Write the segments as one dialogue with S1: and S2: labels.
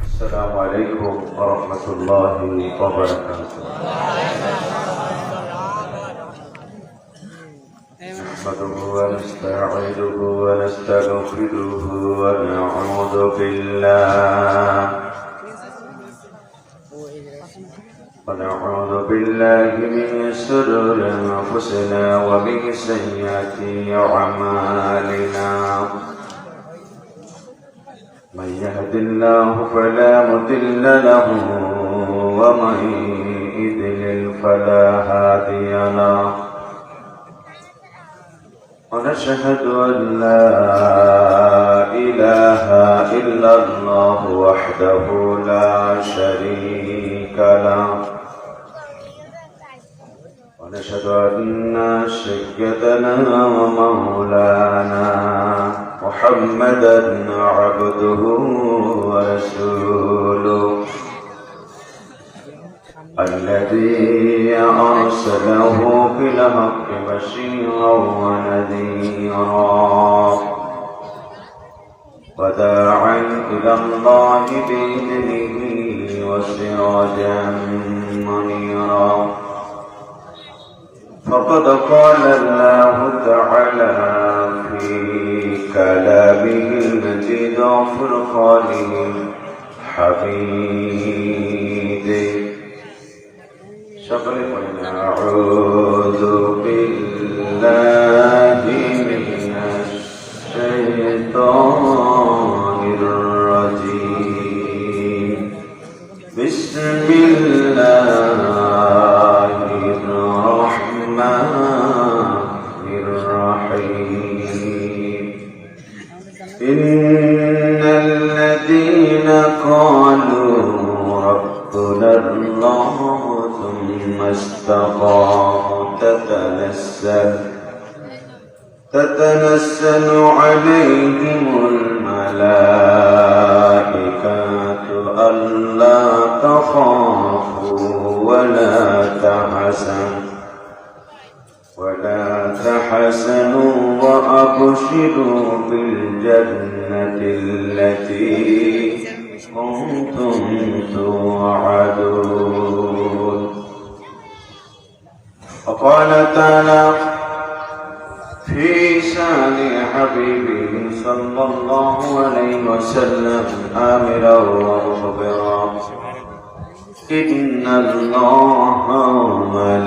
S1: السلام عليكم ورحمة الله وبركاته. نحمده ونستعينه ونستغفره ونعوذ بالله من شرور أنفسنا ومن سيئات أعمالنا. من يهد الله فلا مضل له ومن يضلل فلا هادي له. ونشهد أن لا إله إلا الله وحده لا شريك له. ونشهد أن سيدنا ومولانا محمدا عبده ورسوله الذي أرسله بالحق بشيرا ونذيرا وداعا إلى الله بإذنه وسراجا منيرا. فقد قال الله تعالى في كلامه المجيد وفرقانه الحميد. أعوذ بالله من الشيطان الرجيم. بسم الله الرحمن الرحيم. إن الذين قالوا ربنا الله ثم استقاموا تتنزل عليهم الملائكة ألا تخافوا ولا تحزنوا وأبشروا بالجنة التي كنتم توعدون. وقال تعالى في شان حبيبه صلى الله عليه وسلم آمرا ومخبرا: إن الله وملائكته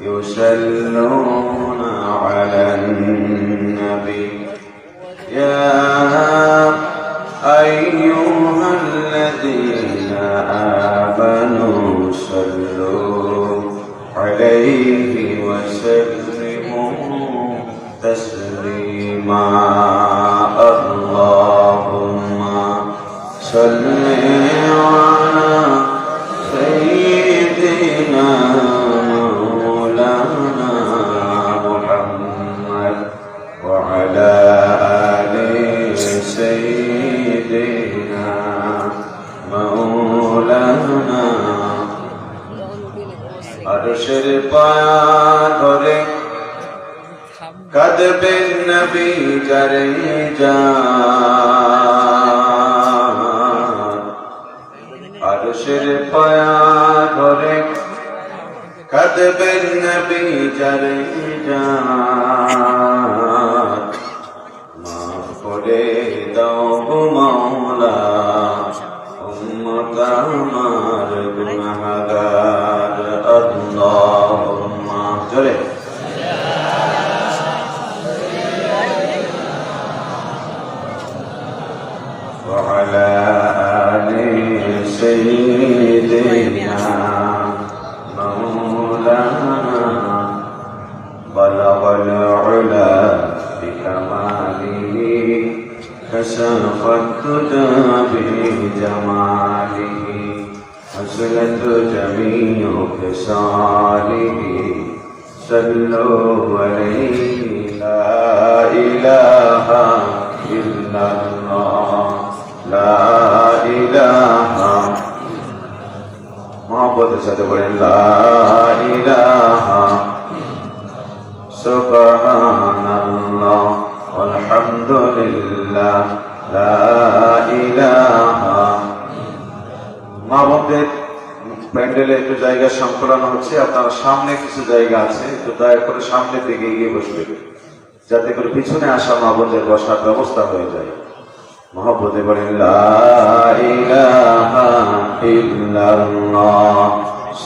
S1: يصلون على النبي يا أيها الذين آمنوا صلوا عليه وسلموا تسليما. اللهم صل على سيدنا مولانا محمد وعلى آل سيدنا مولانا. আরশের পায়া ধরে কাঁদবেন নবী যারে জান। আরশের পায়া ধরে কাঁদবেন নবী যারে জান। মাফ করে দাও মাওলা উম্মত আমার গুনাহগার। আল্লাহুম্মা জোরে وعلى آل سيدنا مولانا. بلغ العلا بكماله كشف الدجى بجماله حسنت جميع خصاله. صلوا عليه لا إله إلا الله لا إله محبت সাথে বলেন لا إله সুবহানাল্লাহ আলহামদুলিল্লাহ লা ইলাহা। মা বোনদের প্যান্ডেলে একটু জায়গা সংকলন হচ্ছে, আপনার সামনে কিছু জায়গা আছে, একটু দয়া করে সামনের দিকে এগিয়ে বসবেন যাতে করে পিছনে আসা মা বোনদের বসার ব্যবস্থা হয়ে যায়। মহব্বতে বলেন লা ইলাহা ইল্লাল্লাহ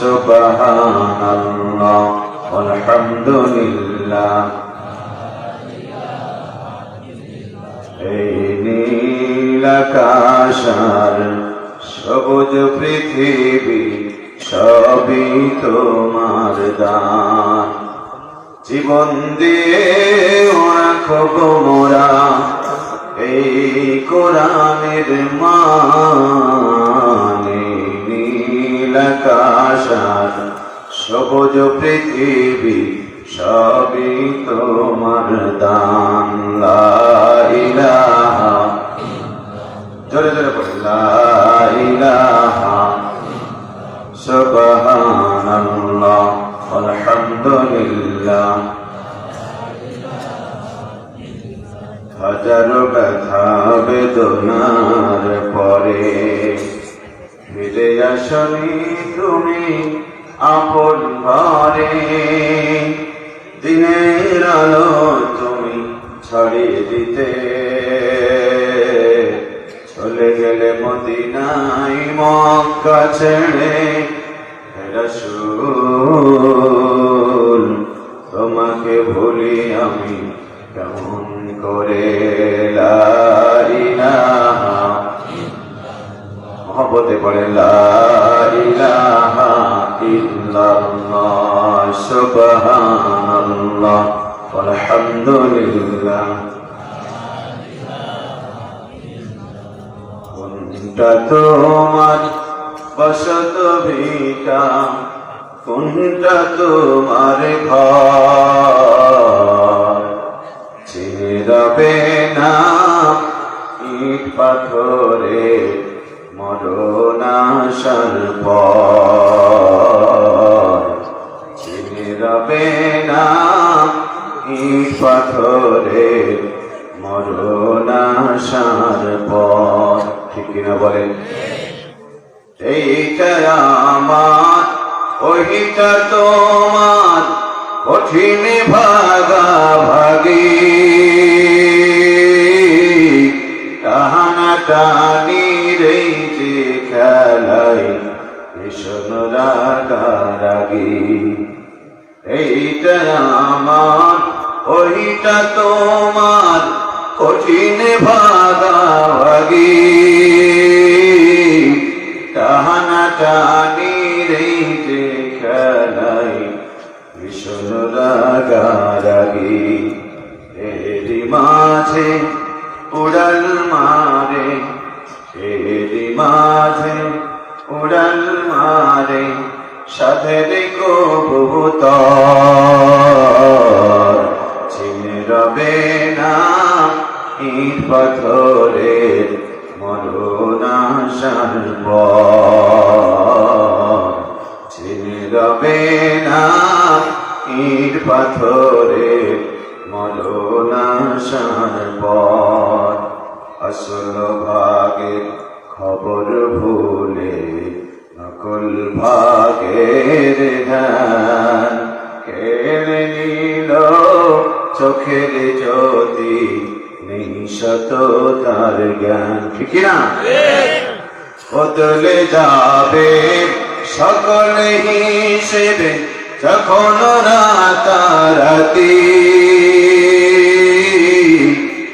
S1: সুবহানাল্লাহ আলহামদুলিল্লাহ। এই নীল আকাশ আর সবুজ পৃথিবী সবই তোমার দান, জীবন দিয়ে রাখব মোরা এই কোরআনের মানে। নীল আকাশ আর সবুজ পৃথিবী সবই তোমার দান। লা ইলাহা, জোরে জোরে বলি লা ইলাহা সুবহানাল্লাহ আলহামদুলিল্লাহ। হাজারো ব্যথা বেদনার পরে ফিরে আসনি তুমি আপন ঘরে, দিনের আলো তুমি ছড়িয়ে দিতে চলে গেলে মদিনায় মক্কা ছেড়ে। রাসূল তোমাকে ভুলি আমি কেমন করে। লা ইলাহা, মহব্বতে পড়ে লা ইলাহা ইল্লাল্লাহ সুবহানাল্লাহ আলহামদুলিল্লাহ। কোনটা তোমার বসত ভিটা, কোনটা তোমার ঘর, চিরবে না ইট পাথরে মরণ আসার পর। চিরবে না ইট পাথরে মরণ আসার পর। ঠিক কিনা বলেন? এইটা আমার ওইটা তোমার, কঠিন ভাগাভাগি, টানাটানি রেই যে খেলাই ভীষণ রাগারাগি। এইটা আমার ওইটা তোমার, কঠিন ভাগাভাগি, টানাটানি রেই যে খেলাই ভীষণ রাগারাগি। এরই মাঝে উড়াল মারে, এরই মাঝে উড়াল মারে সাধের কবুতর। চিনে রবে না ইট পাথরের মরণ আসার পর। চিনে রবে না ইট পাথরের মরণ আসার পর। আসল ভাগের খবর ভুলে নকল ভাগের ধ্যান কেড়ে নিল চোখের জ্যোতি, নিঃশত তার জ্ঞান। ঠিক না? বদলে যাবে সকল হিসেবে যখন রাতারাতি,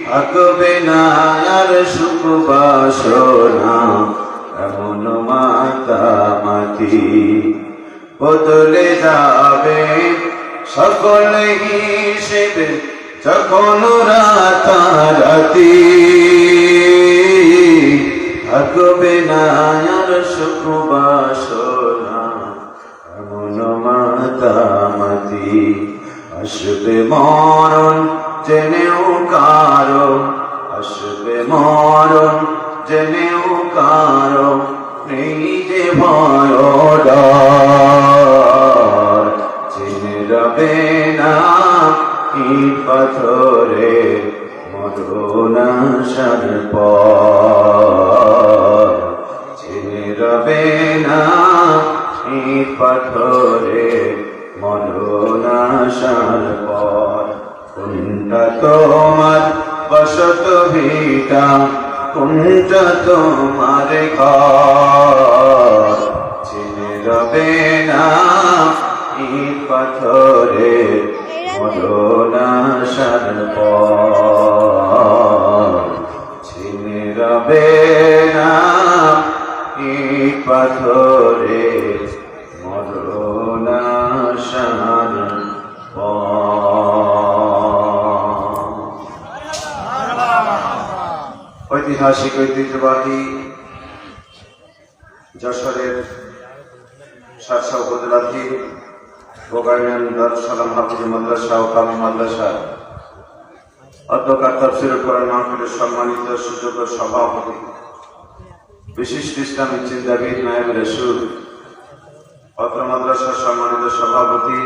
S1: থাকবে না আর সুখ বাসনা এমন মাতামাতি। বদলে যাবে সকল হিসেবে যখন রাতারাতি, থাকবে না আর সুখ বাসনা এমন মাতামাতি। আসবে মরণ জেনেও কারো, আসবে মরণ জেনেও কারো নেই যে ভয় ডর। চিনে রবে না ইট পাথরে মরণ আসার পর চিনে রবে না ইট পাথরে মরণ আসার পর। কোনটা তোমার বসত ভিটা, কোনটা তোমার ঘর, চিনে রবে না ইট পাথরে মরণ আসার পর। চিনে রবে না ইট পাথরে মরণ আসার ঐতিহাসিক ঐতিহ্যবাহী যশোরের শার্শা উপজেলাধীন গোগাইনান দারুস সালাম হাফিজি মাদ্রাসা ও কামি মাদ্রাসা অধ্যকার তাফসীরুল কোরআন মাহফিলের সম্মানিত সুযোগ্য সভাপতি, বিশিষ্ট ইসলামী চিন্তাবিদ নায়েব রাসূল অত্র মাদ্রাসার সম্মানিত সভাপতি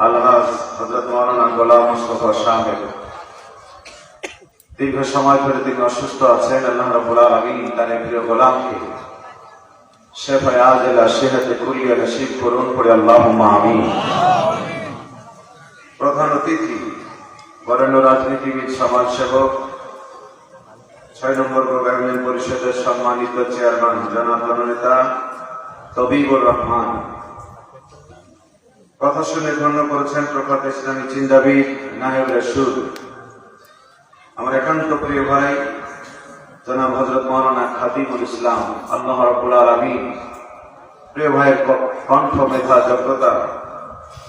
S1: আলহাজ হযরত মাওলানা গোলাম মুস্তাফা সাহেব, দীর্ঘ সময় ধরে তিনি অসুস্থ আছেন। আল্লাহ রাব্বুল আলামিন তার প্রিয় গোলামকে শেফায়ে আজেলা সেহতে কুলিয়া নসিব করুন, পড়ে আল্লাহুম্মা আমিন। প্রধান অতিথি বরেণ্য রাজনীতিবিদ, সমাজসেবক, ৬ নম্বর ইউনিয়ন পরিষদের সম্মানিত চেয়ারম্যান জনাব জননেতা তবিবুর রহমান। কথা শুনে ধন্য করেছেন প্রখ্যাত ইসলামী চিন্তাবিদ নায়েব রাসূল আমার একান্ত প্রিয় ভাই জনাব হযরত মাওলানা খাদিমুল ইসলাম। আল্লাহ রাব্বুল আলামিন প্রিয় ভাইয়ের কণ্ঠ, মেধা, যোগ্যতা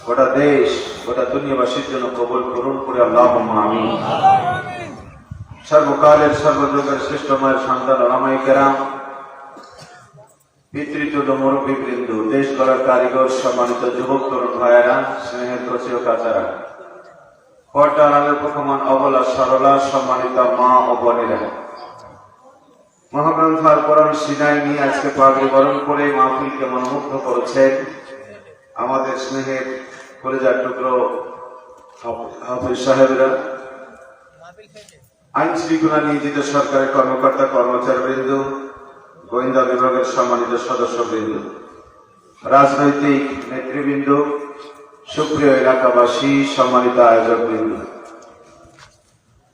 S1: গোটা দেশ, গোটা দুনিয়াবাসীর জন্য কবুল করুন, করে আল্লাহুম্মা আমিন। সর্বকালের সর্বযুগের শ্রেষ্ঠ মায়ের সন্তান ওলামায়ে কেরাম, পিতৃতুল্য মুরব্বীবৃন্দ, দেশ গড়ার কারিগর, সম্মানিত যুবক তরুণ ভাইয়েরা, স্নেহের কচি ও কাচারা, পর্দার আলোর প্রকমান অবলা সরলা, সম্মানিত মা ও বোনেরা, মহাগ্রন্থ আল কোরআন সিনাই নিয়ে আজকে পাগড়ি বরণ করে মাহফিলকে মনোমুগ্ধ করেছেন আমাদের স্নেহের কলেজার টুকরো হাফিজ সাহেবরা, আইন শৃঙ্খলা নিয়োজিত সরকারের কর্মকর্তা কর্মচারীবৃন্দ, গোয়েন্দা বিভাগের সম্মানিত সদস্যবৃন্দ, রাজনৈতিক নেতৃবৃন্দ, সুপ্রিয় এলাকাবাসী, সম্মানিত আয়োজকবৃন্দ,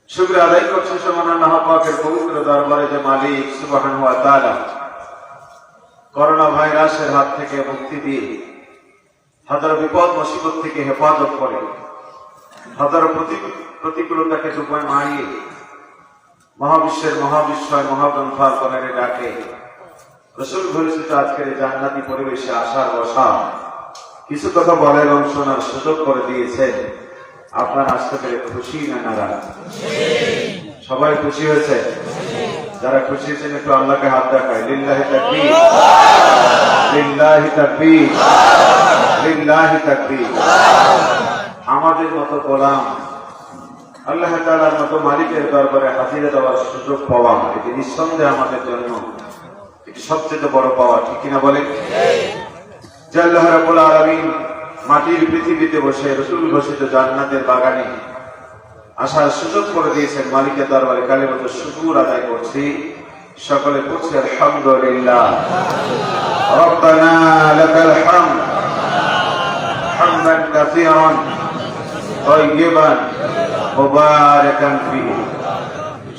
S1: শুকরিয়া আদায় করছি মহান আল্লাহ পাকের পবিত্র দরবারে যে মালিক সুবহানাহু ওয়া তাআলা করোনা ভাইরাসের হাত থেকে মুক্তি দিয়ে হাজার বিপদ মুসিবত থেকে হেফাজত করে, হাজার প্রতিকূলতাকে ডুবায় মারিয়ে মহাবিশ্বের মহাবিশ্বয় মহাগ্রন্থ আল কোরআনের ডাকে রাসূল ঘোষিত আজকের এই জান্নাতি পরিবেশে আসার বসা, কিছু কথা বলার এবং শোনার সুযোগ করে দিয়েছেন। আপনার আসতে পেরে খুশি না নারাজ? সবাই খুশি হয়েছে? যারা খুশি হয়েছেন একটু আল্লাহকে হাত দেখায়। লিল্লাহি তাকবীর, লিল্লাহি তাকবীর, লিল্লাহি তাকবীর। আমাদের মতো গোলাম আল্লাহ তাআলার মতো মালিকের দরবারে হাজিরা দেওয়ার সুযোগ পাওয়া, এটি নিঃসন্দেহে আমাদের জন্য এটি সবচেয়ে বড় পাওয়া, ঠিক কিনা বলেন? যে আল্লাহ রাব্বুল আলামিন মাটির পৃথিবীতে বসে রাসূল ঘোষিত জান্নাতের বাগানে আসার সুযোগ করে দিয়েছেন, মালিকের দরবারে কালিমাতুশ শুকর আদায় করছি। সকলে পড়ছি আলহামদুলিল্লাহ। রব্বানা লাকাল হামদ হামদান কাসীরান তাইয়িবান মুবারাকান ফীহি।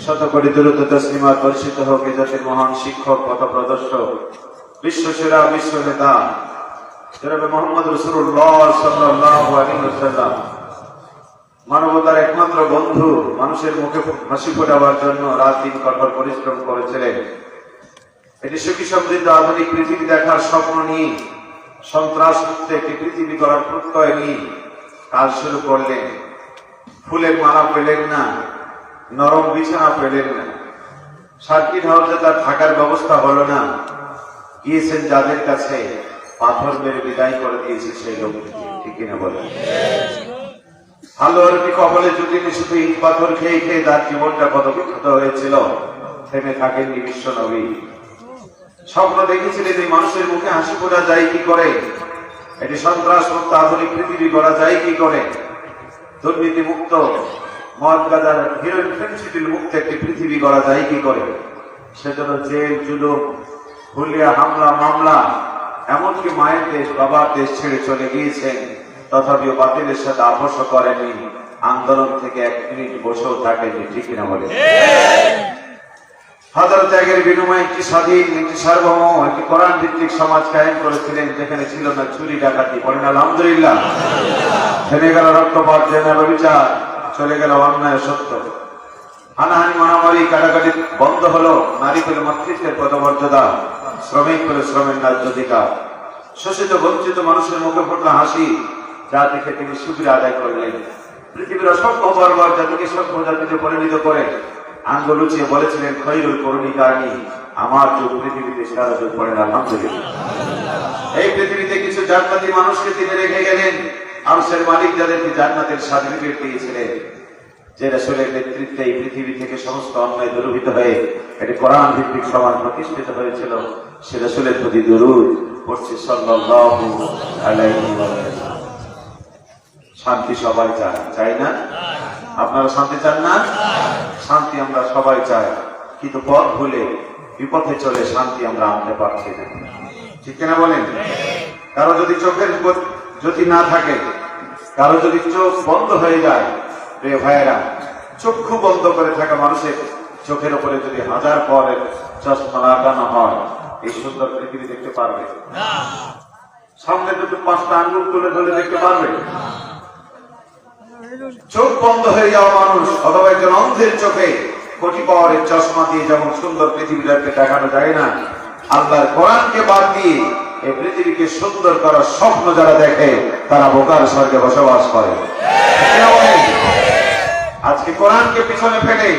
S1: শত কোটি দরুদ ও তাসলিমাত বর্ষিত হোক এ জাতির মহান শিক্ষক, পথপ্রদর্শক, বিশ্বসেরা, বিশ্ব নেতা জনাবে মুহাম্মদ রাসূলুল্লাহ সাল্লাল্লাহু আলাইহি ওয়াসাল্লাম, মানবতার একমাত্র বন্ধু, মানুষের মুখে হাসি ফোটাবার জন্য রাত দিন কঠোর পরিশ্রম করেছিলেন। এটি সুখী সমৃদ্ধ আধুনিক পৃথিবী দেখার স্বপ্ন নিয়ে, সন্ত্রাস মুক্ত একটি পৃথিবী গড়ার প্রত্যয় নিয়ে কাজ শুরু করলেন। ফুলের মালা পেলেন না, নরম বিছানা পেলেন না, সার্কিট হাউসে তার থাকার ব্যবস্থা হলো না, গিয়েছেন যাদের কাছে, পাথর মেরে বিদায় করে দিয়েছে সেই লোককে, ঠিক কিনা বলেন? আল্লাহর কবলে যদি শুধু ইট পাথর খেয়ে খেয়ে তার জীবনটা কত বিক্ষত হয়েছিল, থেমে থাকেননি বিশ্ব নবী। স্বপ্ন দেখেছিলেন এই মানুষের মুখে হাসি ফোটা যায় কি করে, এটি সন্ত্রাস মুক্ত আধুনিক পৃথিবী করা যায় কি করে। দুর্নীতি মুক্ত, মদ গাঁজার হিরোইন ফেন্সিডিল মুক্ত একটি পৃথিবী গড়া যায় কি করে? সেজন্য জেল, জুলুম, হুলিয়া, হামলা, মামলা, এমনকি মায়ের দেশ, বাবার দেশ ছেড়ে চলে গিয়েছেন, তথাপিও বাতিলের সাথে আপোষ করেনি, আন্দোলন থেকে 1 মিনিট বসেও থাকেনি। ঠিক কিনা বলে? হাজার ত্যাগের বিনিময়ে একটি স্বাধীন, একটি সার্বভৌম, একটি কোরআন ভিত্তিক সমাজ কায়েম করেছিলেন, যেখানে ছিল না চুরি ডাকাতি। বলেন আলহামদুলিল্লাহ। থেমে গেল রক্তপাত, জেনা, বিচার, চলে গেল অন্যায় সত্য, হানাহানি, মারামারি, কাটাকাটি বন্ধ হলো, নারী পেল মাতৃত্বের পদমর্যাদা, শ্রমিক পেল শ্রমের ন্যায্য অধিকার, শোষিত বঞ্চিত মানুষের মুখে ফুটল হাসি, যা দেখে তিনি সুবিধা আদায় করলেন। পৃথিবীর অসংখ্য বর্বর জাতিকে সভ্য জাতিতে পরিণত করে আঙ্গুল উঁচিয়ে বলেছিলেন, খৈরুল করুণী কারণী, আমার যুগ পৃথিবীতে সারা যুগ। পড়েন আলহামদুলিল্লাহ। এই পৃথিবীতে কিছু জান্নাতি মানুষকে তিনি রেখে গেলেন, আরশের মালিক যাদেরকে জান্নাতের সার্টিফিকেট দিয়েছিলেন, যে রাসূলের নেতৃত্বে এই পৃথিবী থেকে সমস্ত অন্যায় দূরীভূত হয়ে একটি কোরআন ভিত্তিক সমাজ প্রতিষ্ঠিত হয়েছিল। সে রাসূলের প্রতি দরুদ পড়ছি সাল্লাল্লাহু আলাইহি ওয়াসাল্লাম। শান্তি সবাই চায়, চাই না? আপনারা শান্তি চান না? শান্তি আমরা সবাই চাই, কিন্তু পথ ভুলে বিপথে চলে শান্তি আমরা আনতে পারছি না। ঠিক কিনা বলেন? কারো যদি চোখের জ্যোতি না থাকে, কারো যদি চোখ বন্ধ হয়ে যায়, প্রিয় ভাইয়েরা, চক্ষু বন্ধ করে থাকা মানুষের চোখের উপরে যদি 1000 পরের চশমা লাগানো হয়, এই সুন্দর পৃথিবী দেখতে পারবে? সামনে দুটো 5টা আঙ্গুল তুলে ধরে দেখতে পারবে? চোখ বন্ধ হয়ে যাওয়া মানুষ অথবা একজন অন্ধের চোখে কোটি পাওয়ারের চশমা দিয়ে যেমন সুন্দর পৃথিবীটাকে দেখানো যায় না, আল্লাহর কোরআনকে বাদ দিয়ে এই পৃথিবীকে সুন্দর করার স্বপ্ন যারা দেখে, তারা বোকার স্বর্গে বসবাস করে। আজকে কোরআনকে পিছনে ফেলে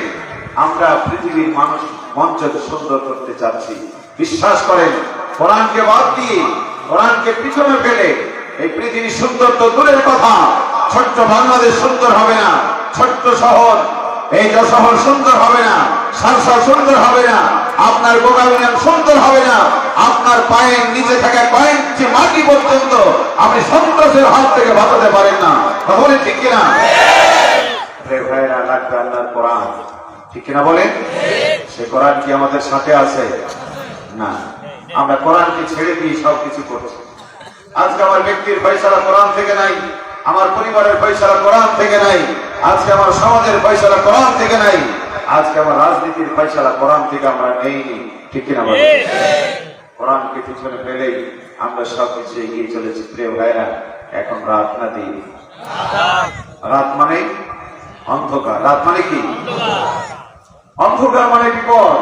S1: আমরা পৃথিবীর মানুষ মঞ্চকে সুন্দর করতে চাচ্ছি। বিশ্বাস করেন, কোরআনকে বাদ দিয়ে, কোরআনকে পিছনে ফেলে এই পৃথিবী সুন্দর তো দূরের কথা, ছোট্ট বাংলাদেশ সুন্দর হবে না, ছোট্ট শহর এই শহর সুন্দর হবে না, সংসার সুন্দর হবে না, আপনার গোগাবিনান সুন্দর হবে না, আপনার পায়ের নিচে থাকা কয়েক ইঞ্চি মাটি পর্যন্ত আপনি সন্ত্রাসের হাত থেকে বাঁচাতে পারেন না। তাহলে ঠিক কিনা ভাইরা? লাগবে আল্লাহর কোরআন। ঠিক কিনা বলেন? সে কোরআন কি আমাদের সাথে আছে? না, আমরা কোরআনকে ছেড়ে দিয়ে সবকিছু করছি। আজকে আমার ব্যক্তির ফয়সালা কোরআন থেকে নাই, আমার পরিবারের ফয়সালা কোরআন থেকে নাই, আজকে আমার সমাজের ফয়সালা কোরআন থেকে নাই, আজকে আমার রাজনীতির ফয়সালা কোরআন থেকে আমরা নেইনি। ঠিক কিনা বলেন? কোরআনকে পিছনে ফেলেই আমরা সবকিছু এগিয়ে চলেছি। প্রিয় ভাইরা, এখন রাত না দিন, রাত মানে অন্ধকার। রাত মানে কি? অন্ধকার মানে বিপদ।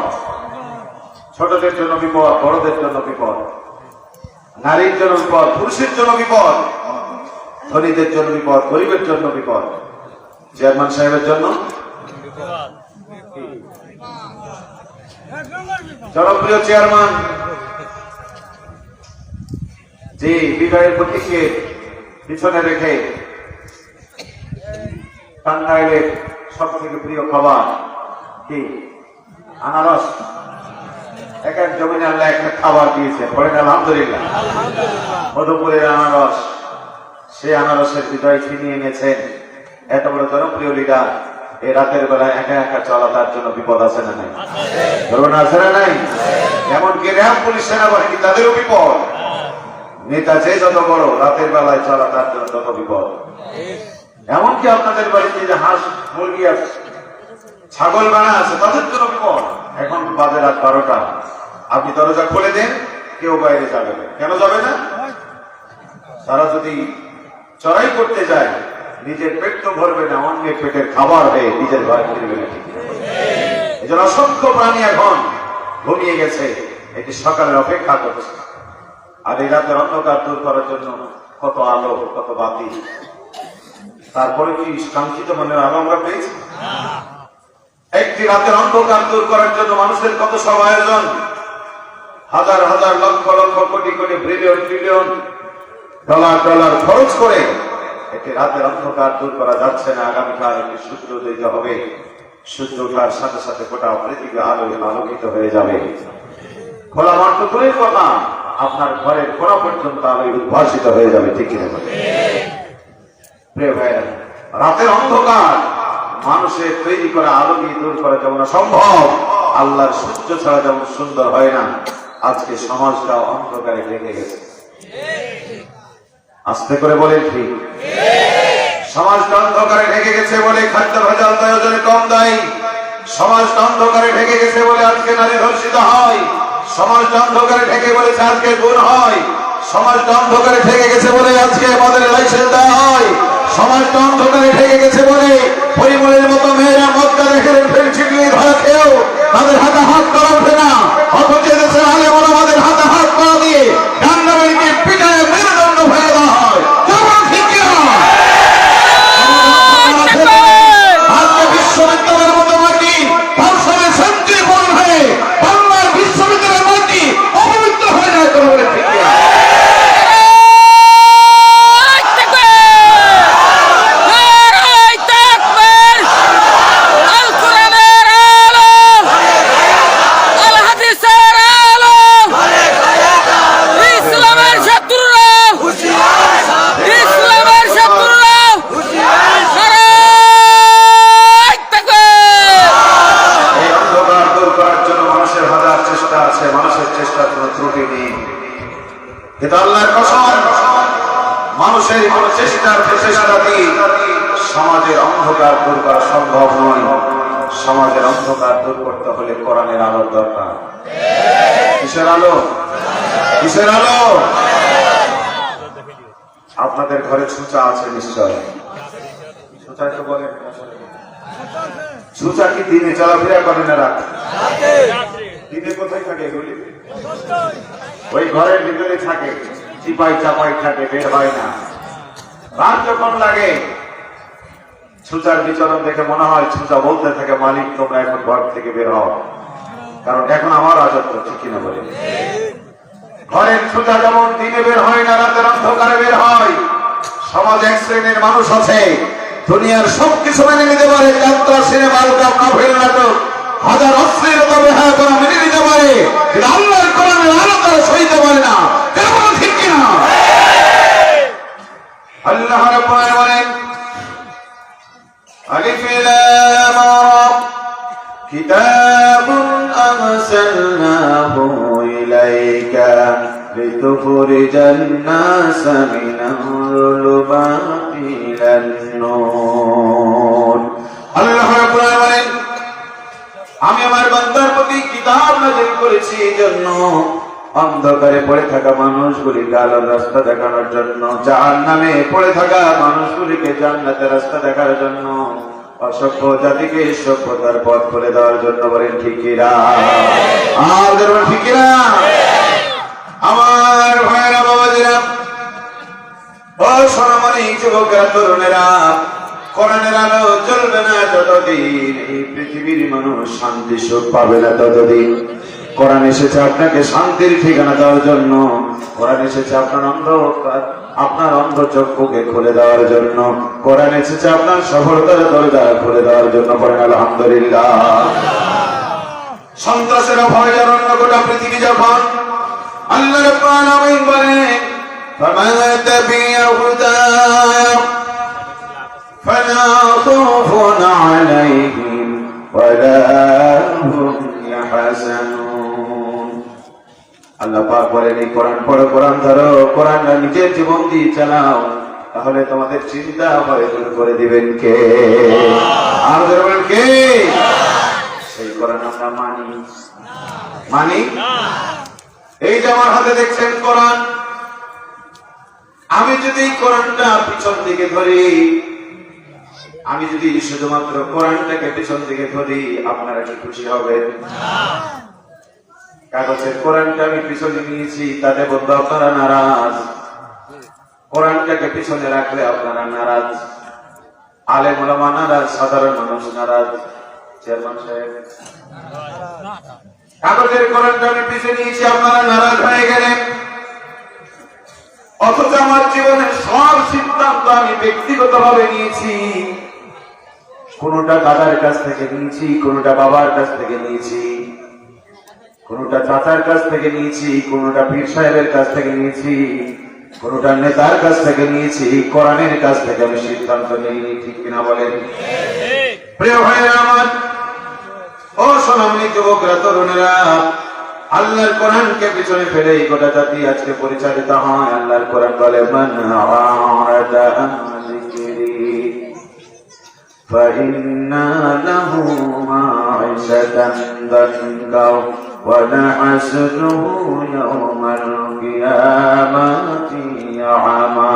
S1: ছোটদের জন্য বিপদ, বড়দের জন্য বিপদ, নারীর জন্য বিপদ, পুরুষের জন্য বিপদ, ধনীদের জন্য বিপদ, গরিবের জন্য বিপদ, চেয়ারম্যান সাহেবের জন্য জনপ্রিয় চেয়ারম্যান যে বিজয়ের প্রতীককে পিছনে রেখে টাঙ্গাইলের সব থেকে প্রিয় খাবার কি? আনারস। এক এক জমিনে আল্লাহ একটা খাবার দিয়েছে। বলেন আলহামদুলিল্লাহ। মধুপুরের আনারস, সেই আনারসের বিজয় ছিনিয়ে এনেছেন এত বড় জনপ্রিয় লিডার। এই রাতের বেলায় একা একা চলা তার জন্য বিপদ আছে না নাই? ধরুন আছে না নাই? এমনকি র্যাব, পুলিশ, সেনাবাহিনী তাদেরও বিপদ। নেতা যে যত বড়, রাতের বেলায় চলা তার জন্য তত বিপদ। এমনকি আপনাদের বাড়িতে যে হাঁস, মুরগি আছে, ছাগল বানা আছে, তাদের জন্য বিপদ। এখন বাজে রাত 12টা, আপনি দরজা খুলে দেন, কেউ বাইরে যাবে না। কেন যাবে না? তারা যদি চড়াই করতে যায়, নিজের পেট তো ভরবে না, অন্যের পেটের খাবার হয়ে নিজের ঘরে ফিরবে না। এই জন্য অসংখ্য প্রাণী এখন ঘুমিয়ে গেছে, এটি সকালের অপেক্ষা করছে। আর এই রাতের অন্ধকার দূর করার জন্য কত আলো, কত বাতি, তারপরে কি কাঙ্ক্ষিত মনের আলো আমরা পেয়েছি? একটি রাতের অন্ধকার দূর করার জন্য মানুষের কত সব আয়োজন, হাজার হাজার lakh lakh crore crore billion trillion dollar খরচ করে একটি রাতের অন্ধকার দূর করা যাচ্ছে না। আগামীকাল একটি সূর্য উদয় হবে, সূর্য ওঠার সাথে সাথে গোটা পৃথিবী আলোয় আলোকিত হয়ে যাবে। খোলা মাঠ তো দূরের কথা, আপনার ঘরের কোণা পর্যন্ত আলোয় উদ্ভাসিত হয়ে যাবে। ঠিক কিনা? প্রিয় ভাইরা, রাতের অন্ধকার মানুষের তৈরি করা আলো দিয়ে দূর করা যেমন সম্ভব, আল্লাহর সূর্য ছাড়া যেমন সুন্দর হয় না, আজকে সমাজটা অন্ধকারে ঢেকে গেছে। আস্তে করে বলে ঠিক, সমাজটা অন্ধকারে ঢেকে গেছে বলে খাদ্য ভেজাল প্রয়োজনে কম দেয়, সমাজটা অন্ধকারে ঢেকে গেছে বলে আজকে নারী ধর্ষিত হয়, সমাজটা অন্ধকারে ঢেকে বলেছে আজকে গুণ হয়, সমাজটা অন্ধকারে ঢেকে গেছে বলে আজকে আমাদের লাইসেন্স দেওয়া হয়, সমাজটা অন্ধকারে ঢেকে গেছে বলে পরিমলের মতো মেয়েরা মদকা দেখে ফেলছিটিয়ে ধরা খেয়েও তাদের হাতে হাত করা ওঠে না, অথচ দেশের আলে বলে আমাদের হাতে হাত করা দিয়ে ডান্ডাবাড়িকে পিটায় মেরুদণ্ড হয়ে দেওয়া হয়। ঠিক কিনা? আজকে বিশ্ববিদ্যালয়ের মতো মাটি ধর্ষণের শান্তিপূর্ণ হয়ে বাংলার বিশ্ববিদ্যালয়ের মাটি অপবিত্র হয়ে যায়। কোনো বলে ঠিক কিনা? মানুষের কোন চেষ্টার প্রচেষ্টা দিয়ে সমাজের অন্ধকার দূর করা সম্ভব নয়। সমাজের অন্ধকার দূর করতে হলে কোরআনের আলোর দরকার। কিসের আলো? কিসের আলো? আপনাদের ঘরে ছুঁচা আছে নিশ্চয়। ছুঁচা তো বলেন, ছুঁচা কি দিনে চলাফেরা করে না রাত? দিনে কোথায় থাকে এগুলি? ওই ঘরের ভিতরে থাকে, চিপাই চাপাই থাকে, বের হয় না। রাত যখন লাগে ছুঁচার বিচরণ দেখে মনে হয় ছুঁচা বলতে থাকে, মালিক তোমরা এখন ঘর থেকে বের হও, কারণ এখন আমার রাজত্ব। ঠিক কিনা বলে? ঘরের ছুঁচা যেমন দিনে বের হয় না, রাতের অন্ধকারে বের হয়। সমাজ এক শ্রেণীর মানুষ আছে দুনিয়ার সবকিছু মেনে নিতে পারে, যাত্রা, সিনেমা, নাটক, নাটক, হাজার অশ্লীলতা বেহায়া করা মেনে নিতে পারে, কিন্তু আল্লাহর কোরআনের আলো তারা সইতে পারে না। কেমন? ঠিক কিনা? আল্লাহ রাব্বুল আলামিন বলেন, আলিফ লাম রা কিতাবুন আরসালনাহু ইলাইকা লিতুখরিজান নাসা মিনাল যুলুমাতি ইলান নূর। আল্লাহ রাব্বুল আলামিন বলেন, আমি আমার বান্দার প্রতি কিতাব নাযিল করেছি এই জন্য অন্ধকারে পড়ে থাকা মানুষগুলিকে আলোর রাস্তা দেখানোর জন্য, জাহান্নামে পড়ে থাকা মানুষগুলিকে জান্নাতের রাস্তা দেখার জন্য, অসভ্য জাতিকে সভ্যতার পথ খুলে দেওয়ার জন্য। বলেন ঠিক কিনা? আর ঠিক কিনা? আমার ভাইয়েরা, বাবাজিরা, ও সোনামণি যুবকেরা, তরুণেরা, কোরআনের আলো জ্বলবে না যতদিন এই পৃথিবীর মানুষ শান্তি সুখ পাবে না ততদিন। কোরআন এসেছে আপনাকে শান্তির ঠিকানা দেওয়ার জন্য, কোরআন এসেছে আপনার অন্ধ চক্ষুকে খুলে দেওয়ার জন্য, কোরআন এসেছে আপনার সফলতার দরজা খুলে দেওয়ার জন্য। পড়েন আলহামদুলিল্লাহ। সন্ত্রাসের ভয় অন্য গোটা পৃথিবী যখন, আল্লাহ রাব্বুল আলামিন বলেন, ফামান তাবিয়া হুদায়া ফালা খাউফুন আলাইহিম ওয়ালা হুম ইয়াহজানুন। আল্লাহ পাক বলেন, এই কোরআন পড়ো, কোরআন ধরো, কোরআনটা নিজের জীবন দিয়ে চালাও, তাহলে তোমাদের চিন্তা ভয় দূর করে দিবেন কে? আর বলেন কে? সেই কোরআন আমরা মানি? এই যে আমার হাতে দেখছেন কোরআন, আমি যদি কোরআনটা পিছন দিকে ধরি, আমি যদি শুধুমাত্র কোরআনটাকে পিছন দিকে ধরি, আপনারা কি খুশি হবেন? কাগজের কোরআনটা আমি পিছনে নিয়েছি, তাতে বলতে আপনারা নারাজ। কোরআনটাকে পিছনে রাখলে আপনারা নারাজ, আলেম ওলামা নারাজ, সাধারণ মানুষ নারাজ। চেয়ারম্যান সাহেব, কাগজের কোরআনটা আমি পিছনে নিয়েছি, আপনারা নারাজ হয়ে গেলেন। অথচ আমার জীবনের সব সিদ্ধান্ত আমি ব্যক্তিগতভাবে নিয়েছি। কোনটা দাদার কাছ থেকে নিয়েছি, কোনটা বাবার কাছ থেকে নিয়েছি, কোনটা চাচার কাছ থেকে নিয়েছি, কোনটা পীর সাহেবের কাছ থেকে নিয়েছি, কোনটা নেতার কাছ থেকে নিয়েছি, কোরআনের কাছ থেকে আমি সিদ্ধান্ত নিইনি, ঠিক কিনা বলেন? প্রিয় ভাইরা আমার, ও সোনামণি যুবকরা, তরুণেরা, আল্লাহর কোরআনকে পিছনে ফেলে এই গোটা জাতি আজকে পরিচালিত হয়। আল্লাহর কোরআন বলে, মান আরাদা আন যিকরি ফাইন্না লাহু মাঈশাতান দানকা ওয়া নাহশুরুহু ইয়াওমাল কিয়ামাতি আমা।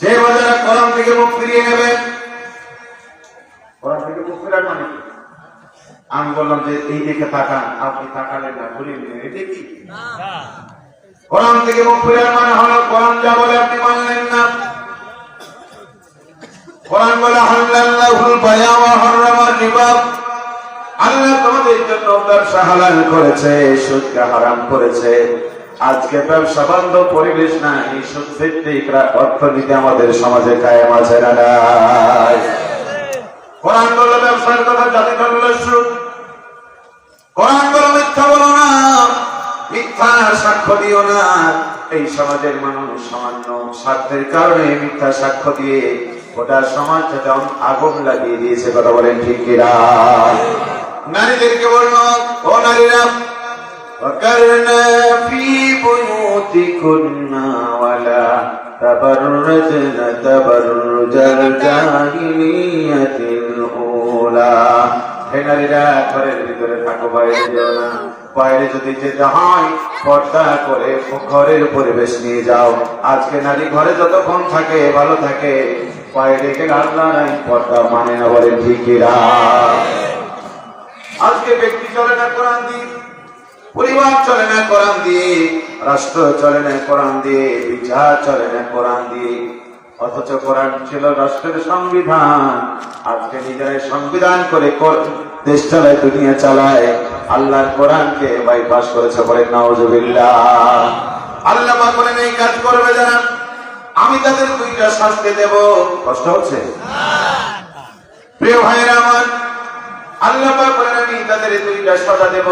S1: যে বাজারা কোরআন থেকে মুখ ফিরিয়ে নেবে, কোরআন থেকে মুখ ফেরার মানে কি? আমি বললাম যে এই দিকে তাকান, আপনি তাকালেন না, ঘুরিয়ে নিলেন, এটা কি? কোরআন থেকে মুখ ফেরার মানে হলো কোরআন যা বলে আপনি মানলেন না। কোরআন বলে হাল্লাল্লাহুল বায়া ওয়া হারামার রিবা, আল্লাহ তোমাদের জন্য ব্যবসা হালাল করেছে, সুদকে হারাম করেছে। আজকে ব্যবসা বন্ধ পরিবেশ না, এই সুদ ভিত্তিক অর্থনীতি আমাদের সমাজে কায়েম আছে না নাই? কোরআন বলল ব্যবসার কথা, জাতি বলল সুদ। কোরআন বলল মিথ্যা বলো না, মিথ্যা সাক্ষ্য দিও না। এই সমাজের মানুষ সামান্য স্বার্থের কারণে মিথ্যা সাক্ষ্য দিয়ে গোটা সমাজটাতে আগুন লাগিয়ে দিয়েছে। কথা বলেন ঠিক কিনা? নারীদেরকে বলল, ও নারীরা, ওয়াকারনা ফি বুয়ুতিকুন্না ওয়ালা তাবাররাজনা তাবাররুজাল জাহিলিয়াতিল উলা। হে নারীরা, ঘরের ভিতরে থাকো, বাইরে যেও না। বাইরে যদি যেতে হয় পর্দা করে ঘরের পরিবেশ নিয়ে যাও। আজকে নারী ঘরে যতক্ষণ থাকে ভালো থাকে, বাইরে গেলে আল্লাহর আইন পর্দা মানে না। বলেন ঠিক কিনা? আজকে ব্যক্তি চলে না কোরআন দিয়ে, পরিবার চলে না কোরআন দিয়ে, রাষ্ট্র চলে না কোরআন দিয়ে, বিচার চলে না কোরআন দিয়ে। অথচ কোরআন ছিল রাষ্ট্রের সংবিধান। আজকে নিজেরাই সংবিধান করে দেশ চালায়, দুনিয়া চালায়, আল্লাহর কোরআনকে বাইপাস করেছে। বলেন নাউজুবিল্লাহ। আল্লাহ পাক বলেন, এই কাজ করবে যারা, আমি তাদের দুইটা শাস্তি দেব। কষ্ট হচ্ছে? প্রিয় ভাইরা আমার, আল্লাহ পাক বলেন, আমি তাদের দুইটা সাজা দেব।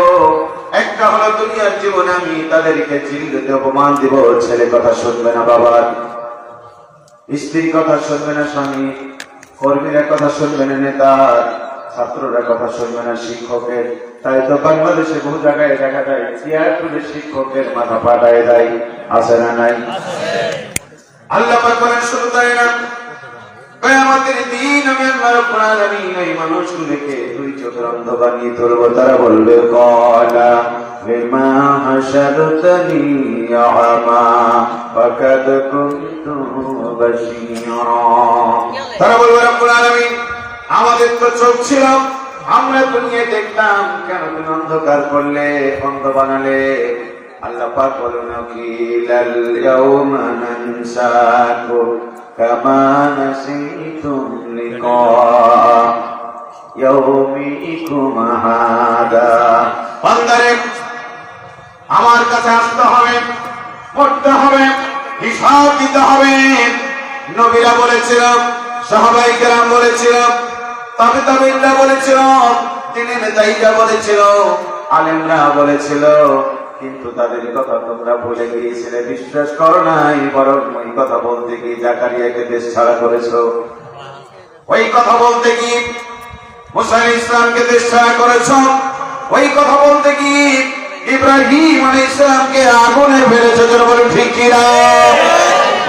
S1: একটা হলো দুনিয়ার জীবনে আমি তাদেরকে জিল্লতে অপমান দেব। ছেলে কথা শুনবে না বাবার, স্ত্রীর কথা শুনবে না স্বামী, কর্মীরা কথা শুনবে না নেতার, ছাত্ররা কথা শুনবে না শিক্ষকের। তাই তো বাংলাদেশে বহু জায়গায় দেখা যায় চেয়ার তুলে শিক্ষকের মাথা পাঠায় দেয়। আছে না নাই? আল্লাহ পাক বলেন, শুধু তাই না, কিয়ামতের দিন আমি আল্লাহ রাব্বুল আলামিন এই মানুষগুলোকে দুই চোখের অন্ধ বানিয়ে তুলব। তারা বলবে, ক্বালা বিমা হাশারতানি আমা ফাকাদ কুনতু বাশীরা। তারা বলবে, রব্বুল আলামিন, আমাদের তো চোখ ছিল, আমরা দুনিয়ায় দেখতাম, কেন তুমি অন্ধকার করলে, অন্ধ বানালে? আল্লাহ পাক বলেন, কিলাল ইয়াউমা নানসাকুম কামা নাসিতুম লিকা ইয়াউমিকুম হাদা। বান্দারে, আমার কাছে আসতে হবে, পড়তে হবে, হিসাব দিতে হবে। নবীরা বলেছিল, সাহাবায়ে কেরাম বলেছিল, তাবেঈনরা বলেছিল, দিনের নেতাইরা বলেছিল, আলেমরা বলেছিল, কিন্তু তাদের কথা তোমরা ভুলে গিয়েছিলে, বিশ্বাস করো নাই। বরং ওই কথা বলতে গিয়ে জাকারিয়াকে দেশ ছাড়া করেছো, ওই কথা বলতে গিয়ে মুসা আলাইহিস ইসলামকে দেশ ছাড়া করেছো, ওই কথা বলতে গিয়ে ইব্রাহিম আলাইহিস সালামকে আগুনে ফেলেছো। যারা বলেন ঠিক কিনা?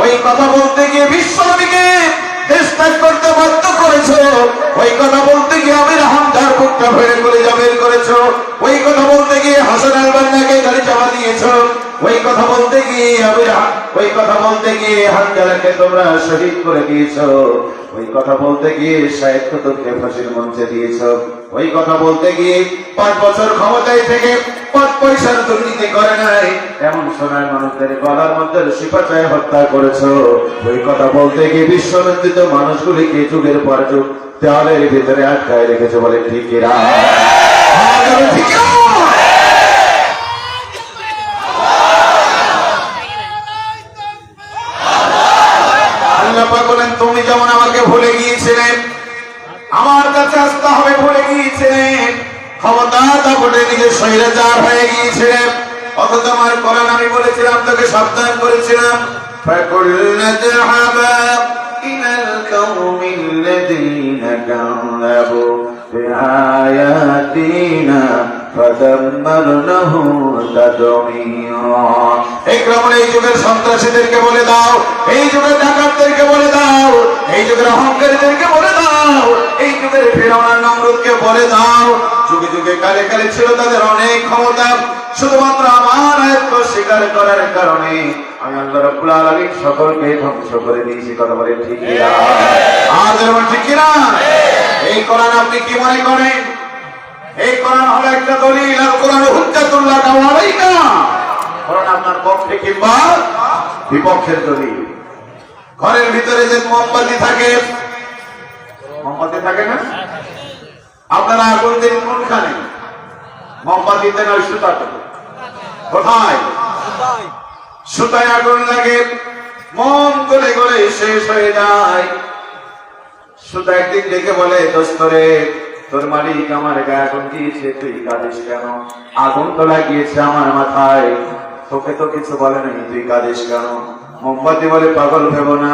S1: ওই কথা বলতে গিয়ে বিশ্বনবীকে দেশ ত্যাগ করতে বাধ্য করেছো। ওই কথা বলতে গিয়ে আমির হামজার বুকটা ফেলে করে বের করেছো। ওই কথা বলতে গিয়ে হাসান আল বান্নাকে গাড়ি চাপা দিয়েছো। ওই কথা বলতে গিয়ে ওই কথা বলতে গিয়ে হামজাকে তোমরা শহীদ করে দিয়েছো। ওই কথা বলতে গিয়ে শাহেদ কুতুবকে ফাঁসির মঞ্চে দিয়েছো। ওই কথা বলতে গিয়ে 5 বছর ক্ষমতায় থেকে 5 পয়সার দুর্নীতি করে নাই এমন সোনার মানুষদের গলার মধ্যে শিপাচায় হত্যা করেছো। ওই কথা বলতে গিয়ে বিশ্বনন্দিত মানুষগুলিকে যুগের পর যুগ দেওয়ালের ভিতরে আটকায় রেখেছে। বলে ঠিক কিনা? আল্লাহ পাক বলেন, তুমি যেমন আমাকে ভুলে গিয়েছিলে, আমার কাছে আসতে হবে ভুলে গিয়েছিলে, ক্ষমতা দাপটে নিজে স্বৈরাচার হয়ে গিয়েছিলে, অথচ আমার কোরআন আমি বলেছিলাম, তোকে সাবধান করেছিলাম, فَقُلْنَا اذْهَبَا إِلَى الْقَوْمِ الَّذِينَ كَذَّبُوا بِآيَاتِنَا فَدَمَّرْنَاهُمْ تَدْمِيرًا। এই ক্রমে এই যুগের সন্ত্রাসীদেরকে বলে দাও, এই যুগের ডাকাতদেরকে বলে দাও, এই যুগের অহংকারীদেরকে বলে দাও, এই যুগের ফিরআউন আর নমরুদকে বলে দাও, যুগে যুগে কালে কালে ছিল তাদের অনেক ক্ষমতা, শুধুমাত্র আমার আয়াতকে স্বীকার করার কারণে আমি আল্লাহ রাব্বুল আলামিন সকলকে ধ্বংস করে দিয়েছি। কথা বলেন ঠিক কিনা? আর যেমন ঠিক কিনা? এই কোরআন আপনি কি মনে করেন? এই কোরআন হলো একটা দলিল, আর কোরআন হুজ্জাতুল্লাহ আলাইকা। কোরআন আপনার পক্ষে কিংবা বিপক্ষের দলিল। ঘরের ভিতরে যে মোমবাতি থাকে, মোমবাতি থাকে না? আপনারা আগুন দিন কোনখানে? মোমবাতিতে না সুতাতে? কোথায়? সুতায় আগুন লাগে, মোম গলে গলে শেষ হয়ে যায়। সুতা একদিন ডেকে বলে, দোস্ত রে, তোর মালিক আমার গায়ে আগুন দিয়েছে, তুই কাঁদিস কেন? আগুন তো লাগিয়েছে আমার মাথায়, তোকে তো কিছু বলে নাই, তুই কাঁদিস কেন? মোমবাতি বলে, পাগল ভেবো না,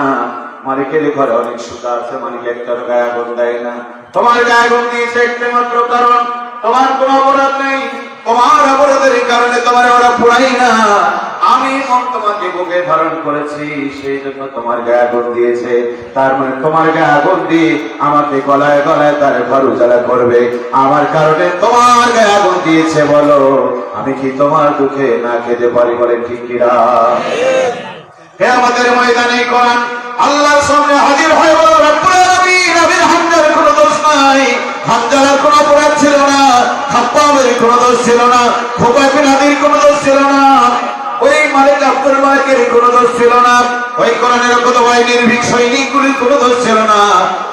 S1: মালিকের ঘরে অনেক সুতা আছে, মালিক একটার গায়ে আগুন দেয় না। তোমার গায়ে আগুন দিয়েছে একটা মাত্র কারণ, তোমার কোনো অপরাধ নেই, তোমার অপরাধের কারণে তোমার ওরা পোড়াই না। আমি তোমাকে বুকে ধারণ করেছি, সেই জন্য তোমার গায়ে আগুন দিয়েছে। তার মানে তোমার গায়ে আগুন দিয়ে আমাকে গলায় গলায় তার ঘর উজালা করবে, আমার কারণে তোমার গায়ে আগুন দিয়েছে। বলো, আমি কি তোমার দুঃখে না খেতে পারি? বলে ঠিক কিনা? হে আমাদের ময়দানে কোরআন আল্লাহর সামনে হাজির হয়ে বলো, রব্বুল আলামিন, আমির হামজার কোনো দোষ নাই, হামজার কোনো অপরাধ ছিল না, খাব্বাবের কোনো দোষ ছিল না, খুবাইব বিন আদির কোনো দোষ ছিল না, ওই মালিক আব্দুল মালিকের কোনো দোষ ছিল না, ওই কোরআনের কত বাহিনীর নির্ভীক সৈনিকগুলির কোনো দোষ ছিল না।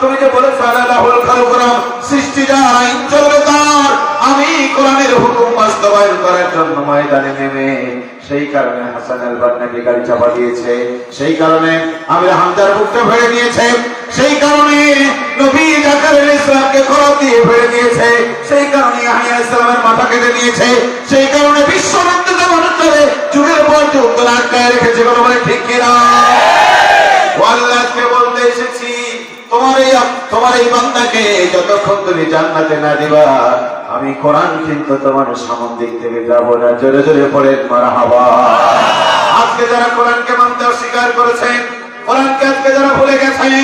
S1: তুমি যে বলেছো আল্লাহুল খালকুরাম, সৃষ্টি যার, আইন চলবে তার, আমি কোরআনের হুকুম বাস্তবায়ন করার জন্য ময়দানে নেমে, সেই কারণে হাসান আল বান্নাকে গাড়ি চাপা দিয়েছে, সেই কারণে আমির হামজার বুকটা ভেড়ে নিয়েছে, সেই কারণে নবী জাকারিয়া ইসলামকে খরচ দিয়ে ভেড়ে দিয়েছে, সেই কারণে ইয়াহইয়া ইসলামের মাথা কেটে নিয়েছে, সেই কারণে বিশ্ববন্দিত মানুষের যুগের পর যুগ ধরে আটকায় রেখেছে। কথা বলে ঠিক কিনা? আল্লাহকে বলতে এসেছি, তোমার এই বান্দাকে যতক্ষণ তুমি জান্নাতে না দিবা, আমি কোরআন কিন্তু তোমার সামন দিক থেকে যাবো না। জোরে জোরে পড়েন মারহাবা। আজকে যারা কোরআনকে মানতে অস্বীকার করেছেন, কোরআনকে আজকে যারা ভুলে গেছেন,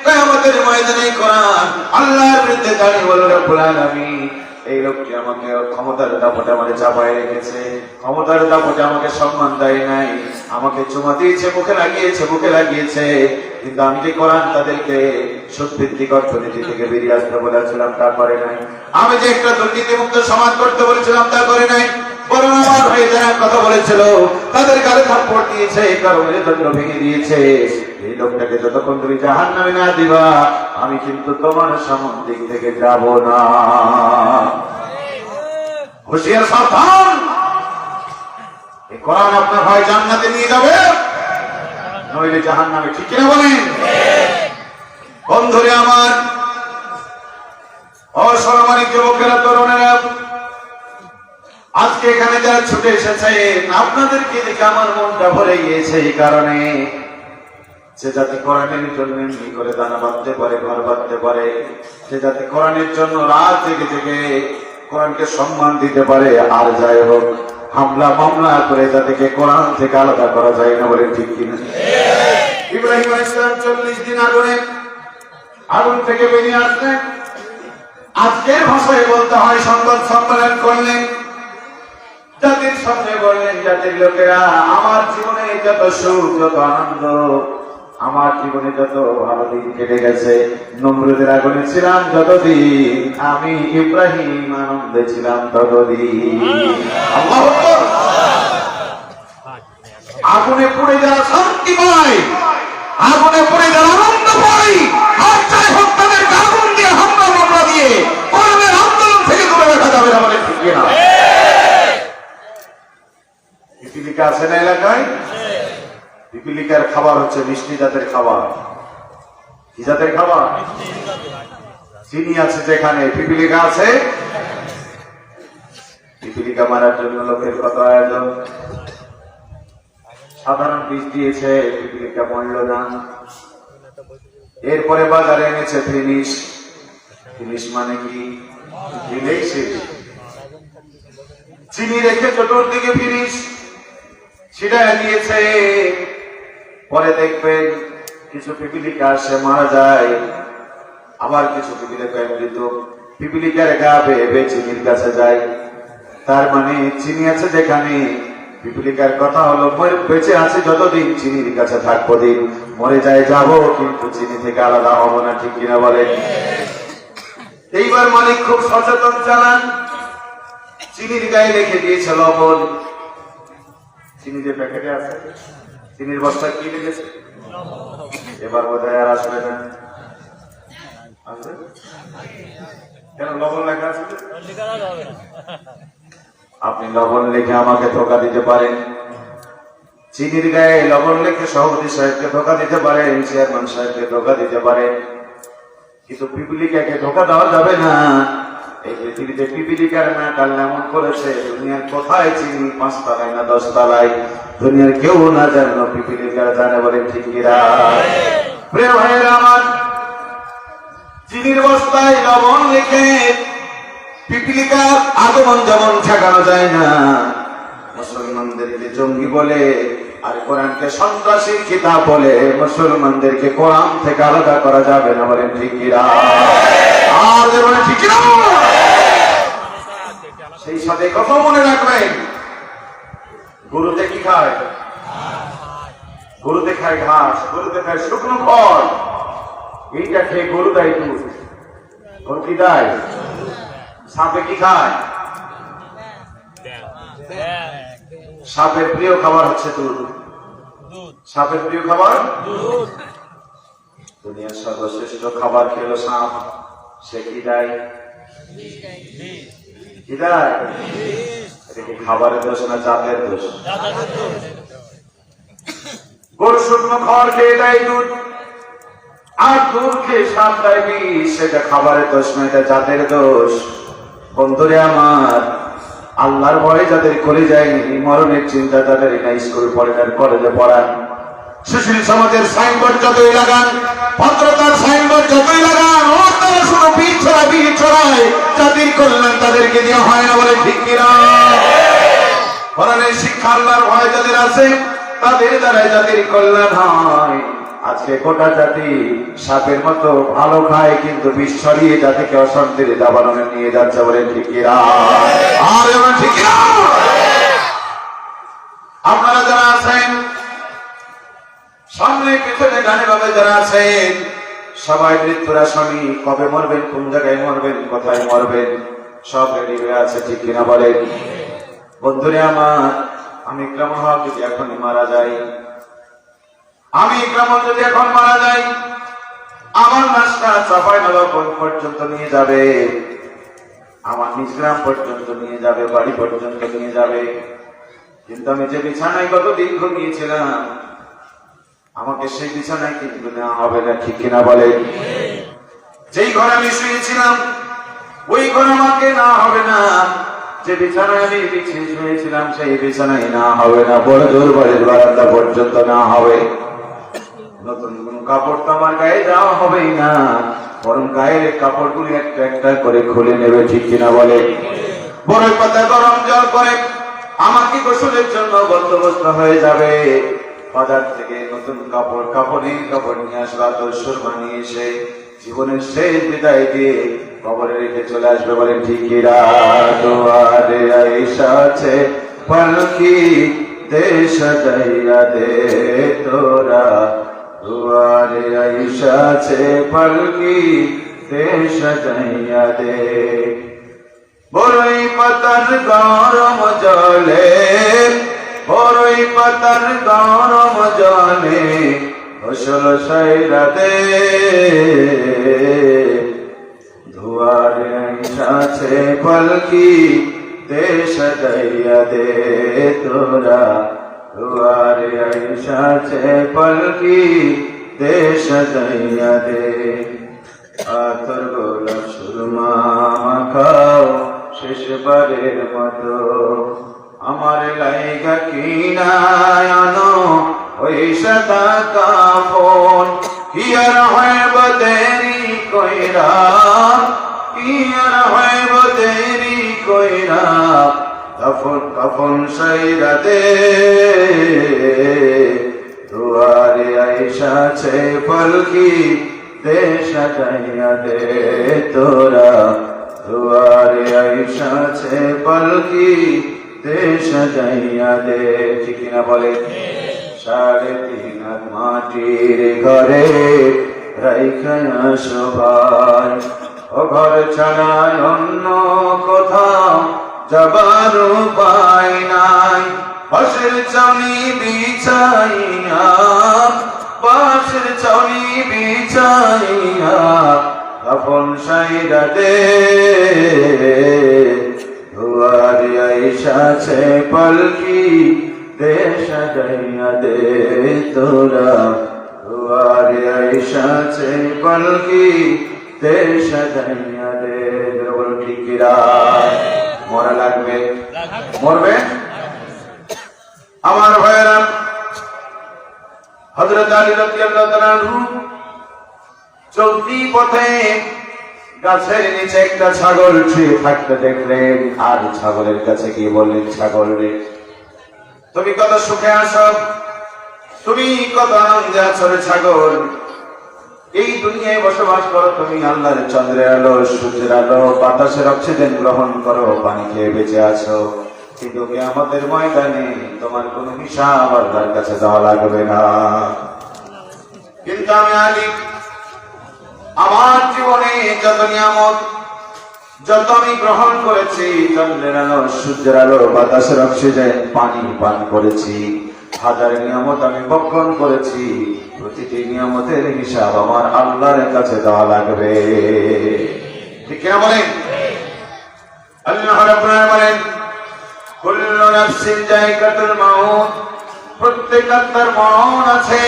S1: কিয়ামতের ময়দানে কোরআন আল্লাহর বিরুদ্ধে দাঁড়িয়ে বলল, রব্বুল আলামিন, এই লোকটি আমাকে ক্ষমতার দাপটে আমাকে চাপায় রেখেছে, ক্ষমতার দাপটে আমাকে সম্মান দেয় নাই, আমাকে চুমা দিয়েছে, মুখে লাগিয়েছে, কিন্তু আমি যে কোরআন তাদেরকে সুদভিত্তিক অর্থনীতি থেকে বেরিয়ে আসতে বলেছিলাম, তা করে নাই। আমি যে একটা দুর্নীতিমুক্ত সমাজ করতে বলেছিলাম, তা করে নাই। বরং আমার ভাই যারা কথা বলেছিল তাদের গালে থাপ্পড় দিয়েছে, কারণে দণ্ড ভেঙে দিয়েছে। এই লোকটাকে যতক্ষণ তুমি জাহান্নামে না দিবা, আমি কিন্তু তোমার সামন দিক থেকে যাব না। হুঁশিয়ার, সাবধান! এই কোরআন আপনার ভাই জান্নাতে নিয়ে যাবে, নইলে জাহান্নামে। ঠিক কিনা বলেন? বন্ধুরে আমার, অসম্মানিত যুবকেরা, তরুণেরা, আজকে এখানে যারা ছুটে এসেছেন, আপনাদেরকে দেখে আমার মনটা ভরে গিয়েছে। এই কারণে সে যাতে কোরআনের জন্য এমনি করে দানা বাঁধতে পারে, ঘর বাঁধতে পারে, সে যাতে কোরআনের জন্য রাত জেগে জেগে কোরআনকে সম্মান দিতে পারে। আর যাই হোক, হামলা মামলা করে তাদেরকে কোরআন থেকে আলাদা করা যায় না। বলে ঠিক কিনা? ইব্রাহিম আলাইহিস সালাম 40 দিন আগুন থেকে বেরিয়ে আসলেন। আজকের ভাষায় বলতে হয়, সংবাদ সম্মেলন করলেন, জাতির সামনে বললেন, জাতির লোকেরা, আমার জীবনে যত সুখ, যত আনন্দ, আমার জীবনে যত ভালো দিন কেটে গেছে, নমরুদের আগুনে ছিলাম যতদিন, আমি ইব্রাহিম আনন্দে ছিলাম ততদিন। আল্লাহু আকবার! আগুনে পুড়ে যারা শান্তি পায়, আগুনে পুড়ে যারা আনন্দ পায়, আর যাই হোক তাদেরকে আগুন দিয়ে, হামলা মামলা দিয়ে কোরআনের আন্দোলন থেকে দূরে রাখা যাবে না। বলে ঠিক কিনা? পিপিলিকা আছে না এলাকায়? পিপিলিকার খাবার হচ্ছে মিষ্টি জাতের খাবার। কি জাতের খাবার? চিনি আছে যেখানে পিপিলিকা আছে। পিপিলিকা পিপিলিকা মারার জন্য লোকের কত আয়োজন। সাধারণ বিষ দিয়েছে, পিপিলিকা মরল না। এরপরে বাজারে এনেছে ফিনিশ। ফিনিশ মানে কি? দিলেই শেষ। চিনি রেখে চতুর্দিকে ফিনিশ সেটা দিয়েছে। পরে দেখবেন কিছু পিপিলিকা আসে, মারা যায়, আবার কিছু পিপিলিকা মৃত। পিপিলিকার গা বেয়ে চিনির কাছে যায়। তার মানে চিনি আছে যেখানে, পিপিলিকার কথা হলো বেঁচে আছে যতদিন চিনির কাছে থাকবো দিন, মরে যায় যাব কিন্তু চিনি থেকে আলাদা হবো না। ঠিক কিনা বলেন? এইবার মালিক খুব সচেতন জানান, চিনির গায়ে রেখে দিয়েছে লবণ। চিনি যে প্যাকেটে আছে, চিনির বস্তা কি লিখেছে? এবার বোধহয় আর আসবে না। কেন লবণ লেখা আছে? আপনি লবণ লিখে আমাকে ধোকা দিতে পারেন, চিনির গায়ে লবণ লিখে সভাপতি সাহেবকে ধোকা দিতে পারেন, চেয়ারম্যান সাহেবকে ধোকা দিতে পারেন, কিন্তু পিপিলিকাকে ধোকা দেওয়া যাবে না। এই পৃথিবীতে পিপিলিকার নাকাল এমন করেছে, দুনিয়ার কোথায় চিনি 5 তলায় না 10 তলায়, দুনিয়ার কেউ না জানো, পিপিলিকার জানে। বলে ঠিক কিনা? প্রিয় ভাইয়েরা আমার, চিনির বস্তায় লবণ লিখে পিপিলিকার আগমন যেমন ঠেকানো যায় না, মুসলমানদেরকে জঙ্গি বলে আর কোরআনকে সন্ত্রাসীর কিতাব বলে মুসলমানদেরকে কোরআন থেকে আলাদা করা যাবে না। বলেন ঠিক কিনা? আর বলেন ঠিক কিনা? সেই সাথে কথা মনে রাখবেন, গরুতে কি খায়? গরুতে খায় ঘাস, গরুতে খায় শুকনো খড়। এইটা খেয়ে গরু দেয় দুধ। গরু কি দেয়? সাপে কি খায়? সাপের প্রিয় খাবার হচ্ছে দুধ। সাপের প্রিয় খাবার দুধ। দুনিয়ার সর্বশ্রেষ্ঠ খাবার খেলো সাপ, সে কি দেয়? কি দেয়? এটা কি খাবারের দোষ না জাতের দোষ? গরু শুকনো খড় খেয়ে দেয় দুধ, আর দুধ খেয়ে সাপ দেয় বিষ। সেটা খাবারের দোষ না, এটা জাতের দোষ। বন্ধুরে আমার, আল্লাহর ভয়ে যাদের করে যায়নি, মরণের চিন্তা তাদের না, স্কুল পড়েন আর কলেজে পড়ান, সুশীল সমাজের সাইনবোর্ড যতই লাগান, ভদ্রতার সাইনবোর্ড যতই লাগান, ও তারা শুধু বীজ ছড়ায়, জাতির কল্যাণ তাদেরকে দিয়ে হয় না। বলে ঠিক কিনা? কোরআনের শিক্ষা আল্লাহর ভয় যাদের আছে, তাদের দ্বারাই জাতির কল্যাণ হয়। আজকে গোটা জাতি সাপের মতো ভালো খায়, কিন্তু বিষ ছড়িয়ে জাতিকে অশান্তির দাবাননে নিয়ে যাচ্ছে। বলে ঠিক কিনা? আর ঠিক কিনা? আপনারা যারা আছেন সামনে পিছনে ডানে বামে যারা আছেন, সবাই মৃত্যুর আসামি। কবে মরবেন, কোন জায়গায় মরবেন, কোথায় মরবেন, সব রেডি হয়ে আছে। ঠিক কিনা বলেন? বন্ধুরে আমার, আমি ইকরামুল হক যদি এখন মারা যাই, আমি ইকরামুল যদি এখন মারা যাই, আমার লাশটা চাঁপাইনবাবগঞ্জ পর্যন্ত নিয়ে যাবে, আমার নিজ গ্রাম পর্যন্ত নিয়ে যাবে, বাড়ি পর্যন্ত নিয়ে যাবে। কিন্তু আমি যে বিছানায় কতদিন ঘুমিয়েছিলাম, আমাকে সেই বিছানায় কিন্তু নেওয়া হবে না। ঠিক কিনা বলে? যেই ঘরে আমি শুয়েছিলাম ওই ঘরে আমাকে না হবে না, যে বিছানায় আমি বিছিয়ে শুয়েছিলাম সেই বিছানায় না হবে না, বড় জোর বাড়ির বারান্দা পর্যন্ত না হবে। নতুন কোন কাপড় তো আমার গায়ে যাওয়া হবেই না, বরং গায়ের কাপড়গুলি একটা একটা করে খুলে নেবে। ঠিক কিনা বলে? বড় পাতা গরম জল করে আমাকে গোসলের জন্য বন্দোবস্ত হয়ে যাবে। বাজার থেকে নতুন কাপড়ের কাপড় নিয়ে আসবা, দস্যুর বানিয়ে এসে জীবনের শেষ বিদায় দিয়ে কবরে রেখে চলে আসবে। বলেন ঠিক কিনা? দুয়ারে আয়েশা আছে পালকি, দেশ সাজাইয়া দে তোরা, দুয়ারে আয়েশা আছে পালকি, দেশ সাজাইয়া দে। বড়ই পাতার গরম জলে, বড়ই পাতার গরম জলে গোসল সাইরা দে, দুয়ারে আয়েশা আছে পালকি, দেশ সাজাইয়া দে তোরা, দুয়ারে আয়েশা আছে পালকি, দেশ সাজাইয়া দে। আতর গোলাপ সুরমা মাখাও শেষবারের মতো, আমার লাইগা কিনায় আনো ওই সাদা কাফন, কি আর হইব দেরি কইরা, কি আর হইব দেরি কইরা, কাফন কাফন সাইরা দে, দুয়ারে আইসাছে পালকি দে সাজাইয়া দে তোরা, দুয়ারে আইসাছে পালকি দে সাজাইয়া দে। ঠিক কিনা বলে? 3.5 হাত মাটির ঘরে রাইখা সবাই, ও ঘর ছাড়া অন্য কোথাও যাবার উপায় নাই, বাঁশের চাউনি বিছাইয়া, বাঁশের চাউনি বিছাইয়া কাফন সাইরা দে, দুয়ারে আইসাছে পালকি দে সাজাইয়া দে তোরা, দুয়ারে আইসাছে পালকি দে সাজাইয়া দে। বল ঠিক কিরা? মরা লাগবে? মরবে? আমার ভাইয়েরা, হযরত আলী রাদিয়াল্লাহু তাআলা আনহু চলতি পথে গাছের নিচে একটা ছাগল শুয়ে থাকতে দেখলেন, আর ছাগলের কাছে গিয়ে বললেন, ছাগল রে, তুমি কত সুখে আছো, তুমি কত আনন্দে আছো রে ছাগল, এই দুনিয়ায় বসবাস করো তুমি, আল্লাহর চন্দ্রের আলো, সূর্যের আলো, বাতাসের অক্সিজেন গ্রহণ করো, পানি খেয়ে বেঁচে আছো, কিন্তু কিয়ামতের ময়দানে তোমার কোনো হিসাব আল্লাহর কাছে দেওয়া লাগবে না। কিন্তু আমি আলী, আমার জীবনে যত নিয়ামত, যত আমি গ্রহণ করেছি, চন্দ্রের আলো, সূর্যের আলো, বাতাসের অক্সিজেন, পানি পান করেছি, হাজার নিয়ামত আমি ভক্ষণ করেছি, প্রতিটি নিয়ামতের হিসাব আমার আল্লাহর কাছে দেওয়া লাগবে। ঠিক কিনা বলেন? আল্লাহ রাব্বুল আলামিন বলেন, কুল্লু নাফসিন যায়কাতুল মাউত, প্রত্যেক আত্মার মরণ আছে।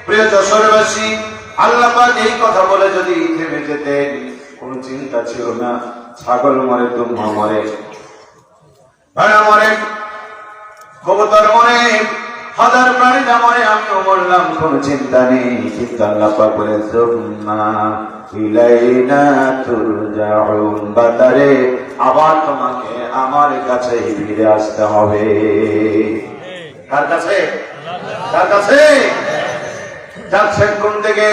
S1: প্রিয় যশোরবাসী, আল্লাহ পাক এই কথা বলে যদি থেমে যেতেন, কোন চিন্তা ছিল না, ছাগল মরে, দুম্বা মরে, ভেড়া মরে, কবুতর মরে, হাজার প্রাণীরা মরে, আমিও মরলাম, কোন চিন্তা নেই। কিন্তু আল্লাহ পাক বলে, সুম্মা ইলাইনা তুরজাউন, বাতারে আবার তোমাকে আমার কাছে ফিরে আসতে হবে। কার কাছে? কার কাছে? যাচ্ছেন কোন দিকে?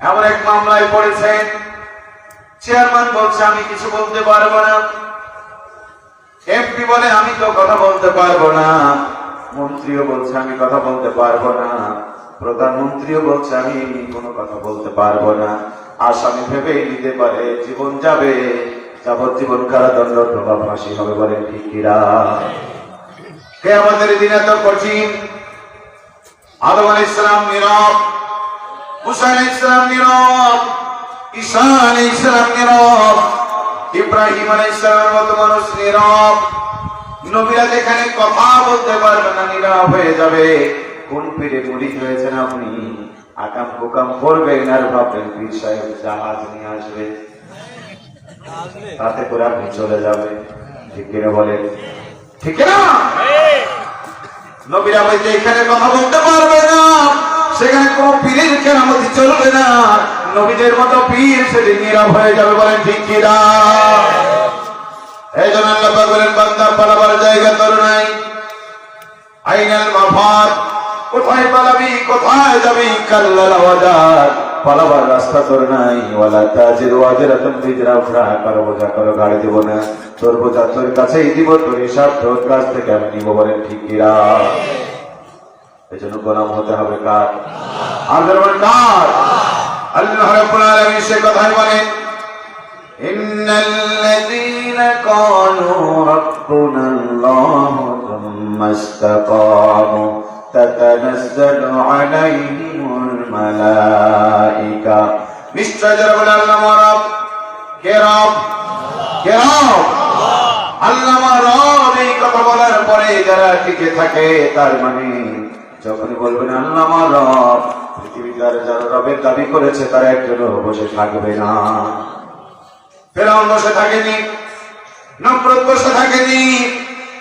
S1: এমন এক মামলায় পড়েছেন, চেয়ারম্যান বলছে আমি কিছু বলতে পারবো না, এমপি বলে আমি তো কথা বলতে পারবো না, মন্ত্রীও বলছে আমি কথা বলতে পারবো না, প্রধানমন্ত্রীও বলছে আমি কোনো কথা বলতে পারবো না। আসামি ভেবেই নিতে পারে জীবন যাবে, যাবজ্জীবন কারাদণ্ড অথবা ফাঁসি হবে। বলেন ঠিক কিনা? কিয়ামতের দিন এত কঠিন। আদম আলাইহিস সালাম নীরব, মুসা আলাইহিস সালাম নীরব, ঈসা আলাইহিস সালাম নীরব, ইব্রাহিম আলাইহিস সালামের মতো মানুষ নীরব। নবীরা যেখানে কথা বলতে পারবে না, নীরব হয়ে যাবে। কোন পীরে মুরিদ হয়েছেন আপনি? আকাম কুকাম করবেন আর ভাববেন পীর সাহেব জাহাজ নিয়ে আসবে, তাতে করে আপনি চলে যাবেন। ঠিক কিনা বলেন? ঠিক কিনা? নবীরা বলতে এখানে কথা বলতে পারবে না, সেখানে কোন পীরের কেরামতি চলবে না। নবীদের মতো পীর সেদিন নীরব হয়ে যাবে। বলেন ঠিক কিনা? এই জন্য আল্লাহ পাক বলেন, বান্দা পালাবার জায়গা তোর নাই। আইনাল মাফার, কোথায় পালাবি, কোথায় যাবি? কাল্লাল ওয়াজার, পালাবার রাস্তা তোর নাই। ওয়ালা তাজির ওয়াজিরাতুন বিজরা উখরা, কারো বোঝা কারো গাড়ি দিব না, তোর বোঝা তোর কাছেই দিব, তোর হিসাব তোর কাছ থেকে আমি নিব। বলেন ঠিক কিনা? এই জন্য গোলাম হতে হবে কার? আল্লাহর কার? আল্লাহ রাব্বুল আলামিন সে কথাই বলেন, ইন্নাল্লাযীনা ক্বালু রাব্বুনাল্লাহু সুম্মা ইসতাকামু তাতানাজ্জালু আলাইহিমুল মালায়েকা। নিশ্চয় যারা বলে আল্লাহ আমার রব, কে রব? কে রব? আল্লাহ আমার রব। এই কথা বলার পরে যারা টিকে থাকে, তার মানে যখনই বলবেন আল্লাহ আমার রব, পৃথিবীর যারা রবের দাবি করেছে তারা একজনও বসে থাকবে না। ফেরাউন বসে থাকেনি, নমরুদ বসে থাকেনি,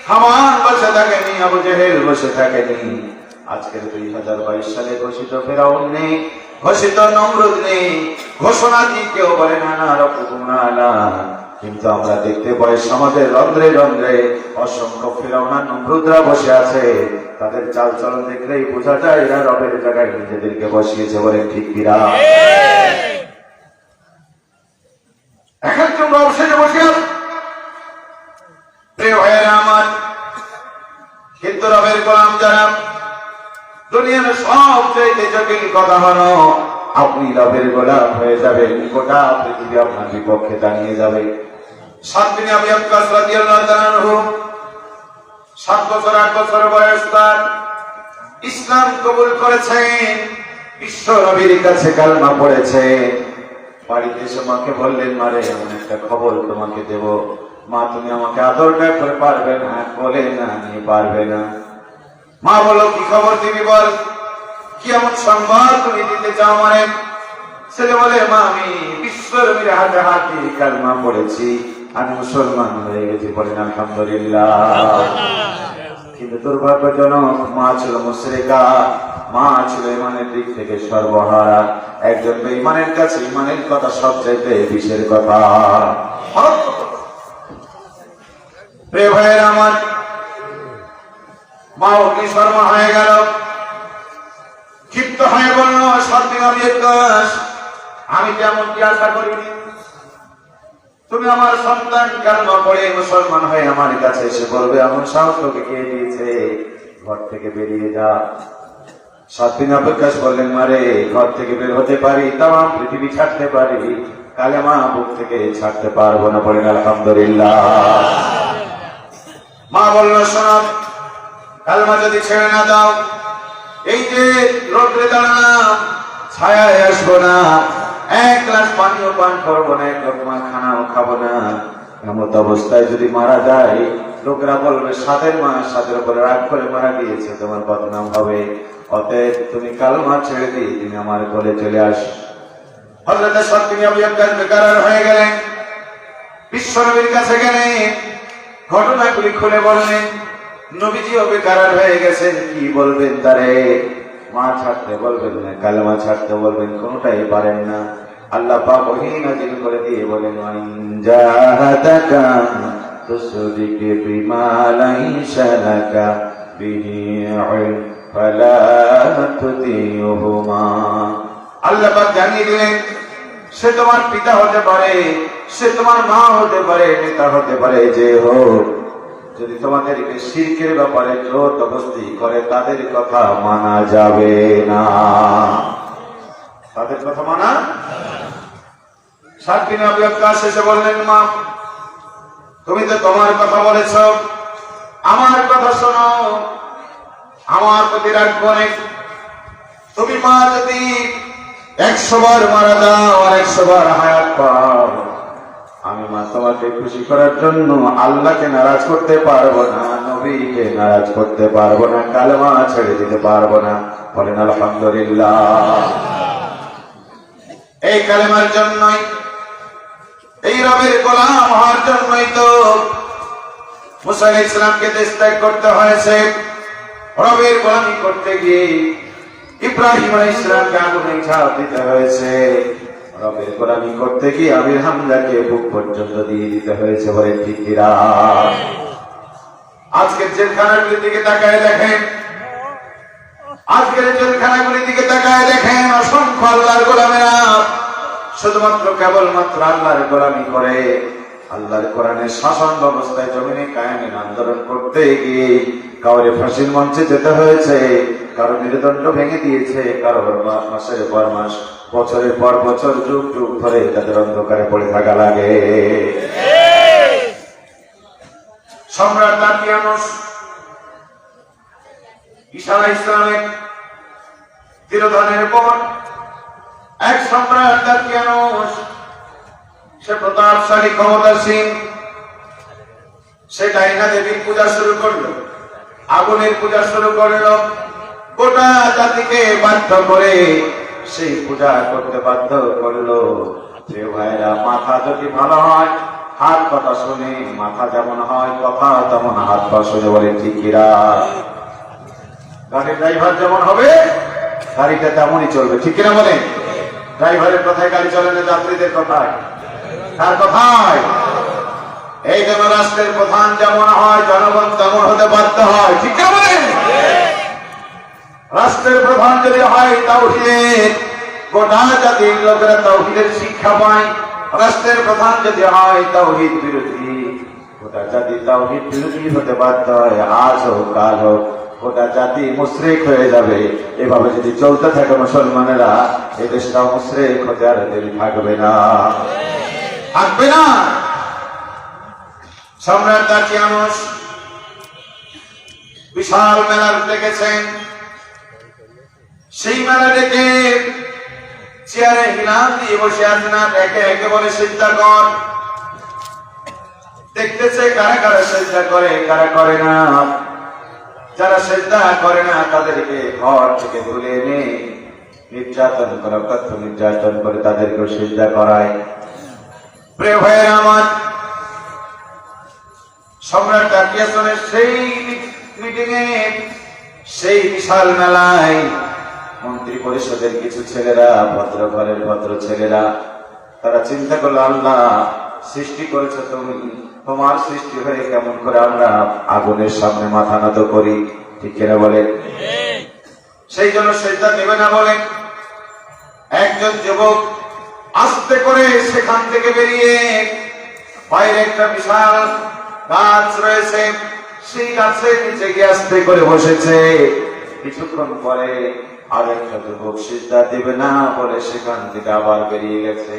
S1: হামান বসে থাকেনি, আবু জেহেল বসে থাকেনি। আজকের 2022 সালে ঘোষিত ফেরাউন নেই, ঘোষিত নমরুদ নেই, ঘোষণা কি কেউ বলে না না রব্বুকুম আলা। কিন্তু আমরা দেখতে পাই সমাজের রন্ধ্রে রন্ধ্রে অসংখ্য ফেরাউন আর নমরুদরা বসে আছে। তাদের চাল চলন দেখলেই বোঝা যায় এরা রবের জায়গায় নিজেদেরকে বসিয়েছে, বলে ঠিক কিনা? এখন তোমরা অবশেষে বসে আছো প্রিয় ভাইয়েরা আমার, কিন্তু রবের গোলাম যারা, দুনিয়ার সবচেয়ে জটিল কথা হলো আপনি রবের গোলাম হয়ে যাবেন, গোটা পৃথিবী আপনার বিপক্ষে দাঁড়িয়ে যাবে। 7 দিনে আবু আক্কাস রাদিয়াল্লাহু তাআলা আনহু 7 বছর 8 বছর বয়স তার, ইসলাম কবুল করেছেন, বিশ্ব নবীর কাছে কালেমা পড়েছে। বাড়িতে এসে মাকে বললেন, মারে এমন একটা খবর তোমাকে দেব, মা তুমি আমাকে আদরটা করে পারবে না? বলে না, আমি পারবে না। মা বলো কি খবর দিবি বল, কি এমন সংবাদ তুমি দিতে চাও মানে? ছেলে বলে, মা আমি বিশ্বনবীর হাতে হাতে কালেমা পড়েছি, আমি মুসলমান হয়ে গেছি। বলেন আলহামদুলিল্লাহ। কিন্তু দুর্ভাগ্যজনক, মা ছিল মুশরিকা, মা ছিল ইমানের দিক থেকে সর্বহারা। একজন বেঈমানের কাছে ইমানের কথা সবচাইতে বিষের কথা। প্রিয় ভাইয়ের আমার, মা অগ্নিশর্মা হয়ে গেল, ক্ষিপ্ত হয়ে বলল, সত্যি আমি আমি তেমন কি আশা করিনি, তুমি আমার সন্তান কালেমা পড়ে মুসলমান হয়ে আমার কাছে এসে বলবে, এমন সাহস তোকে কে দিয়েছে? ঘর থেকে বেরিয়ে যা। 7 দিন আক্কাস বললেন, মারে ঘর থেকে বের হতে পারি, তাম পৃথিবী ছাড়তে পারি, কালেমা বুক থেকে ছাড়তে পারবো না। বলেন আলহামদুলিল্লাহ। মা বলল, শোনো, কালেমা যদি ছেড়ে না দাও, এই যে রোদ্রে দাঁড়ালাম, ছায়ায় আসবো না, 1 গ্লাস পানিও পান করবো না, 1 লোকমা খানাও খাবো না, এমত অবস্থায় যদি মারা যায়, লোকেরা বলবে সাদের মা সাদের উপরে রাগ করে মারা গিয়েছে, তোমার বদনাম হবে। অতএব তুমি কালেমা ছেড়ে দিয়ে তুমি আমার কোলে চলে আসো। হযরত সত্যি আবু আক্কাস বেকার হয়ে গেলেন, বিশ্বনবীর কাছে গেলেন, ঘটনাগুলি খুলে বললেন। নবীজিও বেকার হয়ে গেছেন, কি বলবেন তারে? মা ছাড়তে বলবেন না, কালেমা ছাড়তে বলবেন, কোনটাই পারেন না। আল্লাহ পাক ওহী নাযিল করে দিয়ে বলেন, জাহাদাকা তুসদিকে বিমা লাইসা লাকা বিহি ইলম ফালা তুতিউহুমা। আল্লাহ পাক জানিয়ে দিলেন, সে তোমার পিতা হতে পারে, সে তোমার মা হতে পারে, নেতা হতে পারে, যে হোক, যদি তোমাদেরকে শিরকের ব্যাপারে জোর জবরদস্তি করে, তাদের কথা মানা যাবে না। তাদের কথা মানা। 7 দিনে আবু আক্কাস এসে বললেন, মা তুমি তো তোমার কথা বলেছ, আমার কথা শোনো, আমার প্রতি রাগ করে তুমি মা যদি 100 বার মারা দাও আর 100 বার হায়াত পাও, আমি মা তোমাকে খুশি করার জন্য আল্লাহকে নারাজ করতে পারবো না, নবীকে নারাজ করতে পারবো না, কালেমা ছেড়ে দিতে পারবো না। বলেন আলহামদুলিল্লাহ। এই কালেমার জন্যই, এই রবের গোলাম হওয়ার জন্যই তো মুসা আলাইহিস সালামকে দেশ ত্যাগ করতে হয়েছে। রবের গোলামি করতে গিয়ে ইব্রাহিম আলাইহিস সালামকে আগুনে ঝাঁপ দিতে হয়েছে। রবের গোলামি করতে গিয়ে আমির হামজাকে বুক পর্যন্ত দিয়ে দিতে হয়েছে। বলে ঠিক কিনা? আজকের জেলখানাগুলির দিকে তাকায় দেখেন, আজকের জেলখানাগুলির দিকে তাকায় দেখেন, অসংখ্য আল্লাহর গোলামেরা শুধুমাত্র কেবলমাত্র আল্লাহর গোলামি করে, আল্লাহর কোরআনের শাসন ব্যবস্থায় জমিনে কায়েমের আন্দোলন করতে গিয়ে কাউরে ফাঁসির মঞ্চে যেতে হয়েছে, কারো মেরুদণ্ড ভেঙে দিয়েছে, কারো মাসের পর মাস, বছরের পর বছর, যুগ যুগ ধরে তাদের অন্ধকারে পড়ে থাকা লাগে। সম্রাট দাকিয়ানুস ঈসা আলাইহিস সালামের তিরোধানের পর এক সম্রাট দাকিয়ানুস, সে প্রতাপশালী ক্ষমতাসীন, সে ডাইনা দেবীর পূজা শুরু করলো, আগুনের পূজা শুরু করলো, গোটা জাতিকে বাধ্য করে সেই পূজা করতে বাধ্য করলো। যে ভাইরা মাথা যদি ভালো হয়, হাত কথা শুনে মাথা যেমন হয়, কথা তেমন হাত পা শুনে, বলে ঠিক কিরা? গাড়ির ড্রাইভার যেমন হবে গাড়িটা তেমনই চলবে, ঠিক কিনা বলে? ড্রাইভারের কথায় গাড়ি চলে না, যাত্রীদের কথায়। তার কথায় এই জন্য রাষ্ট্রের প্রধান যেমন হয় জনগণ তেমন হতে বাধ্য হয়, ঠিক কিনা বলেন? রাষ্ট্রের প্রধান যদি হয় তাওহীদ, গোটা জাতির লোকেরা তাওহীদের শিক্ষা পায়। রাষ্ট্রের প্রধান যদি হয় তাওহীদ বিরোধী, গোটা জাতি তাওহীদ বিরোধী হতে বাধ্য হয়। আজ হোক কাল হোক গোটা জাতি মুশরিক হয়ে যাবে। এভাবে যদি চলতে থাকে মুসলমানেরা, এই দেশটা মুশরিক হতে আর দেরি থাকবে না, থাকবে না। সম্রাট দাকিয়ানুস বিশাল মেলা ডেকেছেন। সেই মেলা ডেকে চেয়ারে হিলাম দিয়ে বসে আছেন, আর একে একে বলে সিজদা কর। দেখতেছে কারা কারা সিজদা করে, কারা করে না। যারা সিজদা করে না তাদেরকে ঘর থেকে তুলে এনে নির্যাতন করে, কত নির্যাতন করে তাদেরকে সিজদা করায়। প্রিয় ভাইয়েরা আমার, সম্রাট দাকিয়ানুসের সেই মিটিং এ, সেই বিশাল মেলায় মন্ত্রী পরিষদের কিছু ছেলেরা, ভদ্র ঘরের ভদ্র ছেলেরা, তারা চিন্তা করলো, আল্লাহ সৃষ্টি করেছে তুমি, তোমার সৃষ্টি হয়ে কেমন করে আমরা আগুনের সামনে মাথা নত করি, ঠিক কিনা বলে? সেই জন্য সিজদা নেবে না বলে একজন যুবক আস্তে করে সেখান থেকে বেরিয়ে, বাইরে একটা বিশাল গাছ রয়েছে, সেই গাছের নিচে গিয়ে আস্তে করে বসেছে। কিছুক্ষণ পরে আরেকটা যুবক সিজদা দিবে না বলে সেখান থেকে আবার বেরিয়ে গেছে।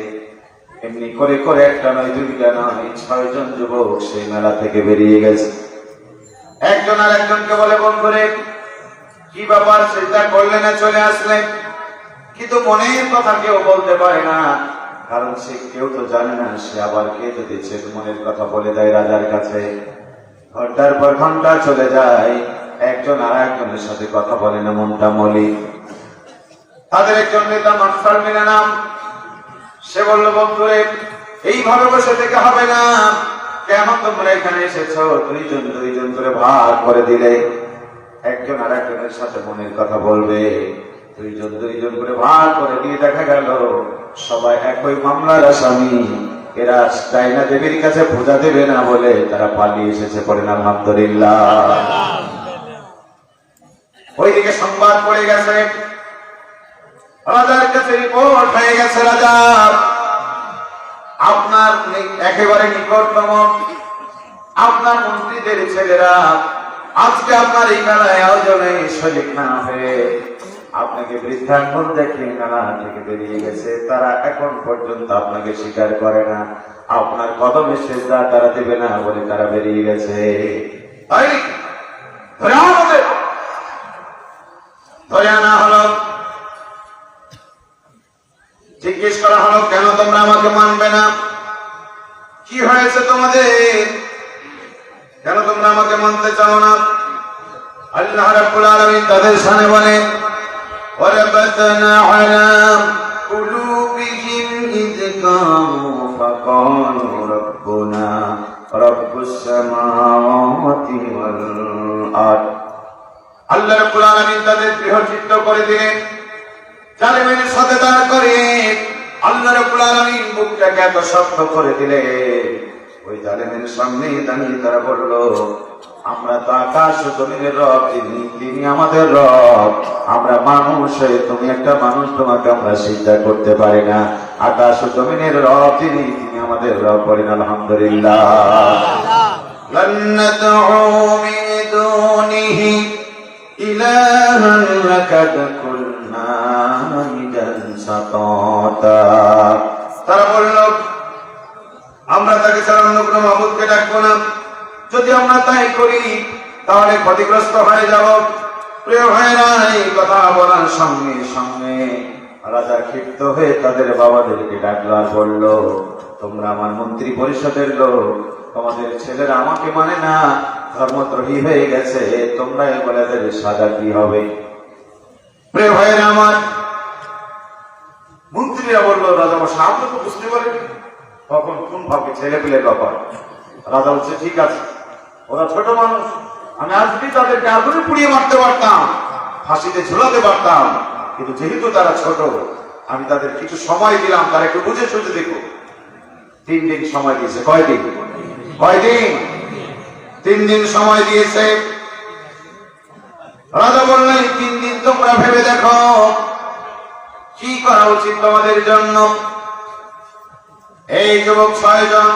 S1: এমনি করে করে একটা নয়, দুইটা নয়, 6 জন যুবক সেই মেলা থেকে বেরিয়ে গেছে। একজন আর একজনকে বলে, বন্ধুরে কি ব্যাপার, সিজদা করলে না চলে আসলে? কিন্তু মনের কথা কেউ বলতে পারে না, কারণ সে কেউ তো জানে না সে আবার কে যদি মনের কথা বলে দেয় রাজার কাছে। ঘন্টার পর ঘন্টা চলে যায়, একজন আর একজনের সাথে কথা বলে না, মনটা মলি। তাদের একজন নেতা মাকসার মিনা নাম, সে বলল, বন্ধুরে এইভাবে বসে থেকে হবে না, কেন তোমরা এখানে এসেছো? দুইজন দুইজন করে ভাগ করে দিলে একজন আর একজনের সাথে মনের কথা বলবে। দুইজন দুইজন করে ভাগ করে দিয়ে দেখা গেল সবাই একই মামলার আসামি। এরা ডাইনা দেবীর কাছে পূজা দেবে না বলে তারা পালিয়ে এসেছে, পড়েন আলহামদুলিল্লাহ। ওইদিকে সংবাদ পড়ে গেছে, রাজার কাছে রিপোর্ট হয়ে গেছে, রাজা আপনার একেবারে নিকটতম আপনার মন্ত্রীদের ছেলেরা আজকে আপনার এই মেলায় আয়োজনে শরীক না হয়ে আপনাকে বৃদ্ধাঙ্গুল দেখে মেলা থেকে বেরিয়ে গেছে। তারা এখন পর্যন্ত আপনাকে স্বীকার করে না, আপনার কদমে সিজদা তারা দেবে না বলে তারা বেরিয়ে গেছে। ধরে আনা হলো, জিজ্ঞেস করা হলো, কেন তোমরা আমাকে মানবে না? কি হয়েছে তোমাদের? কেন তোমরা আমাকে মানতে চাও না? আল্লাহ রাব্বুল আলামিন তাদের সামনে বলেন, ওয়ারাবাতনা আলা কুলুবিহিম ইয কামু ফাকালু রাব্বুনা রাব্বুস সামাওয়াতি ওয়াল আরদ। আল্লাহ রাব্বুল আলামিন তাদের দৃঢ়চিত্ত করে দিলেন, জালেমের সাথে দাঁড় করে আল্লাহ রাব্বুল আলামিন বুকটাকে এত শক্ত করে দিলেন, ওই জালেমের সামনে দাঁড়িয়ে তারা বলল, আমরা তো আকাশ ও জমিনের রব, তিনি আমাদের রব। আমরা মানুষ, তুমি একটা মানুষ, তোমাকে আমরা সিজদা করতে পারি না। আকাশ ও জমিনের রব তিনি আমাদের রব, বলেন আলহামদুলিল্লাহ। লান নাদউ মিন দুনিহি ইলাহান লাকাদ কুলনা ইদান সাতাতা। তারা বলল, আমরা তাকে ছাড়া অন্য কোনো মাবুদকে ডাকবো না, যদি আমরা তাই করি তাহলে ক্ষতিগ্রস্ত হয়ে যাব। প্রিয় ভাইরা, এই কথা বলার সঙ্গে সঙ্গে রাজা ক্ষিপ্ত হয়ে তাদের বাবাদেরকে ডাকলো আর বলল, তোমরা আমার মন্ত্রী পরিষদের লোক, তোমাদের ছেলেরা আমাকে মানে না, ধর্মদ্রোহী হয়ে গেছে, তোমরা বলে তাদের সাজা কি হবে? প্রিয় ভাইরা আমার, মন্ত্রীরা বলল, রাজা মশাই আপনি তো বুঝতে পারেন তখন কোন ভাবে ছেলে পেলে ব্যাপার। রাজা বলছে ঠিক আছে, ওরা ছোট মানুষ, আমি আজকে তাদেরকে আগুনে পুড়িয়ে মারতে পারতাম, ফাঁসিতে ঝুলাতে পারতাম, কিন্তু যেহেতু তারা ছোট আমি তাদের কিছু সময় দিলাম, তারা একটু বুঝে সুঝে দেখো। 3 দিন সময় দিয়েছে। কয়দিন? 3 দিন সময় দিয়েছে। রাজা বললেন 3 দিন তোমরা ভেবে দেখো কি করা উচিত তোমাদের জন্য। এই যুবক 6 জন,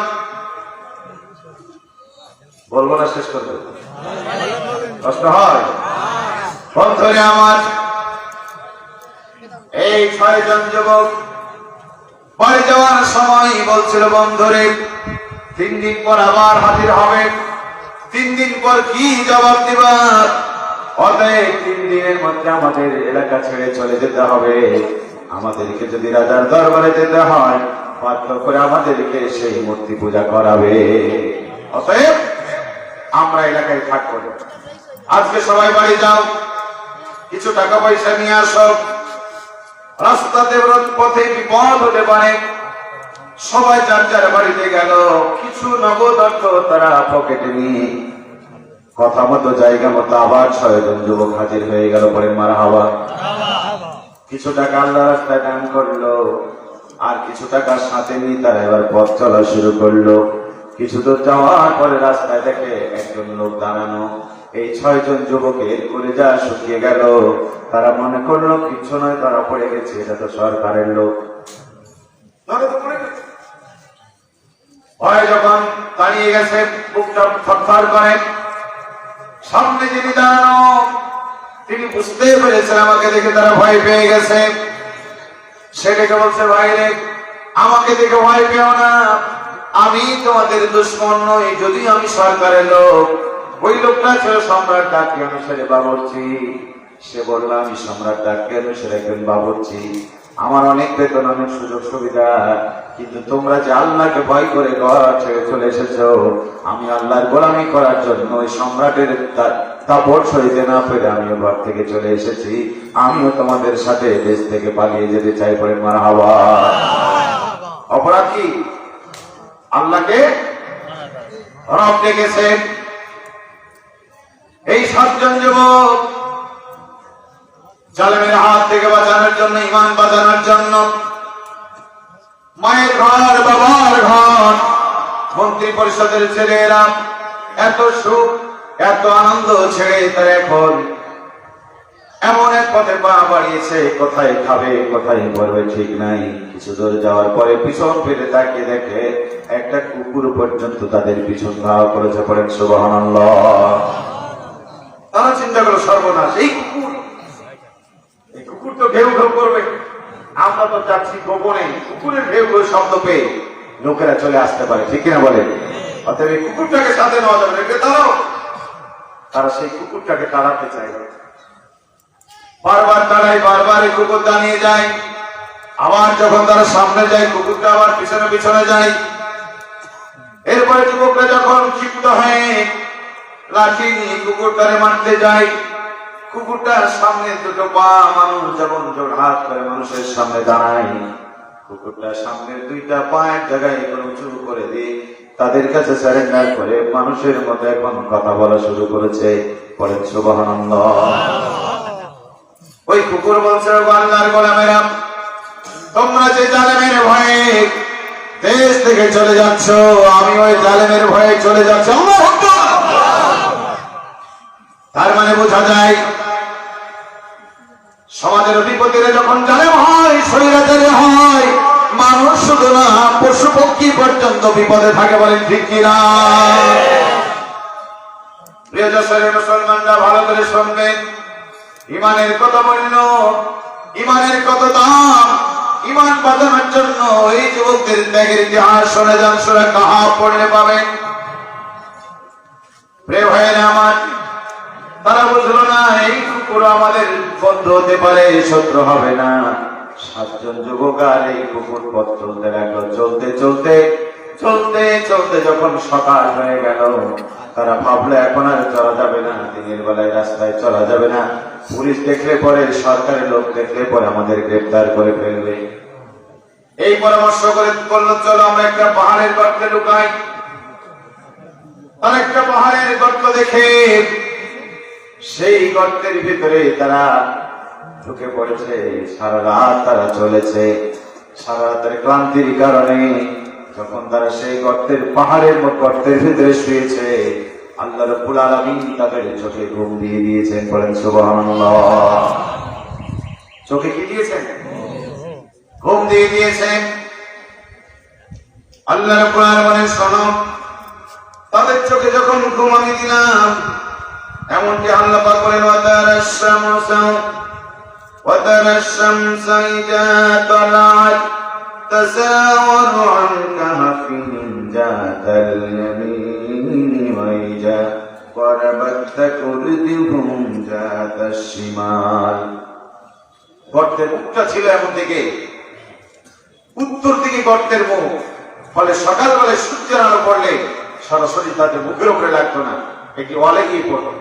S1: বলবো না শেষ করবে, কষ্ট হয় বন্ধুরে আমার। এই 6 জন যুবক বাড়ি যাওয়ার সময় বলছিল বন্ধুরে 3 দিন পর আবার হাজির হবে, 3 দিন পর কি জবাব দিবার, অতএব 3 দিনের মধ্যে আমাদের এলাকা ছেড়ে চলে যেতে হবে। আমাদেরকে যদি রাজার দরবারে যেতে হয় বাধ্য করে আমাদেরকে সেই মূর্তি পূজা করাবে, অতএব আমরা এলাকায় থাকবো। আজকে সবাই বাড়ি যাও, কিছু টাকা পয়সা নিয়ে আসো, রাস্তাতে পথে বিপদ হতে পারে। সবাই যার যার বাড়িতে গেল, কিছু নগদ অর্থ তারা পকেটে নিয়ে কথা মতো জায়গা মতো আবার 6 জন যুবক হাজির হয়ে গেল। পরে মারহাবা। কিছু টাকা আল্লাহ রাস্তায় দান করলো, আর কিছু টাকা সাথে নিয়ে তারা এবার পথ চলা শুরু করলো। কিছু দূর যাওয়ার পরে রাস্তায় দেখে একজন লোক দাঁড়ানো। এই 6 জন যুবকের কলিজা শুকিয়ে গেল। তারা মনে করলো কিছু নয়, তারা পড়ে গেছে, এটা তো সরকারের লোক। ভয় যখন দাঁড়িয়ে গেছে, বুকটা থরথর করে। সামনে যিনি দাঁড়ানো তিনি বুঝতে পেরেছেন আমাকে দেখে তারা ভয় পেয়ে গেছে। সেটাকে বলছে ভাইরে আমাকে দেখে ভয় পেও না, আমি তোমাদের দুশ্মন নই, যদি আমি সরকারের লোক। ওই লোকটা ছিল সম্রাট ডাকি অনুসারে বাবুর্চি। সে বলল আমি সম্রাট ডাকি অনুসারে একজন বাবুর্চি, আমার অনেক বেতন অনেক সুযোগ সুবিধা, কিন্তু তোমরা যে আল্লাহকে ভয় করে ঘর ছেড়ে চলে এসেছো, আমি আল্লাহর গোলামি করার জন্য ওই সম্রাটের দাপট সইতে না পেরে আমিও ঘর থেকে চলে এসেছি, আমিও তোমাদের সাথে দেশ থেকে পালিয়ে যেতে চাই। পরে মারহাবা। অপরাধ কি? আল্লাহকে রব ডেকেছে। এই 7 জন যুবক জালেমের হাত থেকে বাঁচানোর জন্য, ইমান বাঁচানোর জন্য মায়ের ঘর, বাবার ঘর, মন্ত্রী পরিষদের ছেলেরা এত সুখ এত আনন্দ ছেড়ে তারা এখন এমন এক পথে পা বাড়িয়েছে, কোথায় খাবে কোথায় পড়বে ঠিক নাই। কিছু দূর যাওয়ার পরে পিছন ফিরে তাকিয়ে দেখে একটা কুকুর পর্যন্ত তাদের পিছন ধাওয়া করেছে। পড়েন সুবহানাল্লাহ। তারা চিন্তা করলো সর্বনাশ, এই কুকুর তো ঘেউ ঘেউ করবে, আমরা তো যাচ্ছি গোপনে, কুকুরের ঘেউ ঘেউ শব্দ পেয়ে লোকেরা চলে আসতে পারে, ঠিক কিনা বলে? অতএব এই কুকুরটাকে সাথে নেওয়া যাবে না, তারাও তারা সেই কুকুরটাকে তাড়াতে চাইবে। বারবার তারাই বারবার এই কুকুর দাঁড়িয়ে যায়। আবার যখন তারা সামনে যায় কুকুরটা আবার পিছনে পিছনে যায়। এরপরে যুবকরা যখন ক্ষিপ্ত হয়ে লাঠি নিয়ে কুকুরটারে মারতে যায়, কুকুরটার সামনে দুটো পা মানুষ যেমন জোর হাত করে মানুষের সামনে দাঁড়ায়, কুকুরটার সামনের 2টা পা এক জায়গায় উঁচু করে দিয়ে তাদের কাছে সারেন্ডার করে মানুষের মতো এখন কথা বলা শুরু করেছে। বলেন সুবহানাল্লাহ। ওই কুকুর বলছে আল্লাহর গোলামেরা, তোমরা যে জালেমের ভয়ে দেশ থেকে চলে যাচ্ছ, আমি ওই জালেমের ভয়ে চলে যাচ্ছি। তার মানে বোঝা যায় সমাজের অধিপতিরা যখন জালেম হয়, স্বৈরাচারী হয়, মানুষ শুধু না পশু পক্ষী পর্যন্ত বিপদে থাকে। বলেন ঠিক কিনা? প্রিয় দেশের মুসলমানরা ভালো করে শুনবেন, ইমানের কত মূল্য, ইমানের কত দাম। ইমান বাঁচানোর জন্য এই যুবকদের ত্যাগের ইতিহাস শুনে যান, সূরা কাহাফ পড়লে পাবেন। প্রিয় ভাইয়েরা আমার, তারা বুঝলো না এই কুকুর আমাদের বন্ধু হতে পারে, শত্রু হবে না। 7 জন যুবক আর এই কুকুর পথ চলতে লাগলো। চলতে চলতে চলতে চলতে যখন সকাল হয়ে গেল, তারা ভাবলো এখন আর চলা যাবে না, দিনের বেলায় রাস্তায় চলা যাবে না, পুলিশ দেখলে পরে, সরকারের লোক দেখলে পরে আমাদের গ্রেফতার করে ফেলবে। এই পরামর্শ করে বললো চলো আমরা একটা পাহাড়ের গর্তে ঢুকাই। আর একটা পাহাড়ের গর্ত দেখে সেই গর্তের ভিতরে তারা ঢুকে পড়েছে। সারা রাত তারা চলেছে, সারা রাতের ক্লান্তির কারণে যখন তারা সেই পাহাড়ের গর্তের ভিতরে শুয়েছে, আল্লাহ রাব্বুল আলামিন তাদের চোখে ঘুম দিয়ে দিয়েছেন। বলেন সুবহানাল্লাহ। চোখে কি দিয়েছেন? ঘুম দিয়ে দিয়েছেন। আল্লাহ রাব্বুল আলামিন শোনো, তাদের চোখে যখন ঘুম আমি দিলাম, এমনকি আল্লাহ পাক বলেন وترى الشمس إذا طلعت تزاور عن كهفهم ذات اليمين وإذا غربت تقرضهم ذات الشمال। গর্তের মুখটা ছিল এমন দিকে, উত্তর দিকে গর্তের মুখ, ফলে সকালবেলায় সূর্যের আলো পড়লে সরাসরি তাদের মুখের উপরে লাগতো না, একটি ওয়ালে গিয়ে পড়তো।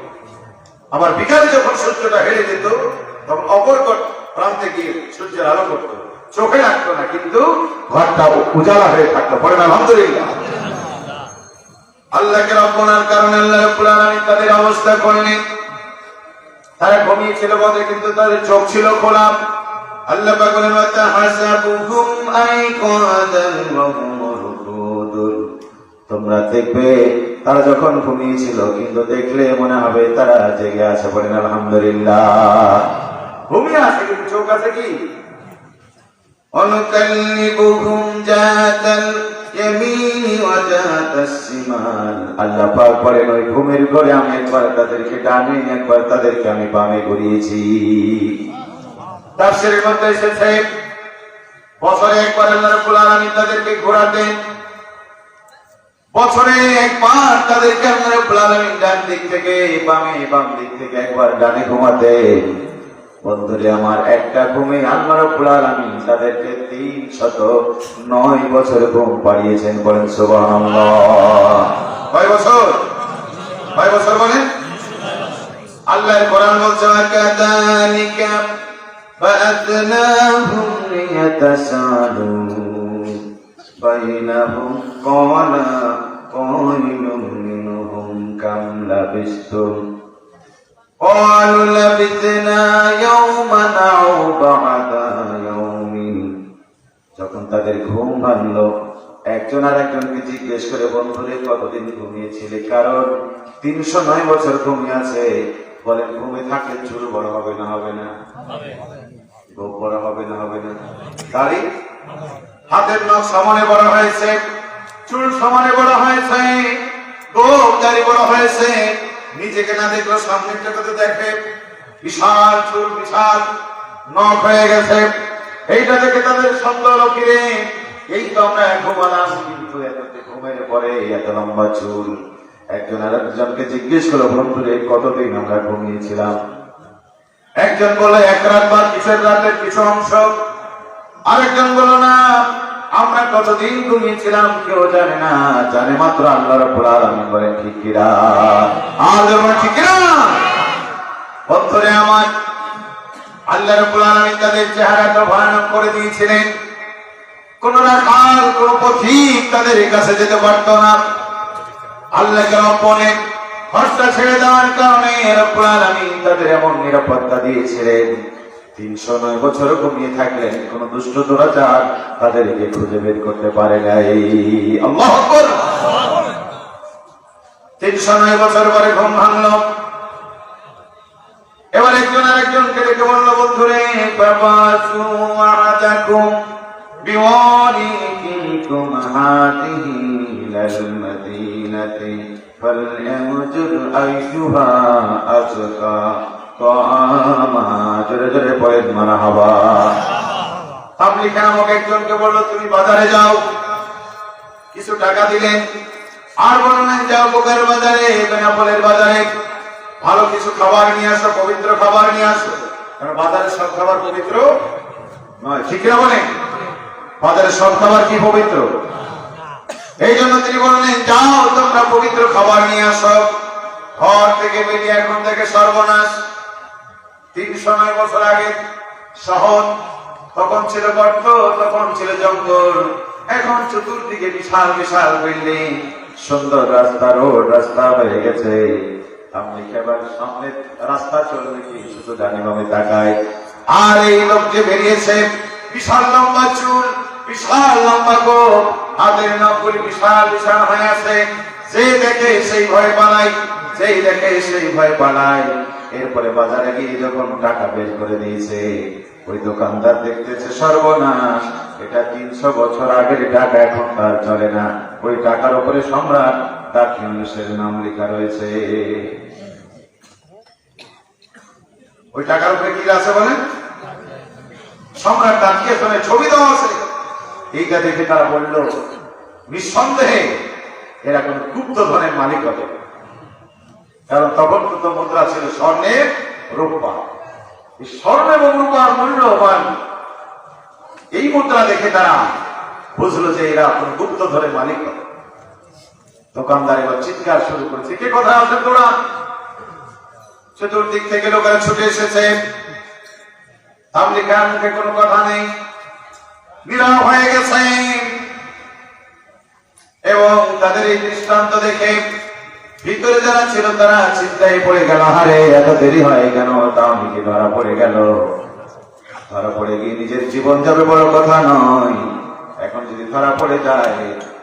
S1: আবার বিকালে যখন সূর্যটা হেরে যেত তখন অপর প্রান্তে গিয়ে সূর্যের আলো পড়তো, চোখে লাগতো না, কিন্তু ঘরটা উজালা হয়ে থাকতো। পড়েন আলহামদুলিল্লাহ। আল্লাহকে রব্বনার কারণে আল্লাহ রাব্বুল আলামিন তাদের অবস্থা করলেন। তারা ঘুমিয়েছিল বলে কিন্তু তাদের চোখ ছিল খোলা। আল্লাহ পাক বলেন ওয়াতাহাসাবুহুম আইকাদান ওয়া হুম রুকুদুন। তোমরা দেখবে তারা যখন ঘুমিয়েছিল কিন্তু দেখলে মনে হবে তারা জেগে আছে। বলেন আলহামদুলিল্লাহ। ঘুমিয়ে আছে কিন্তু চোখ আছে কি? অনুকাল্লিবুহুম জাতাল ইয়ামিনি ওয়া জাতাস শিমাল। আল্লাহ পাক বলেন ওই ঘুমের ঘরে আমি একবার তাদেরকে ডানে একবার তাদেরকে আমি বামে ঘুরিয়েছি। তাফসীরের মধ্যে এসেছে বছরে একবার আল্লাহ রাব্বুল আলামিন তাদেরকে ঘোরাতেন, বছরে একবার তাদেরকে আল্লাহ রাব্বুল আলামিন ডান দিক থেকে বামে, বাম দিক থেকে একবার ডানে ঘুমাতেন। বন্ধুরে আমার, একটা ঘুমে আল্লাহ রাব্বুল আলামিন তাদেরকে 309 বছর ঘুম পাড়িয়েছেন। বলেন সুবহানাল্লাহ। কয় বছর? কয় বছর বলেন? আল্লাহর কোরআন বলছে কাযালিকা ফাআতনাহুম লিয়াতাসালু বাইনাহুম ক্বালা কাইলুম মিনহুম কাম লাবিসতুম قالوا لبثنا يوما أو بعض يوم। যখন তাদের ঘুম ভাঙলো, একজন আর একজনকে জিজ্ঞেস করে বন্ধুরে কতদিন ঘুমিয়েছিলে? কারণ 309 বছর ঘুমিয়ে আছে। বলেন ঘুমে থাকলে চুল বড় হবে না হবে না? গোপ বড় হবে না হবে না? দাড়ি, হাতের নখ সমানে বড় হয়েছে, চুল সমানে বড় হয়েছে, গোপ দাড়ি বড় হয়েছে। নিজেকে না দেখলো সামনেরটা তো দেখে, বিশাল চুল বিশাল নখ হয়ে গেছে। এইটা দেখে তাদের সন্দেহ হলো, কিরে এই তো আমরা ঘুমালাম, কিন্তু এত ঘুমের পরে এত লম্বা চুল। একজন আর একজনকে জিজ্ঞেস করলো বন্ধুরে কতদিন আমরা ঘুমিয়েছিলাম? একজন বলল এক রাত বা কিসের রাতের কিছু অংশ। আরেকজন বলল না, আমরা কতদিন ঘুমিয়েছিলাম কেউ জানে না, জানে মাত্র আল্লাহ রাব্বুল আলামিন। বলেন ঠিক কিনা? আর বলেন ঠিক কিনা? বন্ধুরে আমার, আল্লাহ রাব্বুল আলামিন তাদের চেহারাটা ভয়ানক করে দিয়েছিলেন। কোন রাখাল কোন পথিক তাদের কাছে যেতে পারত না। আল্লাহকে রব্বনে হত্যা ছেড়ে দেওয়ার কারণে রাব্বুল আলামিন তাদের এমন নিরাপত্তা দিয়েছিলেন। 309 বছর ঘুমিয়ে থাকলেন, কোন দুষ্ট দুরাচার তাদেরকে খুঁজে বের করতে পারে নাই। আল্লাহু আকবার। 309 বছর পরে ঘুম ভাঙলো। এবার একজন আরেকজনকে ডেকে বলল বন্ধুরে বাবাসু আদাকুম বিওয়ারিকুম হাদিহি ইলাল মাদিনাতি ফালয়ামজুর আইয়ুহা আজকা জোরে জোরে পড়েন মারহাবা। তাবলিগ নামক একজনকে বললো তুমি বাজারে যাও, কিছু টাকা দিলেন, আর বললেন যাও বোকার বাজারে, বেনাপোলের বাজারে ভালো কিছু খাবার নিয়ে আসো, পবিত্র খাবার নিয়ে আসো। কারণ বাজারের সব খাবার পবিত্র নয়, ঠিক না বলেন? বাজারের সব খাবার কি পবিত্র? এই জন্য তিনি বললেন যাও তোমরা পবিত্র খাবার নিয়ে আসো। ঘর থেকে বেরিয়ে এখন থেকে সর্বনাশ। 309 বছর আগে শহর তখন ছিল গর্ত, তখন ছিল জঙ্গল, এখন চতুর্দিকে বিশাল বিশাল বিল্ডিং, সুন্দর রাস্তা, রোড রাস্তা হয়ে গেছে। আপনি এবার সামনে রাস্তা চলবে কি শুধু ডানি বামে তাকায়। আর এই লোক যে বেরিয়েছে, বিশাল লম্বা চুল, বিশাল লম্বা গোপ, হাতের নখগুলি বিশাল বিশাল হয়ে আছে। যে দেখে সেই ভয় পালায়, যেই দেখে সেই ভয় পালায়। এরপরে বাজারে গিয়ে যখন টাকা বের করে দিয়েছে, ওই দোকানদার দেখতেছে সর্বনাশ, এটা 300 বছর আগের টাকা, এখন তার চলে না। ওই টাকার উপরে সম্রাট দাকিয়ানুসের নাম লেখা রয়েছে। ওই টাকার উপরে কি আছে বলেন? সম্রাট দাকিয়ানুসের ছবি দেওয়া আছে। এইটা দেখে তারা বলল, নিঃসন্দেহে এরা কোন গুপ্ত ধনের মালিক হবে, কারণ তখন তো মুদ্রা ছিল স্বর্ণের রূপা। স্বর্ণ এবং রূপার মূল্যবান এই মুদ্রা দেখে তারা বুঝলো যে এরা কোন গুপ্ত ধরের মালিক হবে। দোকানদার এবার চিৎকার শুরু করেছে, কে কোথায় আছেন তোরা? চতুর্দিক থেকে লোকেরা ছুটে এসেছে। তাবলীগ খান মুখে কোনো কথা নেই, নীরব হয়ে গেছে। এবং তাদের এই দৃষ্টান্ত দেখে ভিতরে যারা ছিল তারা চিন্তায় পড়ে গেল, হারে এত দেরি হয় কেন? তাও নাকি ধরা পড়ে গেল। ধরা পড়ে গিয়ে নিজের জীবন যাবে বড় কথা নয়, এখন যদি ধরা পড়ে যায়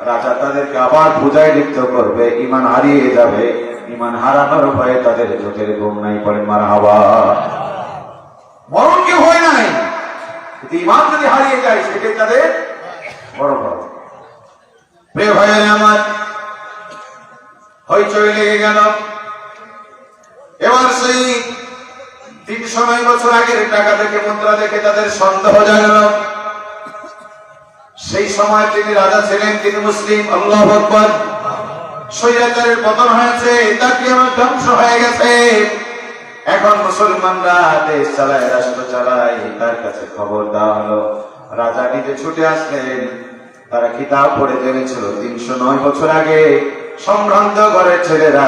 S1: রাজা তাদেরকে আবার পূজায় লিপ্ত করবে, ঈমান হারিয়ে যাবে। ঈমান হারানোর ভয়ে তাদের চোখের ঘুম নাই। পড়েন মারহাবা। মরণ কি হয় নাই, কিন্তু ঈমান যদি হারিয়ে যায় সেটাই তাদের বড় ভয়। প্রিয় ভাইয়ের আমার, হইচই লেগে গেল। এবার সেই 309 বছর আগের টাকা দেখে, মুদ্রা দেখে তাদের সন্দেহ জাগল। সেই সময় তিনি রাজা ছিলেন, তিনি মুসলিম। আল্লাহু আকবার। স্বৈরাচারের পতন হয়েছে, দাকিয়ানুস ধ্বংস হয়ে গেছে। এখন মুসলমানরা দেশ চালায়, রাষ্ট্র চালায়। তার কাছে খবর দেওয়া হলো, রাজা নিজে ছুটে আসলেন। তারা কিতাব পড়ে জেনেছিল 309 বছর আগে সম্ভ্রান্ত ঘরের ছেলেরা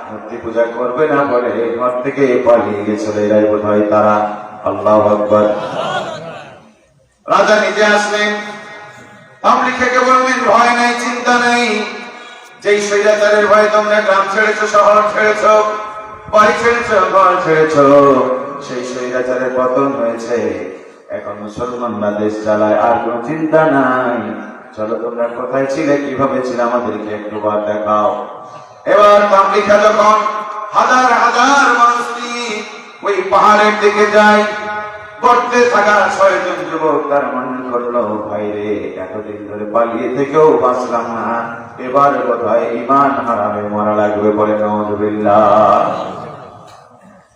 S1: মূর্তি পূজা করবে না বলে ঘর থেকে পালিয়ে গেছিল। এরাই বোধ হয় তারা। আল্লাহু আকবার। রাজা নিজে আসলেন, তাবলীগকে বললেন, ভয় নাই, চিন্তা নেই। যেই স্বৈরাচারের ভয়ে তোমরা গ্রাম ছেড়েছো, শহর ছেড়েছো, বাড়ি ছেড়েছো, ঘর ছেড়েছো, সেই স্বৈরাচারের পতন হয়েছে। এখন মুসলমানরা দেশ চালায়, আর কোন চিন্তা নাই। চলো তোমরা কোথায় ছিলে, কিভাবে ছিলে, আমাদেরকে একটু বার দেখাও। এবার তাবলীগা যখন হাজার হাজার মানুষ নিয়ে ওই পাহাড়ের দিকে যায়, গর্তে থাকা 6 জন যুবক তার মনে করলো, ভাইরে এতদিন ধরে পালিয়ে থেকেও বাঁচলাম না, এবার বোধহয় ঈমান হারামে মরা লাগবে। বলে নাউযুবিল্লাহ।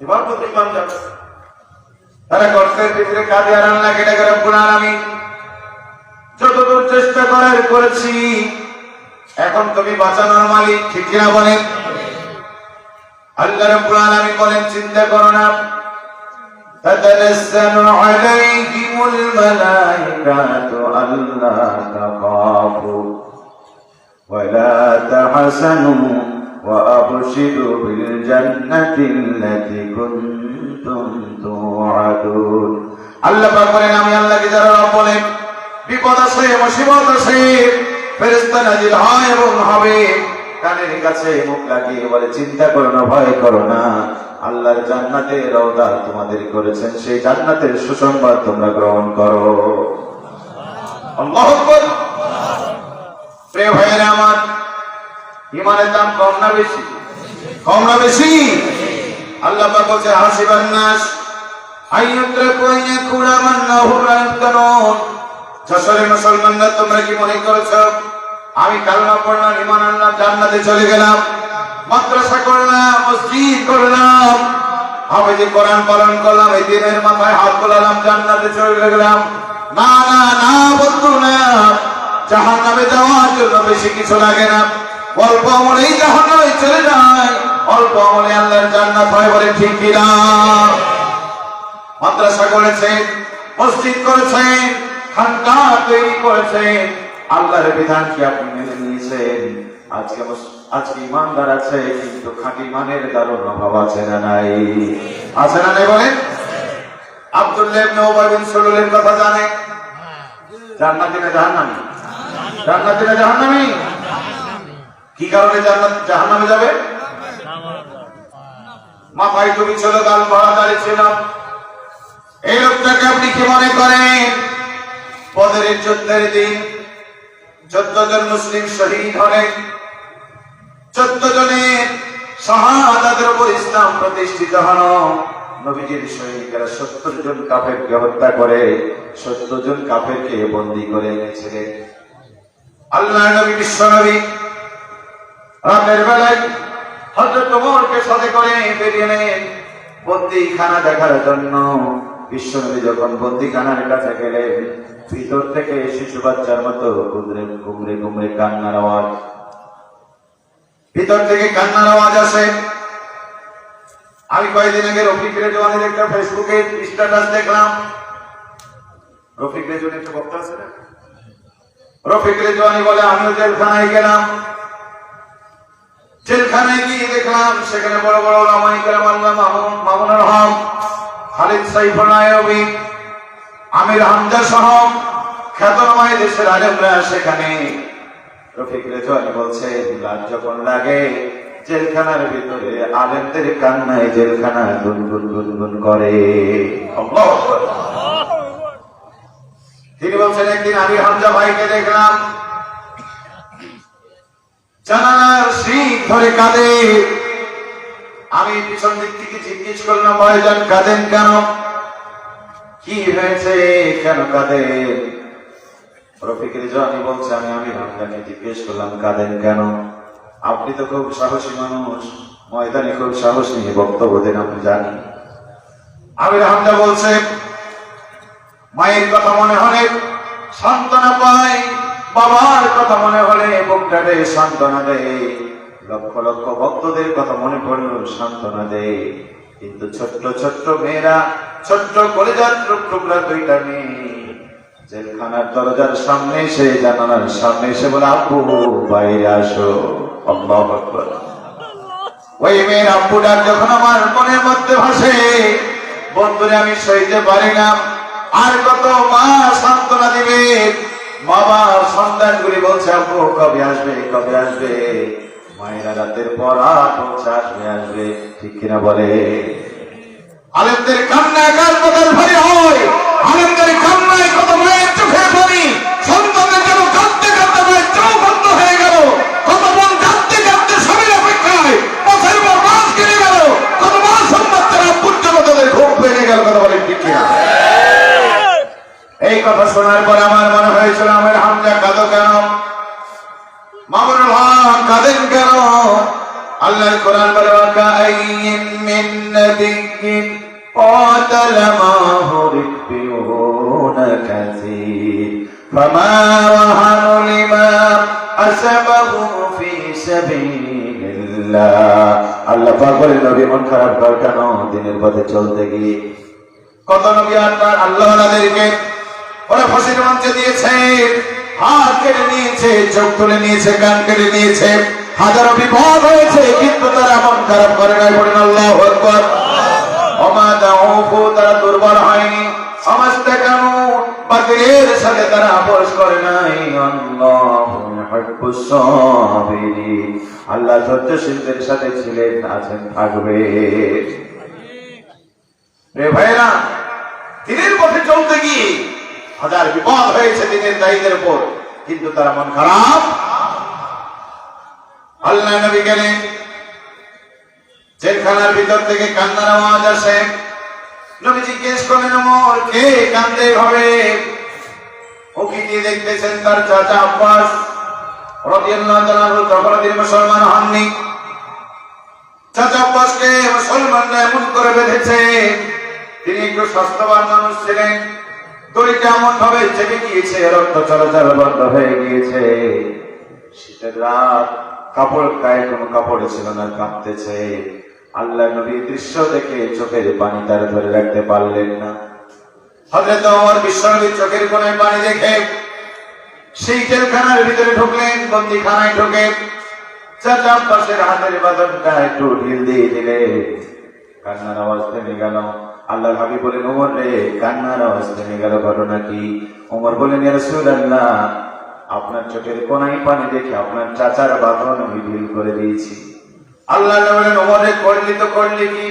S1: এবার তো ঈমান যাবে। তারা গর্তের ভিতরে কাঁদে, আর আল্লাহকে ডাকে, রব্বুল আলামিন যতদূর চেষ্টা করার করেছি, এখন তুমি বাঁচানোর মালিক, ঠিক কিনা বলেন? আল্লাহ রব্বুল আলামিন বলেন, চিন্তা করো না। তাতানাজ্জালু আলাইহিমুল মালাইকাতু আল্লা তাখাফু ওয়া লা তাহজানু ওয়া আবশিরু বিল জান্নাতিল্লাতী কুনতুম তুআদুন। আল্লাহ পাক বলেন, আমি আল্লাহকে যারা রব বলেন, বিপদ আসে, মুসিবত আসে, ফেরেশতা নাজিল হয় এবং হবে, কানের কাছে মুখ লাগিয়ে বলে, চিন্তা করো না, ভয় করো না, আল্লাহর জান্নাতে রওজা তোমাদের করেছেন, সেই জান্নাতের সুসংবাদ তোমরা গ্রহণ করো। আল্লাহু আকবার। প্রিয় ভাইয়েরা আমার, ঈমানের দাম কম না বেশি? কম না বেশি? আল্লাহ পাক বলেন, হাসিবান নাস আইয়ুতরাকু আন ইয়াকুলু আমান্নাহু লা ইফতানুন। যশোরের মুসলমানরা, তোমরা কি মনে করেছো আমি কালেমা পড়লাম, ঈমান আনলাম, জান্নাতে চলে গেলাম, মাদ্রাসা করলাম, মসজিদ করলাম, হাফেজি কোরআন পালন করলাম, এই দিনের মাথায় হাত বোলালাম, জান্নাতে চলে গেলাম? না না না বন্ধু, না। জাহান্নামে যাওয়ার জন্য বেশি কিছু লাগে না, অল্প আমলেই জাহান্নামে চলে যায়, অল্প আমলে আল্লাহর জান্নাত হয়। বলে ঠিক কিনা? মাদ্রাসা করেছেন, মসজিদ করেছেন, খানকাহ তৈরি করেছেন, আল্লাহর বিধানকে আপনি মেনে নিয়েছেন। আজকে ইমানদার আছে, কিন্তু খাঁটি ইমানের দারুণ অভাব আছে না নাই? আছে না নাই বলেন? আব্দুল্লাহ ইবনে উবাই বিন সালুলের কথা জানে? জান্নাতি না জাহান্নামী? জান্নাতি না জাহান্নামী? কি কারণে জাহান্নামে যাবে? মাথায় টুপি ছিল, গাল ভরা দাড়ি ছিল। এই লোকটাকে আপনি কি মনে করেন? বদরের যুদ্ধের দিন 14 জন মুসলিম শহীদ হলেন। 14 জনের শাহাদাতের উপর ইসলাম প্রতিষ্ঠিত হল। নবীজির শহীদরা 70 জন কাফেরকে হত্যা করে 70 জন কাফেরকে বন্দী করে এনেছিলেন। আল্লাহর নবী বিশ্ব নবী রাতের বেলায় হযরত ওমরকে সাথে করে বেরিয়ে এলেন বন্দীখানা দেখার জন্য। বিশ্ব নবী যখন বন্দীখানার কাছে গেলেন, ভিতর থেকে শিশু বাচ্চার মতো ঘুমরে ঘুমরে কান্নার আওয়াজ, ভিতর থেকে কান্নার আওয়াজ আসে। আমি কয়েকদিন আগে রফিক রেজওয়ানের একটা ফেসবুকে স্ট্যাটাস দেখলাম। রফিক রেজওয়ান একটা বক্তা আছে না, রফিক রেজওয়ানি বলে আমিও জেলখানায় গেলাম। জেলখানায় গিয়ে দেখলাম সেখানে বড় বড় ওলামায়ে কেরাম, আল্লামা মামুনুল হক, খালিদ সাইফুল আইয়ুবী, আমির হামজা সহ খ্যাতনামা দেশের আলেমরা সেখানে। রফিক রেজওয়ানি বলছে লাজ যখন লাগে জেলখানার ভিতরে আলেমদের কান্নায় জেলখানা গুনগুন গুনগুন করে। আল্লাহু আকবার। তিনি বলছেন একদিন আমির হামজা ভাইকে দেখলাম জানালার শীত ধরে কাঁদে। আমি পিছন দিক থেকে জিজ্ঞেস করলাম, ভাইজান কাঁদেন কেন? কি হয়েছে, কেন কাঁদেন? রফিক রেজওয়ানি বলছে আমি আমির হামজাকে জিজ্ঞেস করলাম কাঁদেন কেন? আপনি তো খুব সাহসী মানুষ, ময়দানে খুব সাহস নিয়ে বক্তব্য দেন, আমি জানি। আমির হামজা বলছে মায়ের কথা মনে হলে সান্ত্বনা পাই, বাবার কথা মনে হলে বুকটাতে সান্ত্বনা দেয়, লক্ষ লক্ষ ভক্তদের কথা মনে পড়ল সান্ত্বনা দেয়। কিন্তু ছোট্ট ছোট্ট মেয়েরা, ছোট্ট কলেজার টুকরা দুইটা মেয়ে জেলখানার দরজার সামনে এসে, জানালার সামনে এসে বলে আব্বু বাইরে আসো। আল্লাহু আকবার। ওই মেয়ের আব্বু ডাক যখন আমার মনের মধ্যে ভাসে, বন্ধুরে আমি সইতে পারি না। আর কত মা সান্ত্বনা দিবে, বাবার সন্তানগুলি বলছে আব্বু কবে আসবে, কবে আসবে। মায়েরা রাতের পর রাত বলছে আসবে আসবে, ঠিক কিনা বলে? আলেমদের কান্নায় কার কথার ভারী হয়, আলেমদের কান্নায় কত মায়ের চোখে পানি, সন্তানের জন্য কাঁদতে কাঁদতে মায়ের চোখ বন্ধ হয়ে গেল, কত মন কাঁদতে কাঁদতে স্বামীর অপেক্ষায় মাসের পর মাস কেটে গেল, কত মাস বাচ্চারা আব্বুর জন্য তাদের ঘুম ভেঙে গেল, কথা বলেন ঠিক কিনা? এই কথা শোনার পর আমার মনে হয়েছিল আমির হামজা কাঁদো কেন, মামুনুল হক কাঁদেন কেন? আল্লাহর কোরআন বলে ওয়াকাইয়িন মিন নাবিয়্যিন ক্বাতালা মাহু রিব্বিয়ুন কাসীর ফামা ওয়াহানু লিমা আসাবাহু ফি সাবিলিল্লাহ। আল্লাহ পাক বলেন নবী মন খারাপ কর কেন দিনের পথে চলতে গিয়ে? কত নবী আল্লাহওয়ালাদেরকে ওরা ফাঁসির মঞ্চে দিয়েছে, হাত কেটে নিয়েছে, চোখ তুলে নিয়েছে, কান কেটে নিয়েছে, হাজারো বিপদ হয়েছে, কিন্তু তারা মন খারাপ করে নাই। বলেন আল্লাহু আকবার। ওমা দাউফু, তারা দুর্বল হয়নি। সমাজটাকানু, বাতিলের সাথে তারা আপোষ করে নাই। আল্লাহু ইউহিব্বুস সাবিরিন, আল্লাহ ধৈর্যশীলদের সাথে ছিলেন, আছেন, থাকবে। রে ভাইরা, দিনের পথে চলতে গিয়ে হাজার বিপদ হয়েছে দিনের দায়ীদের উপর, কিন্তু তারা মন খারাপ। আল্লাহ নবী গেলেন, জেলখানার ভিতর থেকে কান্নার আওয়াজ আসে। নবী জিজ্ঞেস করলেন ওমর কে কান্দে হবে? উকি দিয়ে দেখতেছেন তার চাচা আব্বাস রাদিয়াল্লাহু তাআলা তখন তিনি মুসলমান হননি। চাচা আব্বাসকে মুসলমানরা এমন করে বেঁধেছে, তিনি একটু স্বাস্থ্যবান মানুষ ছিলেন, দড়িটা এমন ভাবে চেপে গিয়েছে, রক্ত চলাচল বন্ধ হয়ে গিয়েছে। শীতের রাত, কাপড় গায়ে কোনো কাপড় ছিল না, কাঁপতেছে। আল্লাহ নবী দৃশ্য দেখে চোখের পানি তার ধরে রাখতে পারলেন না। হযরত ওমর বিশ্বনবীর চোখের কোণে পানি দেখে সেই জেলখানার ভিতরে ঢুকলেন। বন্দিখানায় ঢুকে চাচা আব্বাসের হাতের বাঁধনটা একটু ঢিল দিয়ে দিলে, কান্নার আওয়াজ থেমে গেল। আল্লাহর হাবিব বলেন, ওমর রে, কান্নার আওয়াজ থেমে গেল, ঘটনা কি? ওমর বলেন, ইয়া রাসূলুল্লাহ, আপনার চোখের কোনায় পানি দেখে আপনার চাচার বাঁধন আমি ঢিল করে দিয়েছি। আল্লাহ বলেন, ওমর রে, করলি তো করলি কি?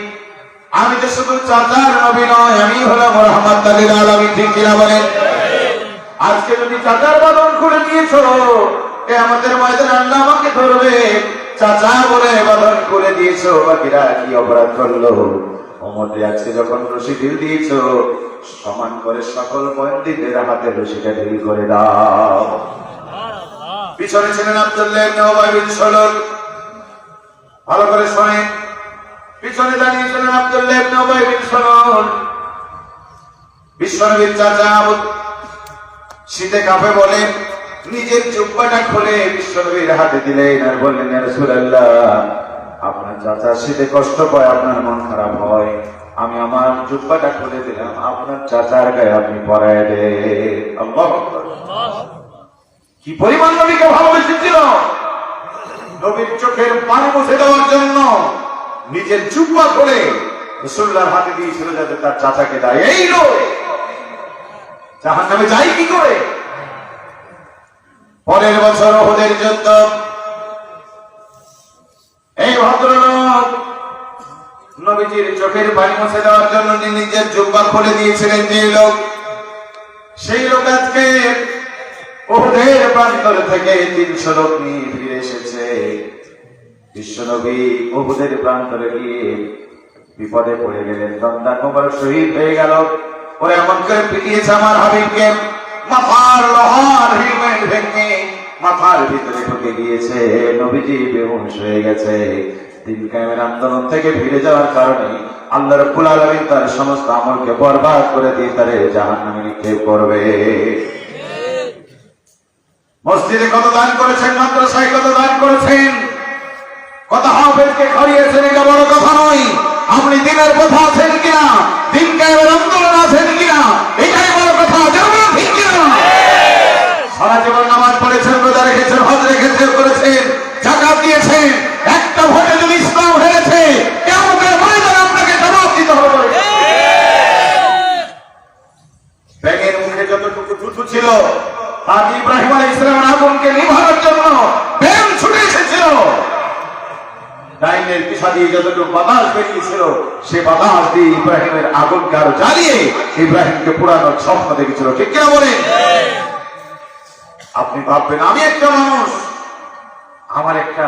S1: আমি তো শুধু চাচার নবী নয়, আমি হলাম রাহমাতুল লিল আলামিন। ঠিক কিনা বলেন? আজকে যদি চাচার বাঁধন খুলে দিয়েছো, কিয়ামতের ময়দানে আল্লাহ আমাকে ধরবে, চাচা বলে বাঁধন করে দিয়েছো, বাকিরা কি অপরাধ করলো? ওমর রে, আজকে যখন রশি ঢিল দিয়েছো, সমান করে সকল বন্দীদের হাতে রশিটা ঢিল করে দাও। পিছনে ছিলেন আব্দুল্লাহ ইবনে উবাই বিন সালুল, ভালো করে শোনেন। পিছনে দাঁড়িয়েছিলেন আব্দুল্লাহ ইবনে উবাই বিন সালুল। বিশ্বনবীর চাচা শীতে কাঁপে বলেন, নিজের জুব্বাটা খুলে বিশ্বনবীর হাতে দিলেন আর বললেন, ইয়া রাসূলুল্লাহ, আপনার চাচা শীতে কষ্ট পায়, আপনার মন খারাপ হয়, আমি আমার জুব্বাটা খুলে দিলাম, আপনার চাচার গায়ে আপনি পরায় দেন। আল্লাহু আকবার। কি পরিমাণ নবীকে ভালোবেসেছিল! নবীর চোখের পানি মুছে দেওয়ার জন্য নিজের জুব্বা খুলে রাসূলুল্লাহর হাতে দিয়েছিল, যাতে তার চাচাকে দেয়। এই লোক জাহান্নামে যায় কি করে? পরের বছর উহুদের যুদ্ধ। এই ভদ্রলোক নবীজির চোখের পানি মুছে দেওয়ার জন্য নিজের জুব্বা খুলে দিয়েছিলেন যে লোক, সেই লোক আজকে উহুদের প্রান্তর থেকে 300 লোক নিয়ে ফিরে এসেছে। বিশ্বনবী উহুদের প্রান্তরে গিয়ে বিপদে পড়ে গেলেন, দন্ডা মোবারক শহীদ হয়ে গেল। ওরা এমন করে পিটিয়েছে আমার হাবিবকে, মাথার লোহার হেলমেট ভেঙে মাথার ভিতরে ঢুকে গিয়েছে, নবীজি বেহুশ হয়ে গেছে। দিন কায়েমের আন্দোলন থেকে ফিরে যাওয়ার কারণে আল্লাহ রাব্বুল আলামিন তার সমস্ত আমলকে বরবাদ করে দিয়ে তারে জাহান্নামে নিক্ষেপ করবে। মসজিদে কত দান করেছেন, মাদ্রাসায় কত দান করেছেন, কত হাফেজকে খাইয়েছেন, এটা বড় কথা নয়। আপনি দিনের পথে আছেন কিনা, দিন কায়েমের আন্দোলন আছেন কিনা, এটাই বড় কথা। জানেন ঠিক কিনা? সারা জীবন নামাজ পড়েছেন, রোজা রেখেছেন, হজ রেখেছেন, করেছেন, যাকাত দিয়েছেন, একটা ভোটে যদি ইসলাম হেরেছে, কিয়ামতের ময়দানে আপনাকে জবাব দিতে হবে। ব্যাঙের মুখে যতটুকু থুতু ছিল, আর ইব্রাহিম আলাইহিস সালামের আগুনকে নিভানোর জন্য ব্যাঙ ছুটে এসেছিল। ডাইনের পিছা দিয়ে যতটুকু বাতাস বেরিয়েছিল, সে বাতাস দিয়ে ইব্রাহিমের আগুনকে আরো জ্বালিয়ে ইব্রাহিমকে পোড়ানোর স্বপ্ন দেখেছিল। ঠিক কিনা বলেন? আপনি ভাববেন, আমি একটা মানুষ, আমার একটা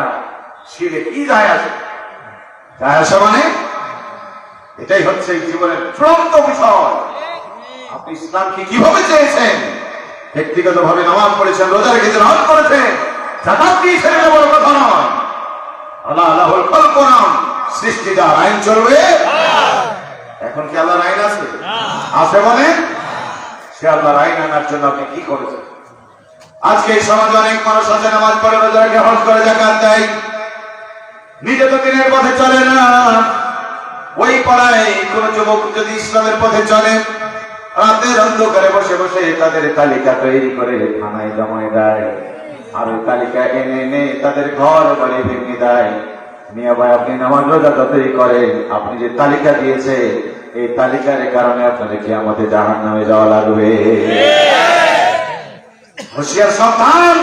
S1: শিরে কি যায় আসে? যায় আসে মানে এটাই হচ্ছে জীবনের চূড়ান্ত বিষয়। আপনি ইসলামকে কিভাবে চেয়েছেন? ব্যক্তিগত ভাবে নামাজ পড়েছেন, রোজা রেখেছেন, হজ করেছেন, যাকাত দিয়েছেন, এটা বড় কথা নয়। আল্লাহ আল্লাহর কল্পনা, সৃষ্টি যার আইন চলবে। এখন কি আল্লাহর আইন আছে? আছে মানে সে আল্লাহর আইন আনার জন্য আপনি কি করেছেন? আজকে এই সমাজে অনেক মানুষ আছে, নামাজ পড়ে, রোজা রেখে, হজ করে, যাকাত দেয়, নিজে তো দিনের পথে চলে না। ওই পাড়ায় কোন যুবক যদি ইসলামের পথে চলে, রাতের অন্ধকারে বসে বসে তাদের তালিকা তৈরি করে থানায় জমায় দেয়, আর ওই তালিকা এনে এনে তাদের ঘর বাড়ি ভেঙে দেয়। মিয়া ভাই, আপনি নামাজ রোজা যতই করেন, আপনি যে তালিকা দিয়েছে, এই তালিকার কারণে আপনাদের কিয়ামতে জাহান্নামে যাওয়া লাগবে। হুঁশিয়ার, সাবধান।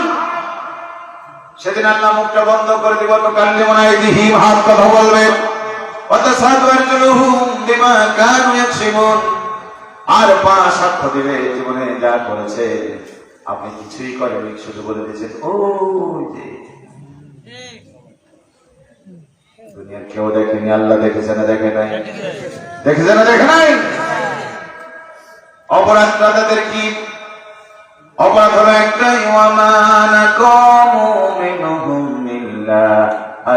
S1: সেদিন আল্লাহ মুখটা বন্ধ করে দিব, তো কান্দে মনায় দিহিম, হাত কথা বলবে, আর পা সাক্ষ্য দিবে জীবনে যা করেছে। আপনি কিছুই করেনি, শুধু বলে দিয়েছেন ও যে। দুনিয়ার কেউ দেখেনি, আল্লাহ দেখেছে না দেখে নাই? দেখেছে না দেখে নাই? অপরাধটা তাদের কি? অপরাধ হলো একটাই, ওয়ামানা কমু মিনহুম ইল্লা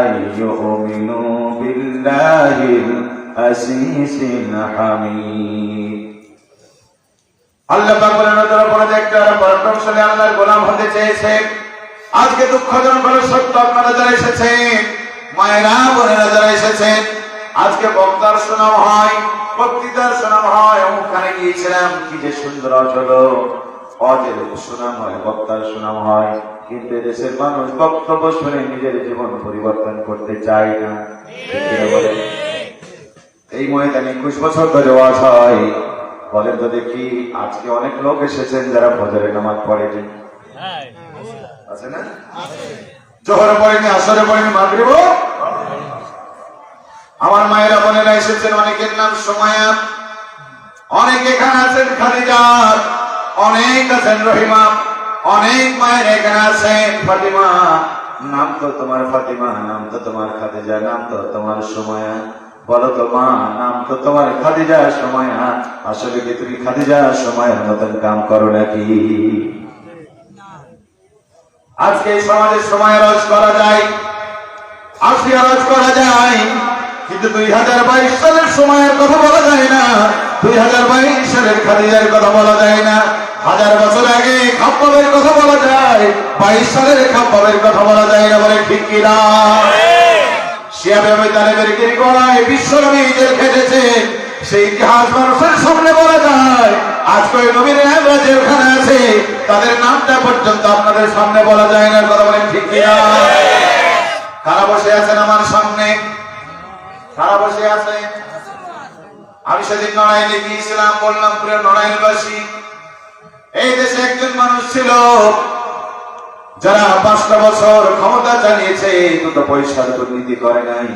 S1: আইয়ুমিনু বিল্লাহিল আসিসিল হামিদ। আল্লাহ পাক বলেন, তারা পরে একটা পরাক্রমশালী আল্লাহর গোলাম হতে চেয়েছে। আজকে দুঃখজনক হলো সত্য, আপনারা যারা এসেছেন, মায়েরা বোনেরা যারা এসেছেন, আজকে বক্তার সুনাম হয়, বক্তৃতার সুনাম হয়, ওখানে গিয়েছিলাম, কি যে সুন্দর হলো, অজের সুনাম হয়, বক্তার সুনাম হয়, কিন্তু দেশের মানুষ বক্তব্য শুনে নিজের জীবন পরিবর্তন করতে চায় না। এই ময়দানে 21 বছর ধরে ওয়াজ হয়। বলেন তো দেখি, আজকে অনেক লোক এসেছেন যারা ফজরের নামাজ পড়েনি, আছে না? জোহরে পড়েনি, আসরে পড়েনি, মাগরিবও। আমার মায়েরা বোনেরা এসেছেন, অনেকের নাম সুমাইয়া, অনেক এখানে আছেন খাদিজা, অনেক আছেন রহিমা, অনেক মায়ের এখানে আছেন ফাতিমা। নাম তো তোমার ফাতিমা, নাম তো তোমার খাদিজা, নাম তো তোমার সুমাইয়া। বলো তো মা, নাম তো তোমার খাদিজা সুমাইয়া, আসলে কি তুমি খাদিজা সুমাইয়ার মতন কাম করো নাকি? আজকে এই সমাজে সময় রজ করা যায়, আজকে রজ করা যায়, কিন্তু 2022 সালের সময়ের কথা বলা যায় না, 2022 সালের খাদিজার কথা বলা যায় না। 1000 বছর আগে খাব্বাবের কথা বলা যায়, 22 সালের খাব্বাবের কথা বলা যায় না। বলে ঠিক কিনা? শিয়াবে আবু তালেবের গিরিগড়ায় বিশ্বনবী জেল খেটেছেন, সেই ইতিহাস মানুষের সামনে বলা যায়। আজকে ওই নবীর নামরা জেলখানে আছে, তাদের নামটা পর্যন্ত আপনাদের সামনে বলা যায় না। কথা বলেন ঠিক কিনা? কারা বসে আছেন আমার সামনে? কারা বসে আছেন? আমি সেদিন নড়াইলে গিয়েছিলাম, বললাম পুরো নড়াইলবাসী, এই দেশে একজন মানুষ ছিল যারা 5টা বছর ক্ষমতা চালিয়েছে, কিন্তু পয়সার দুর্নীতি করে নাই।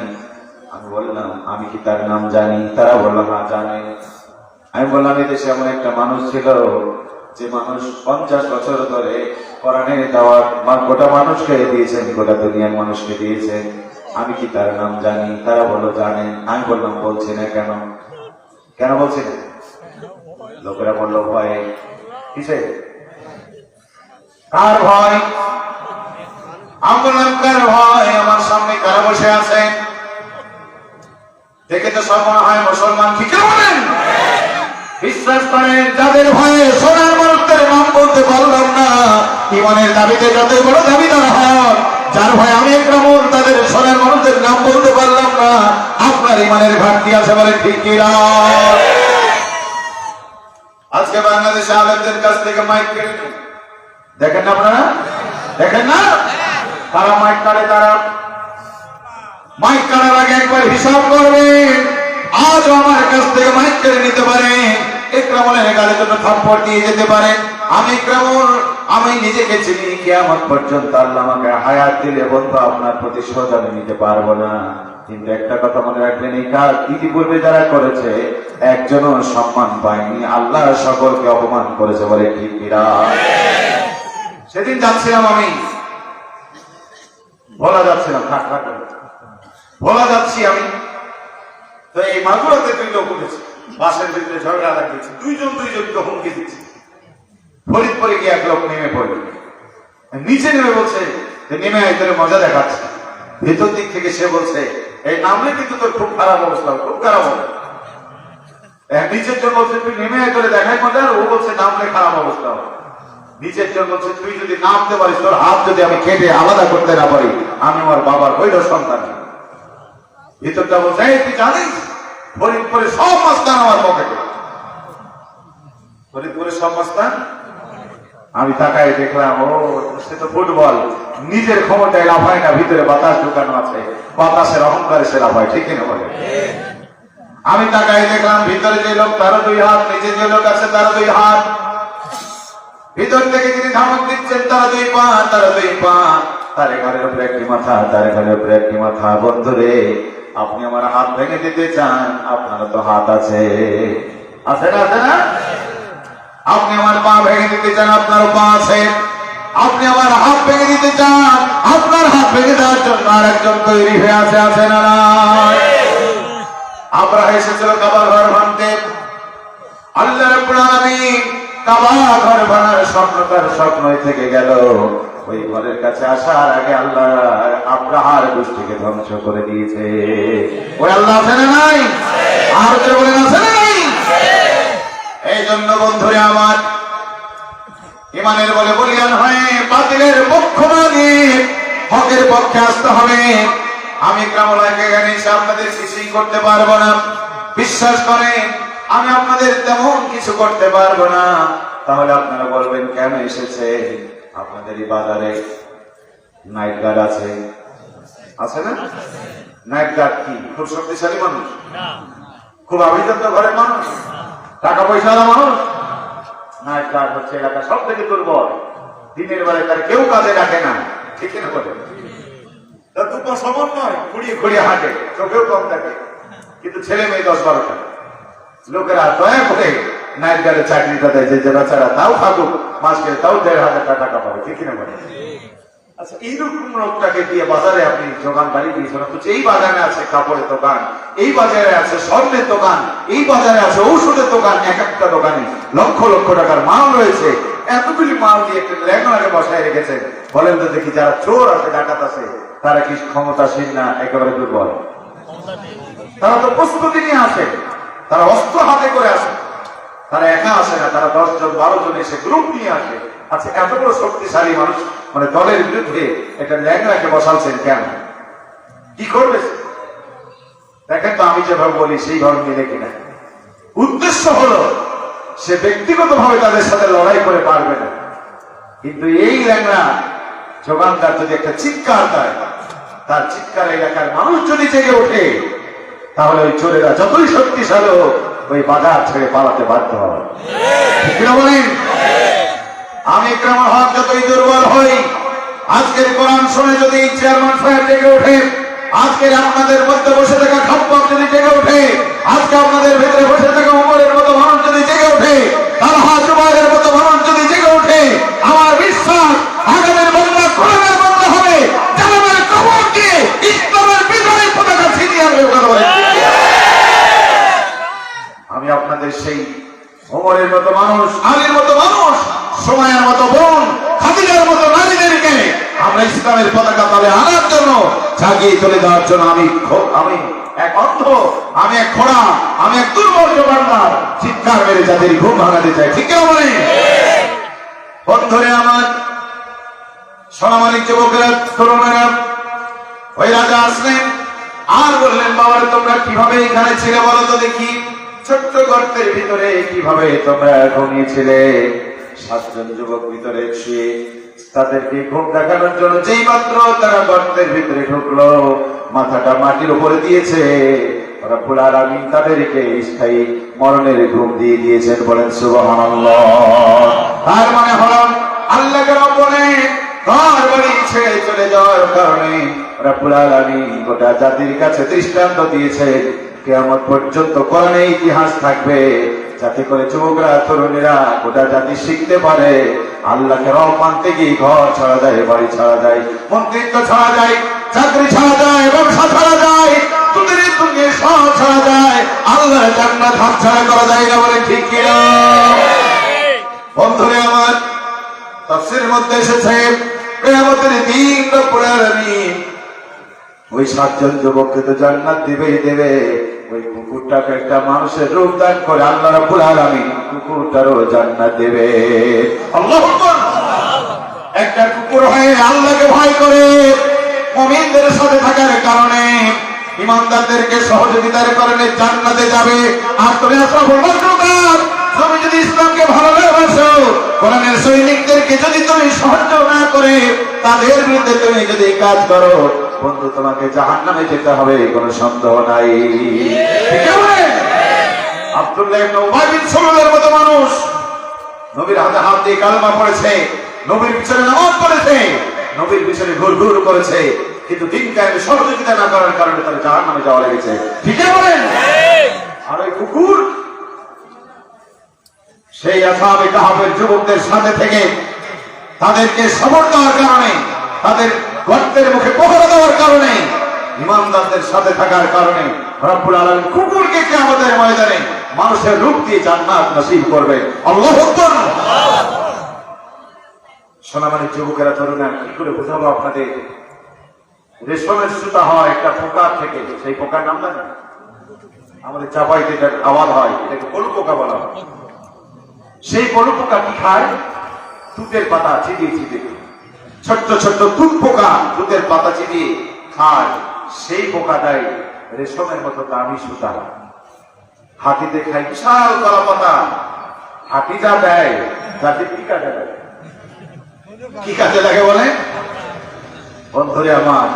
S1: আমি বললাম আমি কি তার নাম জানি? তারা বলল হ্যাঁ জানে। আমি বললাম এই দেশে এমন একটা মানুষ ছিল যে মানুষ 50 বছর ধরে কোরআনের দাওয়াত গোটা মানুষকে দিয়েছেন, গোটা দুনিয়ার মানুষকে দিয়েছেন। আমি কি তার নাম জানি? তারা বললো জানেন। আমি বললাম বলছি না কেন? কেন বলছি না? লোকেরা বললো ভয়। কিসে? কার ভয়? আমি বললাম কার ভয়? আমার সামনে কারা বসে আছেন দেখে তো সব মনে হয় মুসলমান। ঠিক বলেন? বিশ্বাস করেন, যাদের ভয়ে সোনার মানুষদের নাম বলতে পারলাম না, ইমানের দাবিতে যাদের বড় দাবিদার হন, যার ভয়ে আমি একরামুল তাদের সোনার মানুষদের নাম বলতে পারলাম না, আপনার ইমানের ঘাটতি আছে। বলে ঠিক কিনা? আজকে বাংলাদেশে আলেমদের কাছ থেকে মাইক কেড়ে নেই, দেখেন না আপনারা? দেখেন না? তারা মাইক কাড়ে, তারা মাইক কাড়ার আগে একবার হিসাব করবেন। আজও আমার কাছ থেকে মাইক কেড়ে নিতে পারেন, ইকরামুলের গালের জন্য থাপ্পড় দিয়ে যেতে পারেন। আমি ইকরামুল, আমি নিজেকে চিনি, কিয়ামত পর্যন্ত আল্লাহ আমাকে হায়াত দিলে বন্ধু আপনার প্রতিশোধ আমি নিতে পারবো না। কিন্তু একটা কথা মনে রাখবেন, এই কাজ ইতিপূর্বে যারা করেছে একজনও সম্মান পায়নি, আল্লাহ সকলকে অপমান করেছে। বলে ঠিক কিনা? সেদিন যাচ্ছিলাম আমি, ভোলা যাচ্ছিলাম, ভোলা যাচ্ছি আমি, তো এই মাগুরাতে 2 লোক উঠেছে, বাসের ভিতরে ঝগড়া লাগিয়েছে, দুইজনকে হুমকি দিচ্ছে। ফরিদপুরে গিয়ে এক লোক নেমে পড়ল, নিচে নেমে বলছে নেমে তোর মজা দেখাচ্ছে। ভেতর দিক থেকে সে বলছে এই নামলে কিন্তু তোর খুব খারাপ অবস্থা, খুব খারাপ হবে। নিচের জন বলছে তুই নেমে তোরে দেখাই মজা, ও বলছে নামলে খারাপ অবস্থা হবে। নিচের জন বলছে তুই যদি নামতে পারিস, তোর হাত যদি আমি কেটে আলাদা করতে না পারি, আমি আমার বাবার বৈধ সন্তান। ভিতরটা বলছে তুই জানিস ফরিদপুরে সব মাস্তান আমার পকেটে, ফরিদপুরের সব মাস্তান। আমি তাকায় দেখলাম ও সে তো ফুটবল, নিজের ক্ষমতায় লাফায় না, ভিতরে বাতাস ঢুকানো আছে, বাতাসের অহংকারে সে লাফায়। ঠিক কিনা বলে? আমি তাকায় দেখলাম ভিতরে যে লোক তারও 2 হাত, নিচে যে লোক আছে তারও 2 হাত, ভিতর থেকে যিনি ধমক দিচ্ছেন তারা 2 পা, তারা 2 পা, তার ঘরের উপরে একটি মাথা, তার ঘরের উপরে একটি মাথা। বন্ধুরে, আপনি আমার হাত ভেঙে দিতে চান, আপনার তো হাত আছে, আছে না? আছে না? আপনি আমার পা ভেঙে দিতে চান, আপনার পা আছে। আপনি আমার হাত ভেঙে দিতে চান, আপনার হাত ভেঙে দেওয়ার জন্য আর একজন তৈরি হয়ে আছে, আছে না? আমরা এসেছিল কাবা ঘর ভাঙতে। আল্লাহ রাব্বুল আলামিন কাবা ঘর ভাঙার স্বপ্ন তার স্বপ্নই থেকে গেল। ওই ঘরের কাছে আসার আগে আল্লাহ আব্রাহার গোষ্ঠীকে ধ্বংস করে দিয়েছে। ওই আল্লাহ আছে না নাই? আর যে বলেন আছে না নাই? এই জন্য বন্ধুরে আমার, ইমানের বলে বলিয়ান হয়ে বাতিলের পক্ষ না দিয়ে হকের পক্ষে আসতে হবে। আমি ইকরামুল্লাহকে জ্ঞানী আপনাদের কিছুই করতে পারবো না, বিশ্বাস করেন আমি আপনাদের তেমন কিছু করতে পারবো না। তাহলে আপনারা বলবেন কেন এসেছে? আপনাদের এই বাজারে নাইট গার্ড আছে, আছে না? নাইট গার্ড কি খুব শক্তিশালী মানুষ? খুব আভিজাত্য ঘরের মানুষ, টাকা পয়সাওয়ালা মানুষ, নাইট গার্ড হচ্ছে এলাকা সব থেকে দুর্বল। দিনের বেলায় তার কেউ কাজে রাখে না, ঠিক না বলে? তার দুটো সমান নয়, খুঁড়িয়ে খুঁড়িয়ে হাঁটে, চোখেও কম থাকে, কিন্তু ছেলে মেয়ে 10-12টা। লোকেরা দয়া করে নাইট গার্ডের চাকরিটা দেয়, যে বেচারা তাও থাকুক, মাস গেলে তাও 1,500 টাকা পাবে, ঠিক না বলে? আচ্ছা, এইরকম লোকটাকে দিয়ে বাজারে আপনি যোগান বাড়ি দিয়েছেন, অথচ এই বাজারে আছে কাপড়ের দোকান, এই বাজারে আছে স্বর্ণের দোকান, এই বাজারে আছে ঔষধের দোকান, এক একটা দোকানে লক্ষ লক্ষ টাকার মাল রয়েছে। এতগুলি মাল দিয়ে একটা ল্যাংড়াকে বসায় রেখেছেন। বলেন তো দেখি, যারা চোর আছে, ডাকাত আছে, তারা কি ক্ষমতাসীন না একেবারে দুর্বল? তারা তো প্রস্তুতি নিয়ে আসে, তারা অস্ত্র হাতে করে আসে, তারা একা আসে না, তারা 10 জন 12 জন এসে গ্রুপ নিয়ে আসে। আচ্ছা, এত বড় শক্তিশালী মানুষ মানে দলের বিরুদ্ধে একটা ল্যাংড়াকে বসালছেন কেন? কি করবে? দেখেন তো, আমি যেভাবে বলি সেইভাবে মিলে কিনা। উদ্দেশ্য হলো সে ব্যক্তিগত ভাবে তাদের সাথে লড়াই করে পারবে না, কিন্তু এই ল্যাংড়া যোগানদার যদি একটা চিৎকার দেয়, তার চিৎকার এলাকার মানুষ যদি জেগে ওঠে, তাহলে ওই চোরেরা যতই শক্তিশালী হোক, ওই বাজার ছেড়ে পালাতে বাধ্য হবে। বলেন, আমি ইকরামুল হক যতই দুর্বল হই, আজকের কোরআন শুনে যদি চেয়ারম্যান সাহেব জেগে ওঠে, আজকের আপনাদের মধ্যে বসে থাকা খাপ্পা যদি জেগে ওঠে, আজকে আপনাদের ভেতরে বসে থাকা উমরের মতো মানুষ যদি জেগে ওঠে, তালহা জুবাইরের মতো মানুষ যদি জেগে ওঠে, আমার বিশ্বাস আগামীর বাংলা কোরআনের বাংলা হবে, জালেমের কবর দিয়ে ইসলামের বিজয় পতাকা ছিনিয়ে আনবে। আমি আপনাদের সেই ওমরের মতো মানুষ, আলীর মতো মানুষ, সুমাইয়ার মতো বোন, খাদিজার মতো নারীদেরকে আমরা ইসলামের পতাকা তলে আনার জন্য, জাগিয়ে চলে যাওয়ার জন্য আমি এক অন্ধ, আমি এক খোড়া, আমি এক দুর্বল জোগানদার চিৎকার মেরে যাদের ঘুম ভাঙাতে চাই, ঠিক না বলে? বন্ধুরে আমার, সোনামানিক যুবকেরা, তরুণেরা, ওই রাজা আসলেন আর বললেন, বাবার তোমরা কিভাবে এখানে ছিলে বলো তো দেখি। ছোট্ট গর্তের ভিতরে কিভাবে তোমরা ঘুমিয়েছিলে? 7 জন যুবক ভিতরে শুয়ে, তাদেরকে ঘুম দেখানোর জন্য যেই মাত্র তারা গর্তের ভিতরে ঢুকলো, মাথাটা মাটির উপরে দিয়েছে, রব্বুল আলামিন তাদেরকে স্থায়ী মরণের ঘুম দিয়ে দিয়েছেন। বলেন সুবহানাল্লাহ। তার মানে হলো আল্লাহকে রব্বনে ঘর বাড়ি ছেড়ে চলে যাওয়ার কারণে রব্বুল আলামিন গোটা জাতির কাছে দৃষ্টান্ত দিয়েছে, কিয়ামত পর্যন্ত কোরআনে ইতিহাস থাকবে, যাতে করে যুবকরা, তরুণীরা, গোটা জাতি শিখতে পারে আল্লাহকে রব মানতে গিয়ে ঘর ছাড়া যায়, বাড়ি ছাড়া যায়, মন্ত্রিত্ব ছাড়া যায়, চাকরি ছাড়া যায়, ব্যবসা ছাড়া যায়, দুনিয়ার দুনিয়া সব ছাড়া যায়, আল্লাহর জান্নাত হাতছাড়া করা যায় না। বলে ঠিক কিনা? বন্ধুরে আমার, তাফসীরের মধ্যে এসেছে কিয়ামতের দিন রব্বুল আলামিন ওই 7 জন যুবককে তো জান্নাত দিবেই দেবে, ওই কুকুরটাকে একটা মানুষের রূপ দান করে আল্লাহ রাব্বুল আলামিন কুকুরটারও জান্নাত দেবে। আল্লাহু আকবার। একটা কুকুর হয়ে আল্লাহকে ভয় করে মুমিনদের সাথে থাকার কারণে, ইমানদারদেরকে সহযোগিতার কারণে জান্নাতে যাবে। আর তুমি আশরাফুল মাখলুকাত, তুমি যদি ইসলামকে ভালোবাসো, কোরআনের সৈনিকদেরকে যদি তুমি সাহায্য না করে তাদের বিরুদ্ধে তুমি যদি কাজ করো, বন্ধু তোমাকে জাহান্নামে যেতে হবে, কোনো সন্দেহ নাই। আব্দুল্লাহ ইবনে উবাই বিন সালুলের মতো মানুষ নবীর হাতে হাত দিয়ে কালেমা পড়েছে, নবীর পিছনে নামাজ পড়েছে, নবীর পিছনে ঘুরঘুর করেছে, কিন্তু দিন কায়েমে সহযোগিতা না করার কারণে তার জাহান্নামে যাওয়া লেগেছে। ঠিক বলেন? আর ওই কুকুর সেই আসহাবে কাহফের যুবকদের সাথে থেকে তাদেরকে সবর দেওয়ার কারণে, তাদের গর্তের মুখে পহরা দেওয়ার কারণে, ইমানদারদের সাথে থাকার কারণে রব্বুল আলামিন কুকুরকে কিয়ামতের ময়দানে মানুষের রূপ দিয়ে জান্নাত নসিব করবে। আল্লাহু আকবার। সোনামানিক যুবকেরা, তরুণরা, কি করে বোঝাবো আপনাদের? রেশমের সুতা হয় একটা পোকার থেকে, সেই পোকার নাম জানেন? আমাদের চাপাইতে এটার আওয়াজ হয়, এটাকে পলু পোকা বলা হয়। সেই পলু পোকা কি খায়? তুতের পাতা চিবিয়ে চিবিয়ে, ছোট্ট ছোট্ট তুত পোকা তুতের পাতা চিবিয়ে খায়। সেই পোকাটাই রেশমের মতো দামি সুতা। হাতিতে খায় বিশাল কলা পাতা, হাতি যা দেয় তাতে কি কাজে লাগে? কি কাজে লাগে বলে? বন্ধুরে আমার,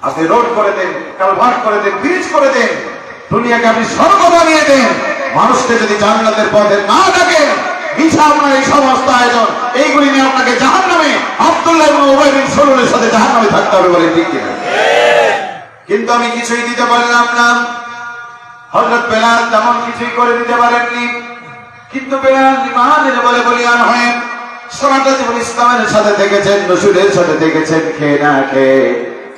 S1: আপনি রোড করে দেন, কালভার্ট করে দেন, ব্রিজ করে দেন, দুনিয়াকে আপনি স্বর্গ বানিয়ে দেন, মানুষকে যদি জান্নাতের পথে না ডাকেন, মিছা আপনার এই সমস্ত আয়োজন, এইগুলি নিয়ে আপনাকে জাহান্নামে, আব্দুল্লাহ ইবনে উবাই বিন সালুলের সাথে জাহান্নামে থাকতে হবে বলে, ঠিক কিনা? কিন্তু আমি কিছুই দিতে পারলাম না। হযরত বেলাল তেমন কিছুই করে দিতে পারেননি, কিন্তু বেলাল ইমানের বলে বলিয়ান হয়ে সারাটা জীবন ইসলামের সাথে থেকেছেন, রসূলের সাথে থেকেছেন, খেয়ে না খেয়ে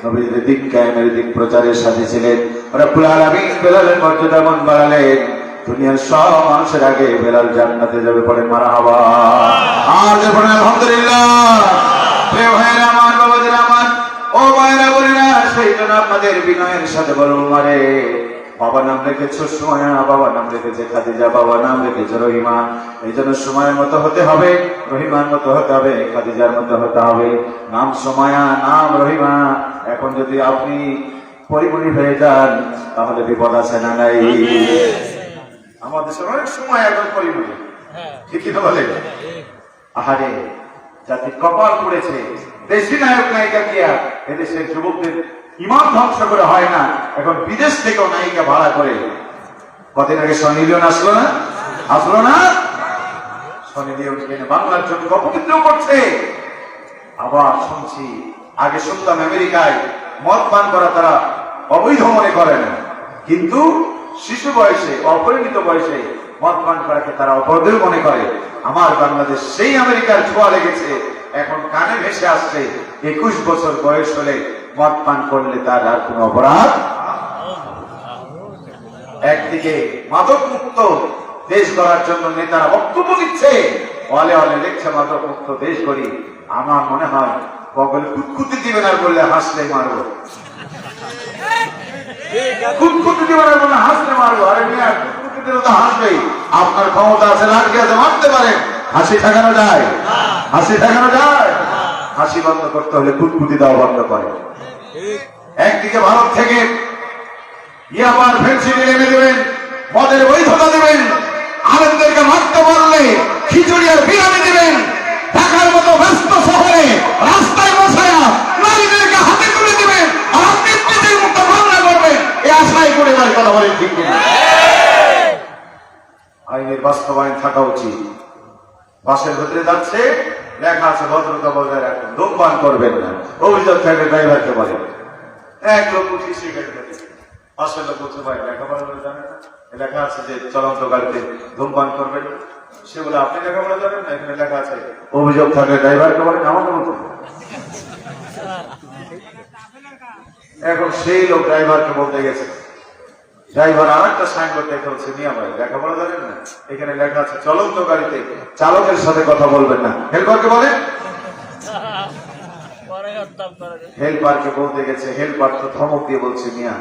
S1: নবীর দিন কায়েমের দিন প্রচারের সাথে ছিলেন। রব্বুল আলামিন বেলালের মর্যাদা মন বাড়ালেন, দুনিয়ার সব মানুষের আগে বেলাল জান্নাতে যাবে, পড়েন মারহাবা, আর যে পড়েন আলহামদুলিল্লাহ। প্রিয় ভাইরা আমার, বাবাদের আমার, ও ভাইরা বোনেরা, সেই জন্য আপনাদের বিনয়ের সাথে বলুন, মারে বাবা নাম রেখেছো সুমায়া, বাবা নাম রেখেছে খাদিজা, বাবা নাম রেখেছে রহিমা। এই জন্য সুমায়ের মতো হতে হবে, রহিমার মতো হতে হবে, খাদিজার মতো হতে হবে। নাম সুমায়া, নাম রহিমা। এখন যদি আপনি পরিমণি হয়ে যান তাহলে বিপদ আছে না নাই? আমাদের দেশের অনেক সময় এখন পরিমণি, ঠিকই তো বলে? আহারে, জাতির কপাল পড়েছে, দেশি নায়ক নায়িকা দিয়া এদেশের যুবকদের ইমান ধ্বংস করে হয় না, এখন বিদেশ থেকেও নায়িকা ভাড়া করে। কদিন আগে সনি লিওন আসলো না? আসলো না? সনি লিওন বাংলার জন্য অপবিত্র করছে। আবার শুনছি, আগে শুনতাম আমেরিকায় মদ পান করা তারা অবৈধ মনে করে না, কিন্তু শিশু বয়সে, অপরিণত বয়সে মদ পান করাকে তারা অপরাধ মনে করে। আমার বাংলাদেশ সেই আমেরিকার ছোঁয়া লেগেছে, এখন কানে ভেসে আসছে 21 বছর বয়স হলে মদ পান করলে তার আর কোন অপরাধ। একদিকে মাদক মুক্ত দেশ গড়ার জন্য নেতারা বক্তব্য দিচ্ছে, অলে অলে লিখছে মাদক মুক্ত দেশ গড়ি। আমার মনে হয় বগলে কুতকুতি দিবেন আর বললে হাসলে মারবো, কুতকুতি দিবেন আর বললে হাসলে মারবো। আরে মিয়া, কুতকুতি দিলে তো হাসবেই। আপনার ক্ষমতা আছে, লাঠি আছে, মারতে পারেন। হাসি ঠেকানো যায়? হাসি ঠেকানো যায়? হাসি বন্ধ করতে হলে কুতকুতি দেওয়া বন্ধ করে। একদিকে ভারত থেকে ইয়াবার ফেন্সিডিল এনে দেবেন, মদের বৈধতা দেবেন, আলেমদেরকে মারতে বললে খিচুড়ি আর বিরিয়ানি দেবেন, ঢাকার মতো ব্যস্ত শহরে রাস্তায় বসায়া নারীদেরকে হাতে তুলে দেবেন, আর আপনি নিজের মুক্ত বাংলা করবেন, এই আশায় করে যার কথা বলেন, ঠিক কিনা? আইনের বাস্তবায়ন থাকা উচিত। বাসের ভেতরে যাচ্ছে, লেখা আছে ভদ্রতা বজায় রাখুন, ধূমপান করবেন না। অভিযোগ থাকলে ড্রাইভারকে বলেন। এক লোক উঠি সিগারেট খেতে, পাশের লোক বলছে ভাই লেখাপড়া করে জানেন না, লেখা আছে যে চলন্ত গাড়িতে ধূমপান করবেন। সেগুলো আপনি লেখাপড়া জানেন না, এখানে লেখা আছে অভিযোগ থাকলে ড্রাইভারকে বলেন, আমার মতো। এখন সেই লোক ড্রাইভারকে বলতে গেছে, ড্রাইভার আর একটা সাইনবোর্ড দেখে হচ্ছে নিয়ে ভাই লেখাপড়া জানেন না, এখানে লেখা আছে চলন্ত গাড়িতে চালকের সাথে কথা বলবেন না। হেল্পারকে বলেন। হেল্পারকে বলতে গেছে, হেল্পার তো ধমক দিয়ে বলছে, মিয়া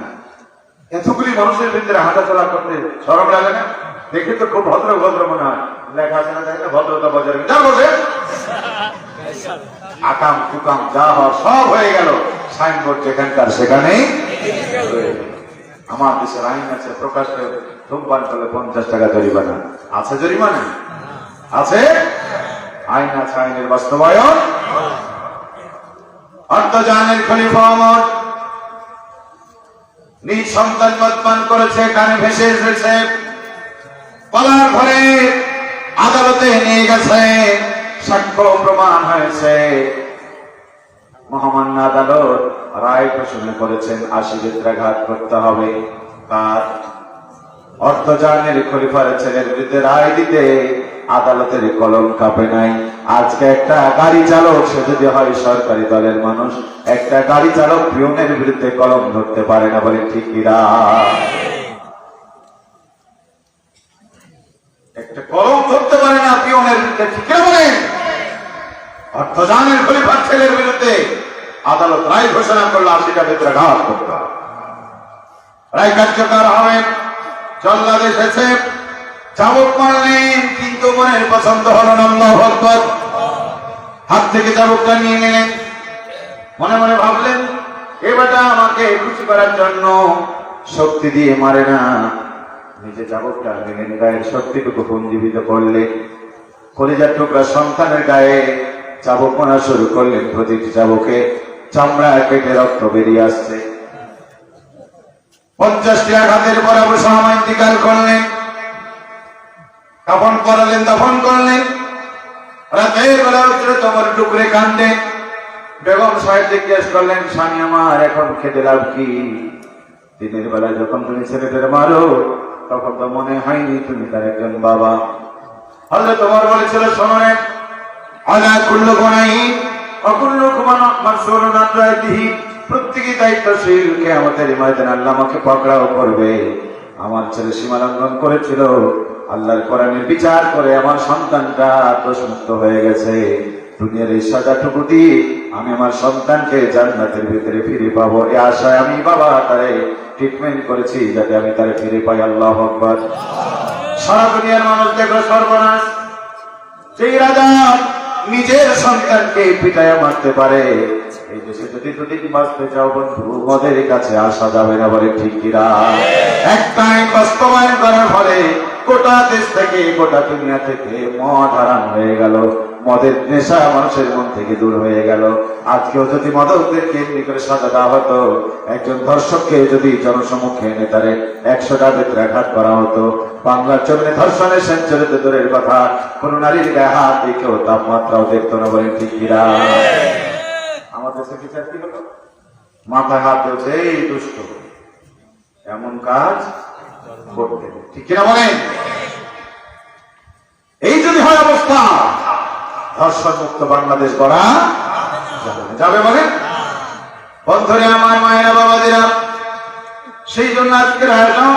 S1: এতগুলি মানুষের ভিতরে হাঁটাচলা করতে শরম লাগে না? দেখে তো খুব ভদ্র ভদ্র মনে হয়, লেখা আছে না দেখে ভদ্রতা বজায় রাখবে। যা বসে আকাম কুকাম যা হওয়ার সব হয়ে গেল, সাইনবোর্ড যেখানকার সেখানেই। আমার দেশের আইন আছে, প্রকাশ্যে ধূমপান করলে 50 টাকা জরিমানা আছে। জরিমানা আছে, আইন আছে, আইনের বাস্তবায়ন। অর্ধজাহানের খলিফা ওমর নিজ সন্তান মদপান করেছে, কানে ভেসে এসেছে, পালার ঘরে আদালতে নিয়ে গেছে, সাক্ষ্য প্রমাণ হয়েছে। মহামান্য আদালত রায় ঘোষণা করেছেন 80 বেত্রাঘাত করতে হবে। তার অর্ধজাহানের খলিফার ছেলের বিরুদ্ধে রায় দিতে আদালতের কলম কাঁপে নাই। আজকে একটা গাড়ি চালক, সে যদি হয় সরকারি দলের মানুষ, একটা গাড়ি চালক পিয়নের বিরুদ্ধে কলম ধরতে পারে না, বলে ঠিক কিনা? একটা কলম ধরতে পারে না পিয়নের বিরুদ্ধে, ঠিক কিনা বলেন? অর্ধজাহানের খলিফার ছেলের বিরুদ্ধে আদালত রায় ঘোষণা করলো 80টা বেত্রাঘাত করতে হবে। রায় কার্যকর হবে। জল্লাদ এসেছে, চাবুক মারলেন, কিন্তু মনের পছন্দ হলো না। আল্লাহু আকবার। হাত থেকে চাবুকটা নিয়ে নিলেন, মনে মনে ভাবলেন এবারটা আমাকে খুশি করার জন্য শক্তি দিয়ে মারে না। নিজে চাবুকটা নিলেন, গায়ের শক্তিটুকু পুঞ্জীবিত করলেন, কলিজার টুকরা সন্তানের গায়ে চাবুক মারা শুরু করলেন। প্রতিটি চাবুকে চামড়া কেটে রক্ত বেরিয়ে আসছে। 50টি আঘাতের পর আবু সাহামা ইন্তিকাল করলেন। কাফন পরালেন, দাফন করলেন। রাতের বেলা উঠে তোমার টুকরে কান্দে। বেগম সাহেব জিজ্ঞেস করলেন, স্বামী আমার এখন খেতে লাভ কি? দিনের বেলা যখন তুমি ছেলেদের মারো তখন তো মনে হয়নি তুমি তার একজন বাবা। হযরত ওমর বলেছিল, শোনো রে, আলা কুল্লু গুনাইন ওয়া কুল্লুকুম মাসউলুন আন রাইতিহি, প্রত্যেকই দায়িত্বশীল। কিয়ামতের ময়দানে আল্লাহ আমাকে পাকড়াও করবে। আমার ছেলে সীমা লঙ্ঘন করেছিল, আল্লাহর কোরআনের বিচার করে আমার সন্তানটা দোষমুক্ত হয়ে গেছে। দুনিয়ার এই সাজাটুকু দিয়ে আমি আমার সন্তানকে জান্নাতের ভিতরে ফিরে পাবো, এই আশায় আমি বাবা তারে ট্রিটমেন্ট করেছি যাতে আমি তারে ফিরে পাই। আল্লাহু আকবার। সারা দুনিয়ার মানুষ দেখলো সর্বনাশ। সেই রাজা নিজের সন্তানকে পিটাইয়া মারতে পারে। এই দেশে যদি দুদিন বাঁচতে চাও বন্ধু, মদের কাছে আসা যাবে না, বলে ঠিক কিনা? একটা আইন বাস্তবায়ন করার ফলে গোটা দেশ থেকে, গোটা দুনিয়া থেকে মদ হারাম হয়ে গেল। মদের নেশা মানুষের মন থেকে দূর হয়ে গেল। আজকেও যদি মদকদের কেন্দ্রী করে সাজা দেওয়া হতো, একজন ধর্ষককে যদি জনসম্মুখে এনে তারে 100টা বেত্রাঘাত করা হতো, বাংলার জমিনে ধর্ষণের সেঞ্চুরিতে দূরের কথা, কোন নারীর গায়ে হাত দিকেও তাপমাত্রাও দেখতো না, বলেন ঠিক কিনা? আমাদের দেশে বিচার কি হলো? মাথায় হাত দিয়েছে, এই দুষ্ট এমন কাজ করতে, ঠিক কিনা বলেন? এই যদি হয় অবস্থা, ধর্ষণ মুক্ত বাংলাদেশ গড়া যাবে বলেন? বন্ধুরে আমার, মায়েরা, বাবাজিরা, সেই জন্য আজকের আয়োজন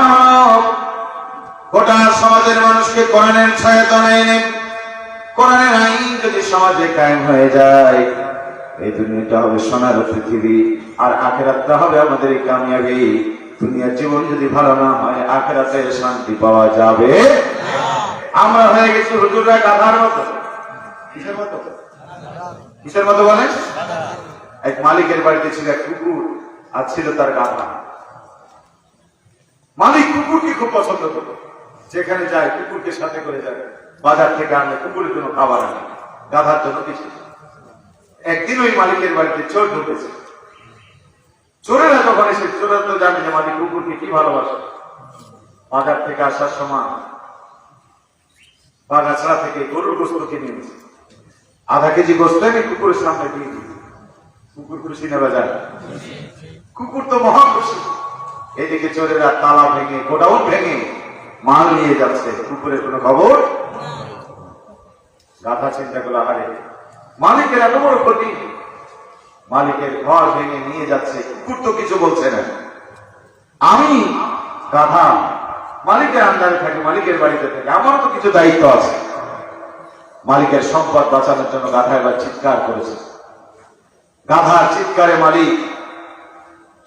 S1: গোটা সমাজের মানুষকে কোরআনের ছায়াতলে এনে, কোরআনের আইন যদি সমাজে কায়েম হয়ে যায়, এই দুনিয়াটা হবে সোনার পৃথিবী, আর আখিরাতটা হবে আমাদের কামিয়াবি। দুনিয়ার জীবন যদি ভালো না হয়, আখিরাতে শান্তি পাওয়া যাবে। আমরা হয়ে গেছি হুজুররা গাধার মতো। কিসের মতো? কিসের মতো বলেন? এক মালিকের বাড়িতে ছিল এক কুকুর, আর ছিল তার গাধা। মালিক কুকুরকে খুব পছন্দ করত, যেখানে যায় কুকুরকে সাথে করে যায়। বাজার থেকে আনলে কুকুরের জন্য খাবার আনে, গাধার জন্য কিছু। একদিন ওই মালিকের বাড়িতে চোর ঢুকেছে। চোরেরা যখন এসে, চোরেরা তো জানে যে মালিক কুকুরকে কি ভালোবাসে। বাজার থেকে আসার সময় বাগাছড়া থেকে গরুর গোস্ত কিনে এনেছে। আধা কেজি গোস্ত আমি কুকুরের সামনে দিয়ে দিই। কুকুর খুশি নেওয়া যায়? কুকুর তো মহা খুশি। এদিকে চোরেরা তালা ভেঙে, গোডাউন ভেঙে মাল নিয়ে যাচ্ছে, কুকুরের কোনো খবর। গাধা চিন্তা করলো, আরে মালিকের এত বড় ক্ষতি, মালিকের ঘর ভেঙে নিয়ে যাচ্ছে, কুকুর তো কিছু বলছে না। আমি গাধা মালিকের আন্ডারে থাকি, মালিকের বাড়িতে থাকি, আমার তো কিছু দায়িত্ব আছে। মালিকের সম্পদ বাঁচানোর জন্য গাধা এবার চিৎকার করেছে। গাধার চিৎকারে মালিক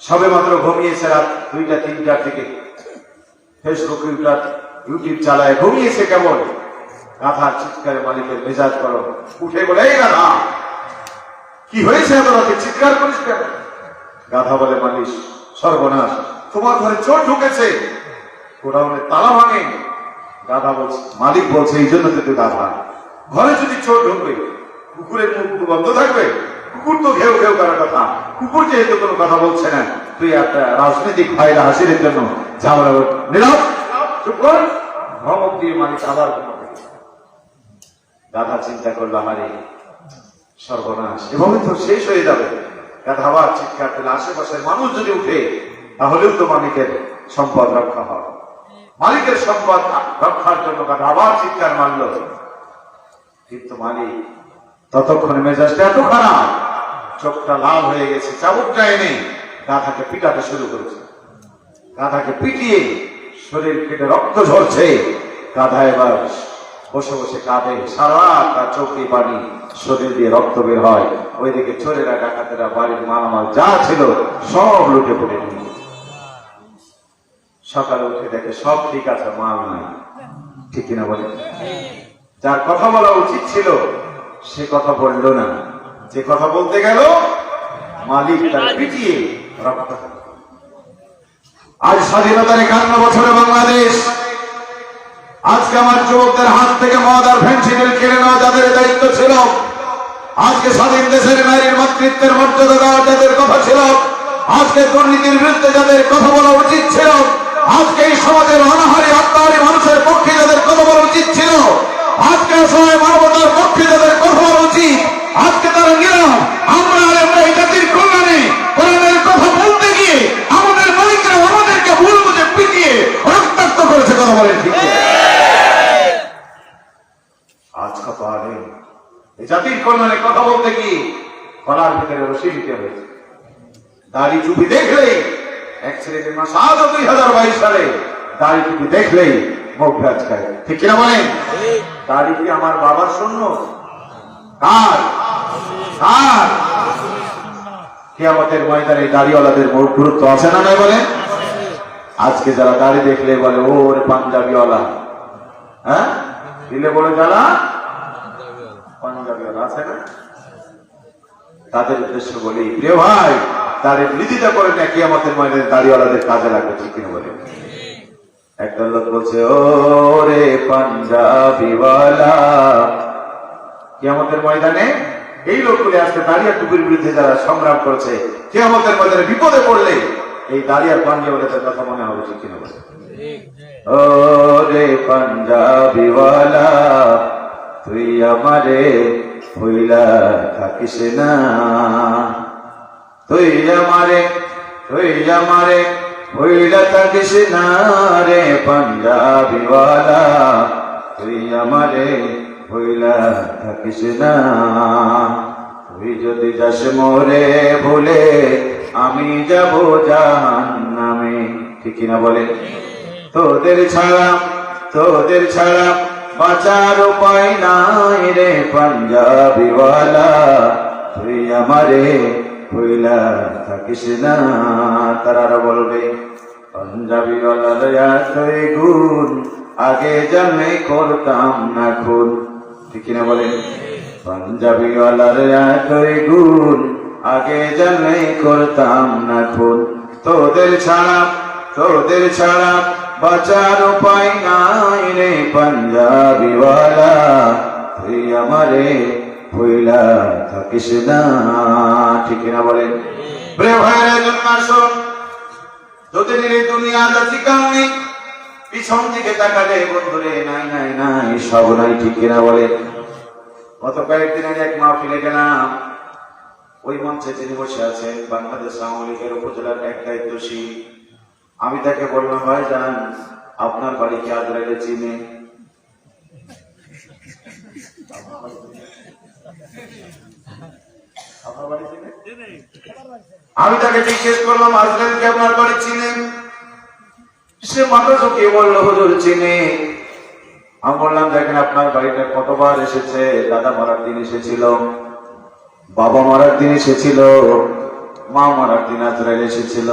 S1: সবে মাত্র ঘুমিয়েছে, রাত 2টা-3টার দিকে ফেসবুক ইউটিউব চালায় ঘুমিয়েছে কেমন। গাধার চিৎকারে মালিকের মেজাজ গরম, উঠে বলে, এই গাধা কি হয়েছে এত রাতে চিৎকার করিস কেন? গাধা বলে, মালিক সর্বনাশ, তোমার ঘরে চোর ঢুকেছে, গোডাউনে তালা ভাঙে। গাধা বলছে, মালিক বলছে এই জন্য তো গাধা, ঘরে যদি চোর ঢুকবে কুকুরের মুখ বন্ধ থাকবে? কুকুর তো ঘেউ ঘেউ করার কথা, কুকুর যেহেতু কোনো কথা বলছে না, তুই একটা রাজনৈতিক ফায়দা হাসিলের জন্য ঝামেলা নিলাম, চুপ কর। ধমক দিয়ে মালিক আবার গাধা চিন্তা করলো, হারে সর্বনাশ, এভাবে তো শেষ হয়ে যাবে। গাধা আবার চিৎকার করলে, আশেপাশের মানুষ যদি উঠে তাহলেও তো মালিকের সম্পদ রক্ষা হয়। মালিকের সম্পদ রক্ষার জন্য গাধা আবার চিৎকার মারল, কিন্তু মালিক ততক্ষণে মেজাজটা এত খারাপ, চোখটা লাল হয়ে গেছে, চাবুকটা এনে গাধাকে পিটাতে শুরু করেছে। গাধাকে পিটিয়ে শরীর কেটে রক্ত ঝরছে। গাধা এবার বসে বসে কাঁদে, সারা তার চোখে পানি, শরীর দিয়ে রক্ত বের হয়। ওইদিকে চোরেরা, ডাকাতেরা বাড়ির মালামাল যা ছিল সব লুটে পুটে নিয়ে সকালে উঠে দেখে সব ঠিক আছে, মাল নাই। ঠিক কিনা বলে? যার কথা বলা উচিত ছিল সে কথা বলল না, যে কথা বলতে গেল মালিক তার পিটিয়ে রক্ত। আজ স্বাধীনতার 51 বছরে বাংলাদেশ, আজকে আমার যুবকদের হাত থেকে মদ আর ফেন্সিডিল কেড়ে নেওয়া যাদের দায়িত্ব ছিল, আজকে স্বাধীন দেশের নারীর মাতৃত্বের মর্যাদা দেওয়া যাদের কথা ছিল, আজকে দুর্নীতির বিরুদ্ধে যাদের কথা বলা উচিত ছিল, আজকে এই সমাজের অনাহারী হত্যাহারী মানুষের পক্ষে যাদের কথা বলা উচিত ছিল, আজকে অসহায় মানবতার পক্ষে যাদের কথা বলা উচিত, আজকে তারা নীরব। আমরা এই জাতির কল্যাণে কোরআনের কথা বলতে গিয়ে আমাদের মালিকরা আমাদেরকে ভুল বুঝে পিটিয়ে রক্তাক্ত করেছে। কথা বলেন ঠিক? আজ কত আগে এই জাতির কল্যাণে কথা বলতে গিয়ে গলার ভিতরে রশি দিতে হয়েছে। দাড়ি টুপি দেখলেই এক ছেলেদের মাস আজও 2022 সালে দাড়ি টুপি দেখলেই মুখ ভেজ খায়। ঠিক কিনা বলেন? দাড়ি কি আমার বাবার শূন্য? কার কার? কিয়ামতের ময়দানে দাড়িওয়ালাদের মোট গুরুত্ব আছে না নাই বলেন? আজকে যারা দাড়ি দেখলে বলে ওরে পাঞ্জাবিওয়ালা, হ্যাঁ দিলে বলে যারা পাঞ্জাবিওয়ালা আছে না, তাদের উদ্দেশ্য বলি প্রিয় ভাই, তাদের নীতিটা করে না কিয়ামতের ময়দানে দাড়িওয়ালাদের কাজে লাগবে। ঠিক কিনা বলে? একটা লোক বলছে ওরে পাঞ্জাবিওয়ালা, কিয়ামতের ময়দানে এই লোকগুলি আজকে দাঁড়িয়ে টুপির বিরুদ্ধে যারা সংগ্রাম করেছে, কিয়ামতের ময়দানে বিপদে পড়লে এই দাঁড়িয়ার পাঞ্জাবিওয়ালাদের কথা মনে হবে। ঠিক কিনা বলে? ওরে পাঞ্জাবিওয়ালা তুই আমারে ভুইলা থাকিস না, তুই আমারে ভুইলা থাকিস না রে পাঞ্জাবিওয়ালা, তুই আমারে ভুইলা থাকিস না। তুই যদি যাস মোরে ভুলে আমি যাব জাহান্নামে। ঠিক কিনা বলে? তোদের ছাড়া বাঁচার উপায় নাই রে পাঞ্জাবিওয়ালা, তুই আমারে ভুইলা থাকিস না। তারা বলবে পাঞ্জাবিওয়ালার এতই গুণ আগে জানলে করতাম না খুন। ঠিক কিনা বলেন? পাঞ্জাবিওয়ালার এতই গুণ আগে জানলে করতাম না খুন। তোদের ছাড়া বাঁচার উপায় নাই রে পাঞ্জাবিওয়ালা, তুই আমারে ভুইলা থাকিস না। ঠিক কিনা বলেন? প্রিয় ভাইরা জন্মাসন, তোদের এই দুনিয়া জাতি কারণে পিছন দিকে তাকালে বন্ধুরে নাই নাই নাই সব নাই। ঠিক কিনা বলেন? গত কয়েকদিন আগে এক মাহফিলে গেলাম, ওই মঞ্চে যিনি বসে আছেন বাংলাদেশ আওয়ামী লীগের উপজেলার এক দায়িত্বশীল। আমি তাকে বললাম ভাই জান আপনার বাড়ি কি আজরাইলে চিনে? আমি তাকে জিজ্ঞেস করলাম আজরাইলকে আপনার বাড়ি চিনে? সে মাথা ঝুঁকিয়ে বললো হুজুর চিনে। আমি বললাম দেখেন আপনার বাড়িটা কতবার এসেছে, দাদা মারার দিন এসেছিল, বাবা মারার দিন এসেছিল, মা মারার দিন আজরাইল এসেছিল,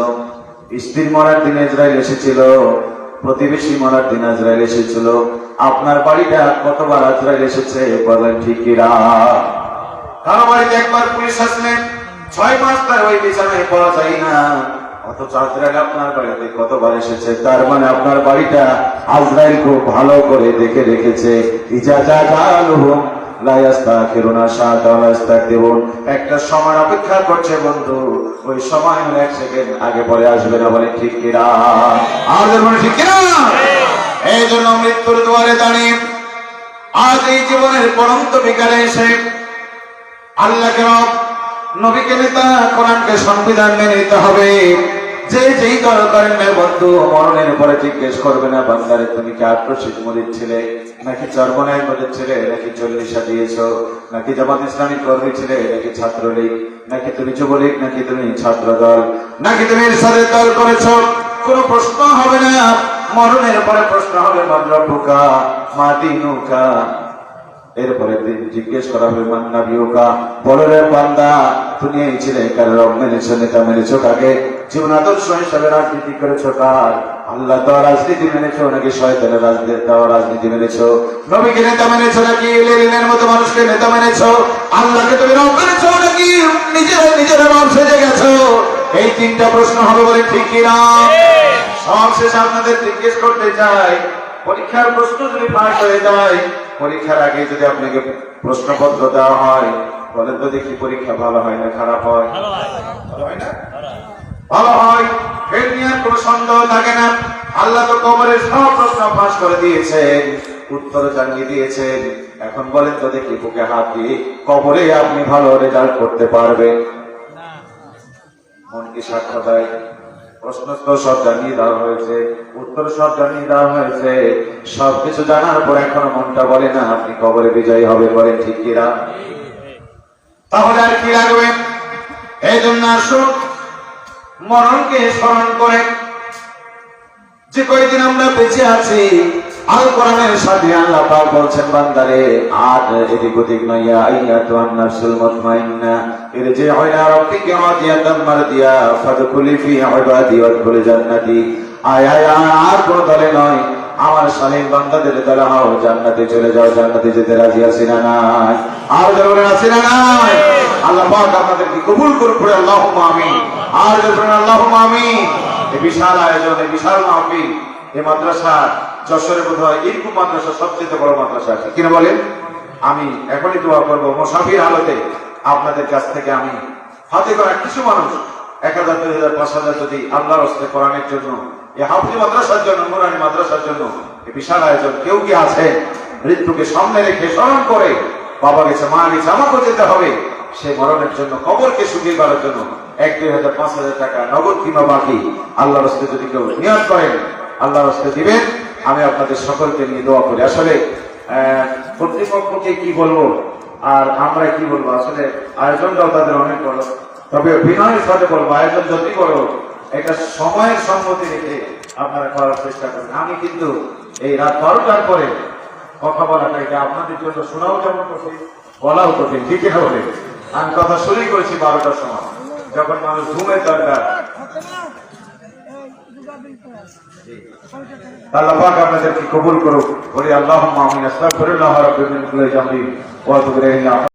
S1: স্ত্রী মারার দিন আজরাইল এসেছিল, প্রতিবেশী মারার দিন আজরাইল এসেছিল। আপনার বাড়িটা কতবার আজরাইল এসেছে বলেন ঠিক কিনা? কারো বাড়িতে একবার পুলিশ আসলেন 6 মাস তার ওই বিছানায় পাওয়া যায় না, অথচ আজরাইল আপনার বাড়িতে কতবার এসেছে। তার মানে আপনার বাড়িটা আজরাইল খুব ভালো করে দেখে রেখেছে। একটা সময় অপেক্ষা করছে বন্ধু, ওই সময় 1 সেকেন্ড আগে পরে আসবে না। বলে ঠিক কিনা? আমাদের মনে ঠিক কিনা? এই জন্য মৃত্যুর দুয়ারে দাঁড়িয়ে আজ এই জীবনের পরন্ত বিকালে এসে আল্লাহকে রব, নবীকে নেতা, কোরআনকে সংবিধান মেনে নিতে হবে। যে যেই দল করেন না বন্ধু, মরণের পরে জিজ্ঞেস করবে না বান্দারে তুমি কি আক্রোশিত মরিদ ছিলে, নাকি চরমনায় মরিদ ছিলে, নাকি 40 দিয়েছ, নাকি জামাত ইসলামী কর্মী ছিলে, নাকি ছাত্রলীগ, নাকি তুমি যুবলীগ, নাকি তুমি ছাত্র দল, নাকি তুমি ইরশাদের দল করেছ। কোন প্রশ্ন হবে না। মরণের পরে প্রশ্ন হবে মাদ্রাবুকা মাদিনুকা। এরপরে জিজ্ঞেস করা হবে মান্নাবিউকা, বলো রে বান্দা তুমি এই ছিলে কার রব মেনেছ, নেতা মেনেছ কাকে, জীবন আদর্শ হিসাবে রাজনীতি করেছ কার, আল্লাহ দেওয়া রাজনীতি মেনেছ নাকি শয়তানের রাজনীতি মেনেছ, নবীকে নেতা মেনেছ নাকি লেনিনের মতো মানুষকে নেতা মেনেছ, আল্লাহকে তুমি রব মেনেছ নাকি নিজেরা রব সেজে গেছো। এই 3টা প্রশ্ন হবে বলে ঠিক কিনা? সবশেষ আপনাদের জিজ্ঞেস করতে চাই, পরীক্ষার প্রশ্ন যদি পাস হয়ে যায়, পরীক্ষার আগে যদি আপনাকে প্রশ্নপত্র দেওয়া হয়, বলেন তো দেখি পরীক্ষা ভালো হয় না খারাপ হয়? ভালো হয় না? ভালো হয়, এর নিয়ে কোনো সন্দেহ থাকে না। আল্লাহ তো কবরের সব প্রশ্ন ফাঁস করে দিয়েছেন, উত্তর জানিয়ে দিয়েছেন। এখন বলেন তো দেখি, বুকে হাত দিয়ে কবরে আপনি ভালো রেজাল্ট করতে পারবেন? মন কি সাক্ষ্য দেয়? প্রশ্ন তো সব জানিয়ে দেওয়া হয়েছে, উত্তর সব জানিয়ে দেওয়া হয়েছে, সবকিছু জানার পর এখনো মনটা বলে না আপনি কবরে বিজয়ী হবে। বলেন ঠিক কিনা? তাহলে আর কি লাগবে? এই জন্য আসুন মরণকে স্মরণ করে, যে কয়দিন আমরা বেঁচে আছি, আল কোরআনের সাথে আল্লাহ পাক বলছেন, বান্দারে আর এদিক ওদিক নইয়া আইয়াতুন নাফসুল মুতমাইন্না ইরজিউ ইলা রাব্বিকা রাদিয়াতাম মারদিয়া ফাদখুলি ফি ইবাদি ওয়াদখুলি জান্নাতি। আয় আয় আর কোন দলে নয়, আমার সালিম বান্দাদের দলে হও, জান্নাতে চলে যাও। জান্নাতে যেতে রাজি আছি না নাই? আর বলেন আছি না নাই? আল্লাহ পাক আপনাদেরকে কবুল করুন, পড়ে আল্লাহুম্মা আমিন। আর বলেন আল্লাহুম্মা আমিন। এই বিশাল আয়োজন, এই বিশাল মাহফিল, এই মাদ্রাসা যশোরে বোধহয় এরকম মাদ্রাসা সবচেয়ে বড় মাদ্রাসা আছে কিনা বলেন? আমি এখনই দোয়া করবো, মুসাফির হালতে আপনাদের কাছ থেকে আমি হাতে করা কিছু মানুষ 1000, 2000, 5000 যদি আল্লাহর রাস্তায় কোরআনের জন্য, এই হাফিজ মাদ্রাসার জন্য, নুরানি মাদ্রাসার জন্য এই বিশাল আয়োজন, কেউ কি আছে মৃত্যুকে সামনে রেখে স্মরণ করে বাবা গেছে, মা গেছে, আমাকেও যেতে হবে, সে মরণের জন্য, কবরকে শুকিয়ে করার জন্য 1, 2000, 5000 টাকা নগদ কিংবা বাকি আল্লাহর রাস্তায় যদি কেউ নিয়ত করেন, আল্লাহর রাস্তায় দিবেন। আমি আপনাদের সকলকে নিয়ে দোয়া করি। আসলে কর্তৃপক্ষকে কি বলবো আর আমরা কি বলবো, আসলে আয়োজনটাও তাদের অনেক বড়, তবে বিনয়ের সাথে বলবো, আয়োজন যতই বড়, একটা সময়ের সম্মতি রেখে আপনারা করার চেষ্টা করেন। আমি কিন্তু এই রাত 12টার পরে কথা বলাটা, এটা আপনাদের জন্য শোনাও যেমন কঠিন, বলাও কঠিন, ঠিক হবে। আমি কথা শুরুই করেছি 12টার সময়, যখন মানুষ ঘুমের দরকার। আল্লাহ পাক আপনাদেরকে কবুল করুক। বলি আল্লাহুম্মা আমিন। আস্তাগফিরুল্লাহ রাব্বি মিন কুল্লি যামবি ওয়া আতুবু ইলাইহি।